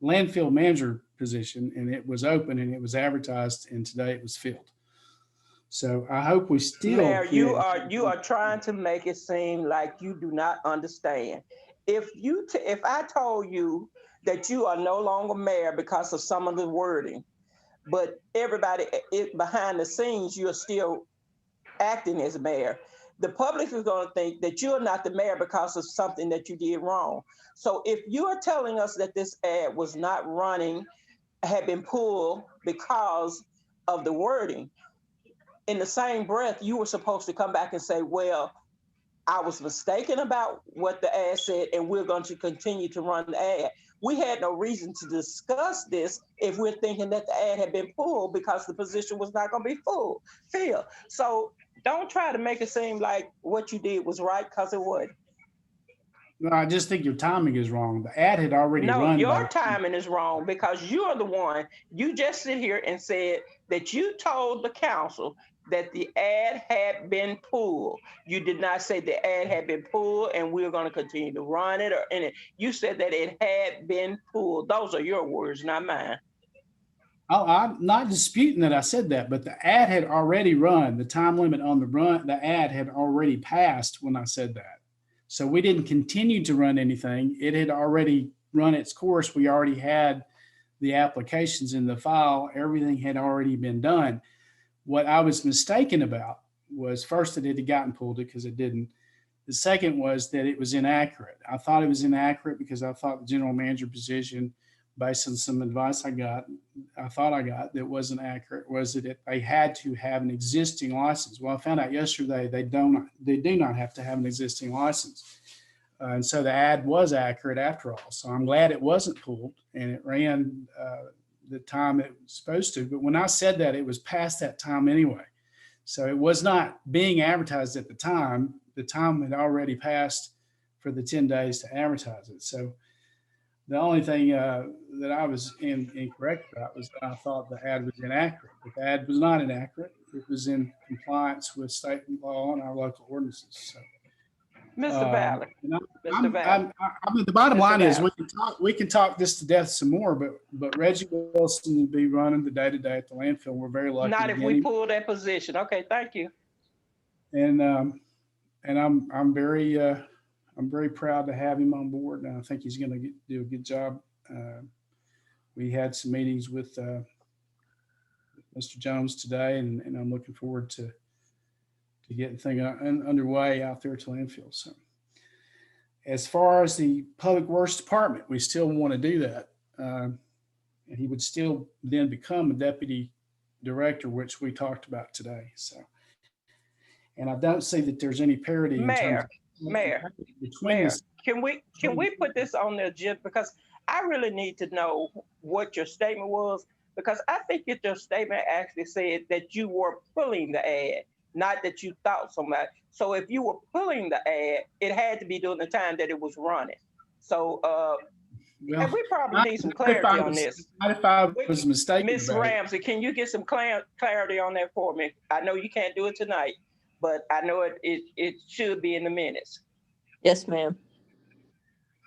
landfill manager position, and it was open and it was advertised, and today it was filled. So I hope we still. Mayor, you are trying to make it seem like you do not understand. If I told you that you are no longer mayor because of some of the wording, but everybody behind the scenes, you're still acting as mayor. The public is going to think that you're not the mayor because of something that you did wrong. So if you are telling us that this ad was not running, had been pulled because of the wording, in the same breath, you were supposed to come back and say, well, I was mistaken about what the ad said, and we're going to continue to run the ad. We had no reason to discuss this if we're thinking that the ad had been pulled because the position was not going to be filled. So don't try to make it seem like what you did was right, because it wasn't. No, I just think your timing is wrong. The ad had already No, run. your timing is wrong because you're the one. You just sit here and said that you told the council that the ad had been pulled. You did not say the ad had been pulled and we're going to continue to run it or any. You said that it had been pulled. Those are your words, not mine. Oh, I'm not disputing that I said that, but the ad had already run. The time limit on the ad had already passed when I said that. So we didn't continue to run anything. It had already run its course. We already had the applications in the file. Everything had already been done. What I was mistaken about was first that it had gotten pulled because it didn't. The second was that it was inaccurate. I thought it was inaccurate because I thought the general manager position, based on some advice I thought I got that wasn't accurate, was that they had to have an existing license. Well, I found out yesterday they do not have to have an existing license. And so the ad was accurate after all. So I'm glad it wasn't pulled and it ran the time it was supposed to. But when I said that, it was past that time anyway. So it was not being advertised at the time. The time had already passed for the 10 days to advertise it. So the only thing that I was incorrect about was that I thought the ad was inaccurate. But the ad was not inaccurate. It was in compliance with state law and our local ordinances. So, Mr. Valley. I mean, the bottom line is we can talk this to death some more, but Reggie Wilson will be running the day-to-day at the landfill. We're very lucky. Not if we pull that position. Okay, thank you. And I'm very proud to have him on board, and I think he's going to do a good job. We had some meetings with Mr. Jones today, and I'm looking forward to getting things underway out there at landfill. So as far as the public works department, we still want to do that. And he would still then become a deputy director, which we talked about today. So, and I don't see that there's any parity in terms of Mayor, can we put this on the agenda? Because I really need to know what your statement was, because I think that your statement actually said that you were pulling the ad, not that you thought somebody. So if you were pulling the ad, it had to be during the time that it was running. So and we probably need some clarity on this. If I was mistaken, Ms. Ramsey, can you get some clarity on that for me? I know you can't do it tonight, but I know it should be in the minutes. Yes, ma'am.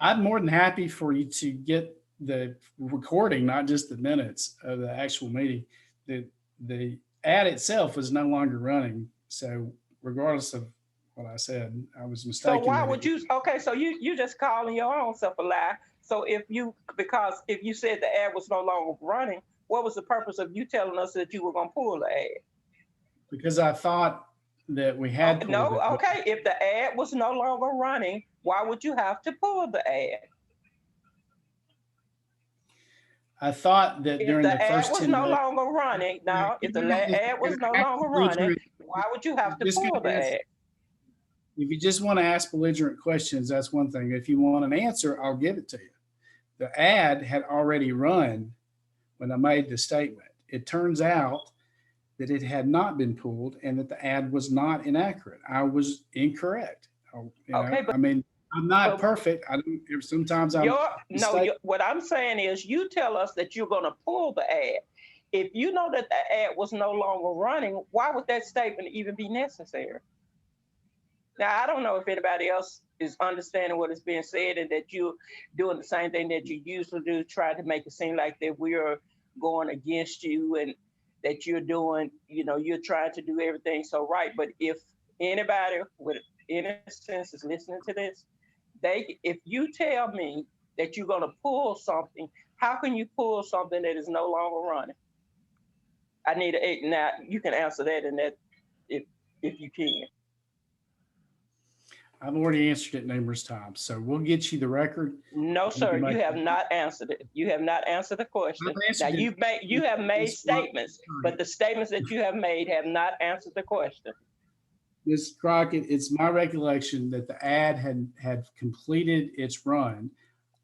I'm more than happy for you to get the recording, not just the minutes of the actual meeting. The ad itself was no longer running. So regardless of what I said, I was mistaken. So why would you? Okay, so you just calling your own self a lie. So because if you said the ad was no longer running, what was the purpose of you telling us that you were going to pull the ad? Because I thought that we had pulled no, it. Okay. If the ad was no longer running, why would you have to pull the ad? I thought that if during the the ad first was 10 no days, longer running, now if the ad was no longer running, why would you have to pull the ad? If you just want to ask belligerent questions, that's one thing. If you want an answer, I'll give it to you. The ad had already run when I made the statement. It turns out that it had not been pulled and that the ad was not inaccurate. I was incorrect. I mean, I'm not perfect. Sometimes I'm what I'm saying is you tell us that you're going to pull the ad. If you know that the ad was no longer running, why would that statement even be necessary? Now, I don't know if anybody else is understanding what is being said and that you're doing the same thing that you usually do, trying to make it seem like that we're going against you and that you're doing, you're trying to do everything so right. But if anybody with any sense is listening to this, if you tell me that you're going to pull something, how can you pull something that is no longer running? I need now you can answer that and that if you can. I've already answered it numerous times, so we'll get you the record. No, You sir, can you make- have not answered it. You have not answered the question. I've Now answered it. you have made It's my- statements, but the statements that you have made have not answered the question. Ms. Crockett, it's my recollection that the ad had completed its run.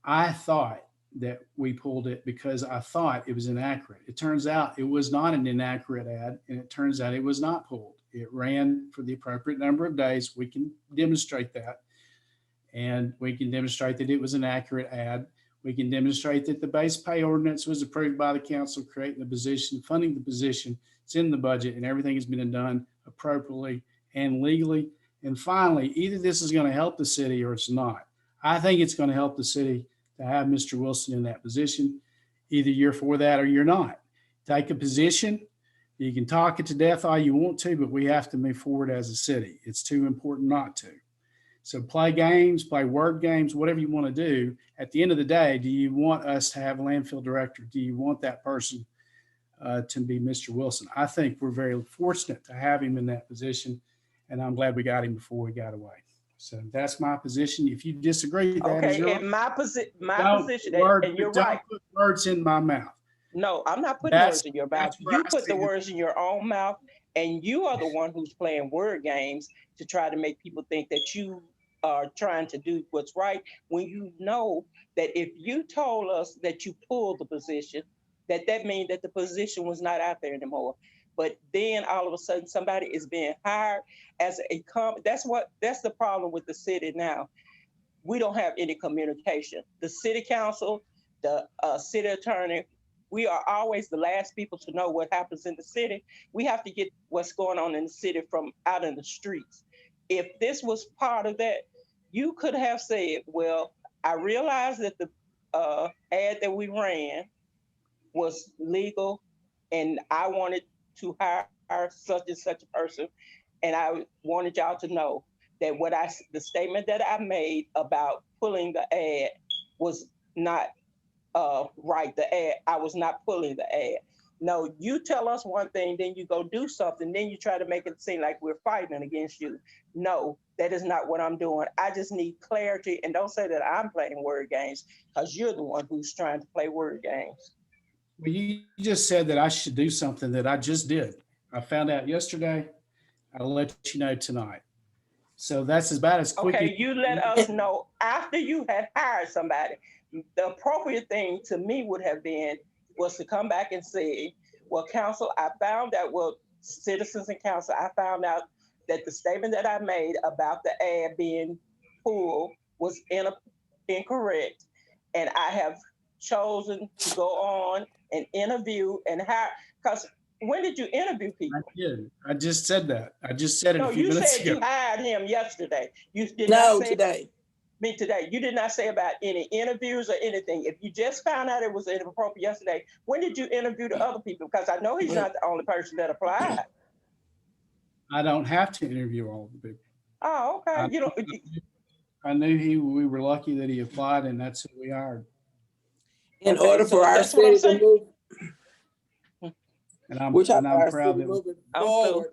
I thought that we pulled it because I thought it was inaccurate. It turns out it was not an inaccurate ad, and it turns out it was not pulled. It ran for the appropriate number of days. We can demonstrate that. And we can demonstrate that it was an accurate ad. We can demonstrate that the base pay ordinance was approved by the council, creating the position, funding the position. It's in the budget, and everything has been done appropriately and legally. And finally, either this is going to help the city or it's not. I think it's going to help the city to have Mr. Wilson in that position. Either you're for that or you're not. Take a position. You can talk it to death all you want to, but we have to move forward as a city. It's too important not to. So play games, play word games, whatever you want to do. At the end of the day, do you want us to have a landfill director? Do you want that person to be Mr. Wilson? I think we're very fortunate to have him in that position, and I'm glad we got him before he got away. So that's my position. If you disagree with that, Okay, in my position, and you're don't right. put words in my mouth. No, I'm not putting words in your mouth. where You I put the stand. words in your own mouth, and you are the one who's playing word games to try to make people think that you are trying to do what's right, when you know that if you told us that you pulled the position, that means that the position was not out there anymore. But then all of a sudden somebody is being hired as that's the problem with the city now. We don't have any communication. The city council, the city attorney, we are always the last people to know what happens in the city. We have to get what's going on in the city from out in the streets. If this was part of that, you could have said, well, I realized that the ad that we ran was legal and I wanted to hire such and such a person. And I wanted y'all to know that the statement that I made about pulling the ad was not right. I was not pulling the ad. No, you tell us one thing, then you go do something, then you try to make it seem like we're fighting against you. No, that is not what I'm doing. I just need clarity, and don't say that I'm playing word games, because you're the one who's trying to play word games. Well, you just said that I should do something that I just did. I found out yesterday. I'll let you know tonight. So that's about as quick. Okay, you let us know after you had hired somebody. The appropriate thing to me would have been was to come back and say, well, council, I found out, well, citizens and council, I found out that the statement that I made about the ad being pulled was incorrect. And I have chosen to go on and interview and hire, because when did you interview people? I did. I just said that. I just said it No, a few you minutes said ago. you hired him yesterday. You did No, not say today. me today. You did not say about any interviews or anything. If you just found out it was inappropriate yesterday, when did you interview the other people? Because I know he's not the only person that applied. I don't have to interview all the people. Oh, okay. I knew we were lucky that he applied, and that's who we hired. In order for our city to move, And I'm we're talking about our proud city that moving forward.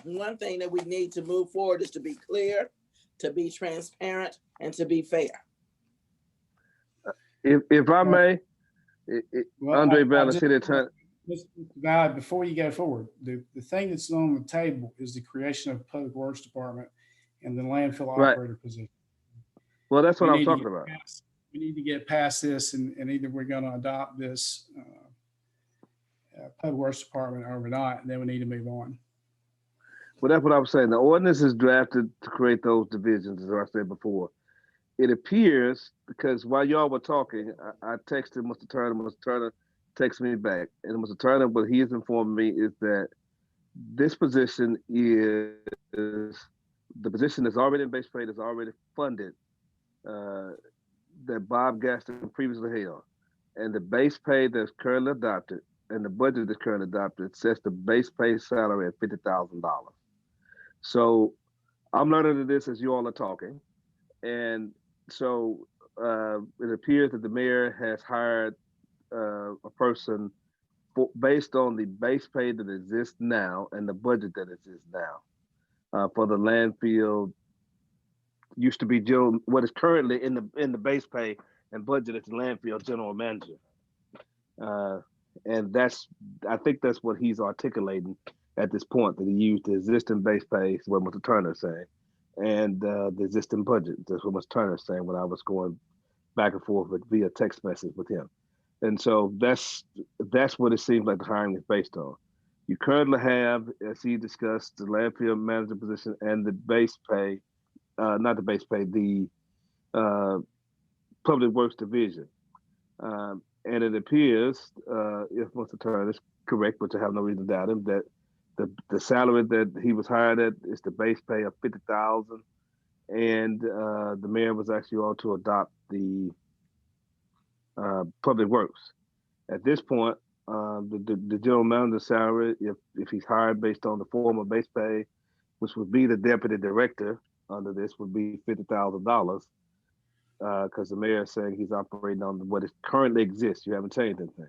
One thing that we need to move forward is to be clear, to be transparent, and to be fair. If I may, Andre Bell, just- city attorney. Mr. Valley, before you go forward, the thing that's on the table is the creation of a public works department and the landfill operator position. Well, that's what We I'm need to talking get about. We need to get past this, and either we're going to adopt this public works department or not, and then we need to move on. Well, that's what I was saying. The ordinance is drafted to create those divisions, as I said before. It appears, because while y'all were talking, I texted Mr. Turner. Mr. Turner texted me back. And Mr. Turner, what he has informed me is that this position is the position that's already in base pay, that's already funded, that Bob Gaston previously held. And the base pay that's currently adopted and the budget that's currently adopted sets the base pay salary at $50,000. So I'm learning of this as you all are talking. And so it appears that the mayor has hired a person based on the base pay that exists now and the budget that exists now for the landfill. Used to be what is currently in the base pay and budget as the landfill general manager, and I think that's what he's articulating at this point, that he used the existing base pay, what Mr. Turner is saying, and the existing budget. That's what Mr. Turner is saying when I was going back and forth via text message with him. And so that's what it seems like the hiring is based on. You currently have, as he discussed, the landfill manager position and the base pay, not the base pay, the public works division. And it appears, if Mr. Turner is correct, which I have no reason to doubt him, that the salary that he was hired at is the base pay of $50,000, and the mayor was actually all to adopt the public works. At this point, the general manager's salary, if he's hired based on the former base pay, which would be the deputy director under this, would be $50,000. Because the mayor is saying he's operating on what is currently exists. You haven't changed anything.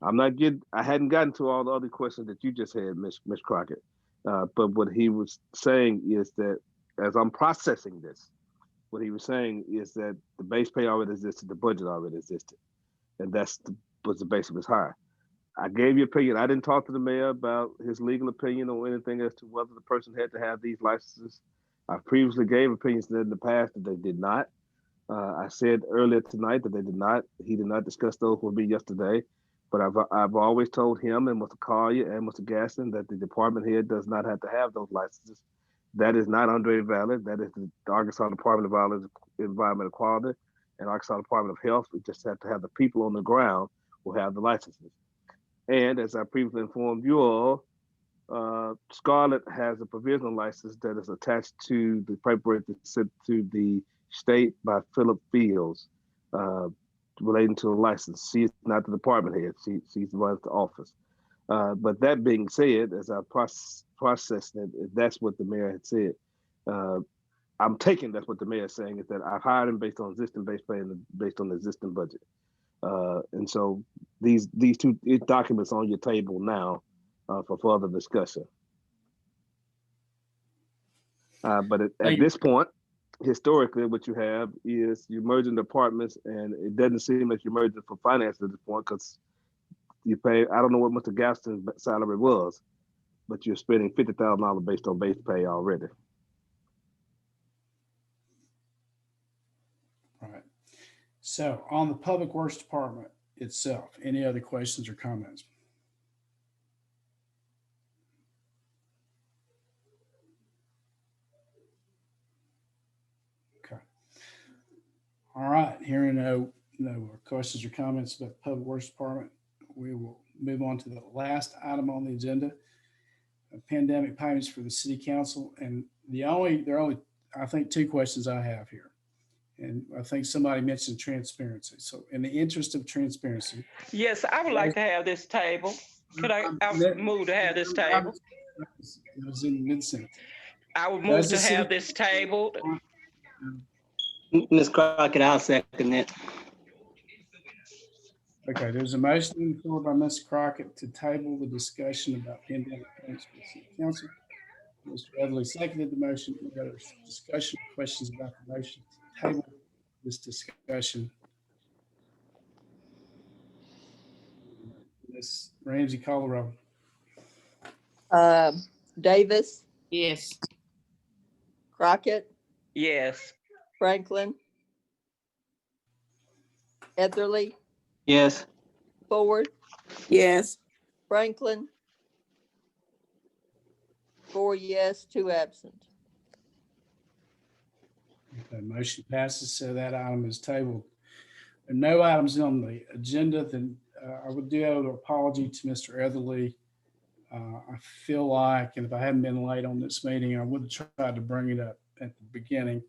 I hadn't gotten to all the other questions that you just had, Ms. Crockett. But what he was saying is that as I'm processing this, what he was saying is that the base pay already existed, the budget already existed. And was the base of his hire. I gave you opinion. I didn't talk to the mayor about his legal opinion or anything as to whether the person had to have these licenses. I previously gave opinions in the past that they did not. I said earlier tonight that they did not. He did not discuss those with me yesterday. But I've always told him and Mr. Collier and Mr. Gaston that the department head does not have to have those licenses. That is not Andre Valley. That is the Arkansas Department of Environmental Quality and Arkansas Department of Health. We just have to have the people on the ground who have the licenses. And as I previously informed you all, Scarlett has a provisional license that is attached to the paperwork that's sent to the state by Philip Fields relating to a license. She's not the department head. She's the one at the office. But that being said, as I processed it, that's what the mayor had said. I'm taking that's what the mayor is saying, is that I've hired him based on existing base pay and based on the existing budget. And so these two documents on your table now for further discussion. But at this point, historically, what you have is you're merging departments, and it doesn't seem like you're merging for finance at this point, because you pay, I don't know what Mr. Gaston's salary was, but you're spending $50,000 based on base pay already. Right. So on the Public Works Department itself, any other questions or comments? Okay. All right. Hearing no questions or comments about the Public Works Department, we will move on to the last item on the agenda, pandemic payments for the City Council. And there are only, I think, two questions I have here. And I think somebody mentioned transparency. So in the interest of transparency. Yes, I would like to have this table. Could I move to have this table? It was in mid-sentence. I would move to have this table. Ms. Crockett, I'll second that. Okay, there's a motion on the floor by Ms. Crockett to table the discussion about pandemic payments for the City Council. Mr. Everly seconded the motion. We've got a discussion, questions about the motion to table this discussion. Ms. Ramsey, call the roll. Davis, Yes. Crockett, Yes. Franklin, Etherly, Yes. Ford, Yes. Franklin. 4 yes, 2 absent. Okay, motion passes, so that item is tabled. There are no items on the agenda, then I would do an apology to Mr. Etherly. I feel like, and if I hadn't been late on this meeting, I would have tried to bring it up at the beginning.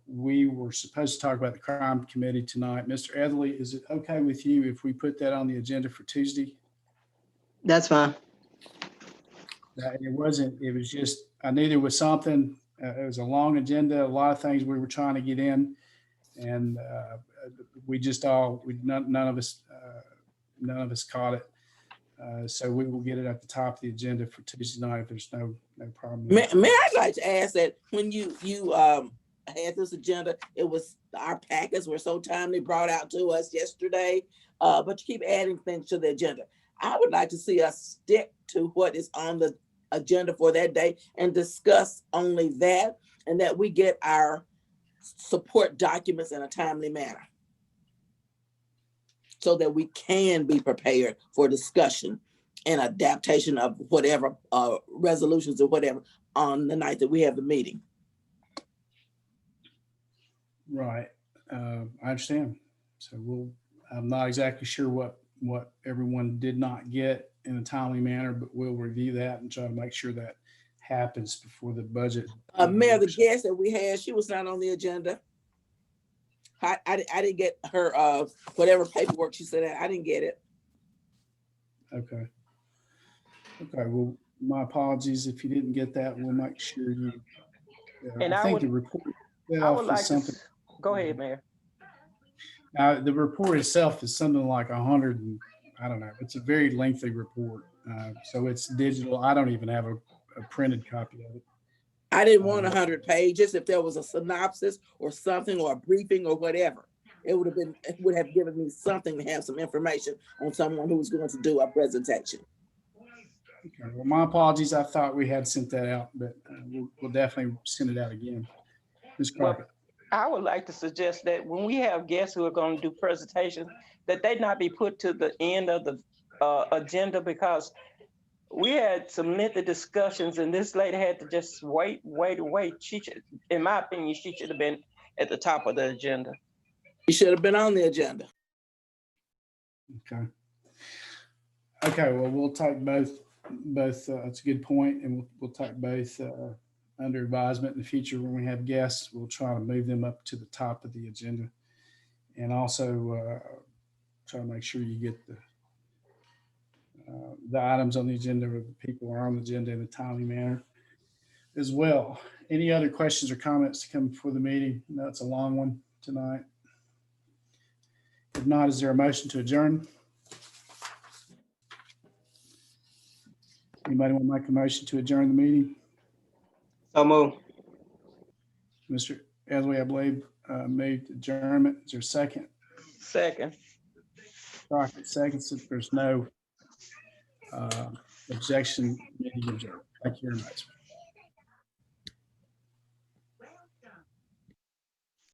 We were supposed to talk about the crime committee tonight. Mr. Etherly, is it okay with you if we put that on the agenda for Tuesday? That's fine. It was just, I knew there was something. It was a long agenda, a lot of things we were trying to get in. And we just none of us caught it. So we will get it at the top of the agenda for Tuesday night if there's no problem. May I like to ask that when you had this agenda, it was, our packets were so timely brought out to us yesterday, but you keep adding things to the agenda. I would like to see us stick to what is on the agenda for that day and discuss only that, and that we get our support documents in a timely manner so that we can be prepared for discussion and adaptation of whatever resolutions or whatever on the night that we have the meeting. Right. I understand. So I'm not exactly sure what everyone did not get in a timely manner, but we'll review that and try to make sure that happens before the budget. Mayor, the guest that we had, she was not on the agenda. I didn't get her, whatever paperwork she said, I didn't get it. Okay. Okay, well, my apologies if you didn't get that. We'll make sure you, And I think the report I itself would is like to, something. go ahead, Mayor. The report itself is something like 100, and I don't know, it's a very lengthy report. So it's digital. I don't even have a printed copy of it. I didn't want 100 pages. If there was a synopsis or something or a briefing or whatever, it would have given me something to have some information on someone who was going to do a presentation. Okay, well, my apologies. I thought we had sent that out, but we'll definitely send it out again. Ms. Crockett. I would like to suggest that when we have guests who are going to do presentations, that they not be put to the end of the agenda, because we had some lengthy discussions and this lady had to just wait. She should, in my opinion, she should have been at the top of the agenda. She should have been on the agenda. Okay. Okay, well, we'll take both, that's a good point, and we'll take both under advisement in the future. When we have guests, we'll try to move them up to the top of the agenda, and also try to make sure you get the items on the agenda, or the people are on the agenda in a timely manner as well. Any other questions or comments to come before the meeting? No, it's a long one tonight. If not, is there a motion to adjourn? Anybody want to make a motion to adjourn the meeting? So move. Mr. Esley, I believe, made adjournment. Is there a second? Second. Crockett seconds. If there's no objection, meeting adjourned. Thank you very much.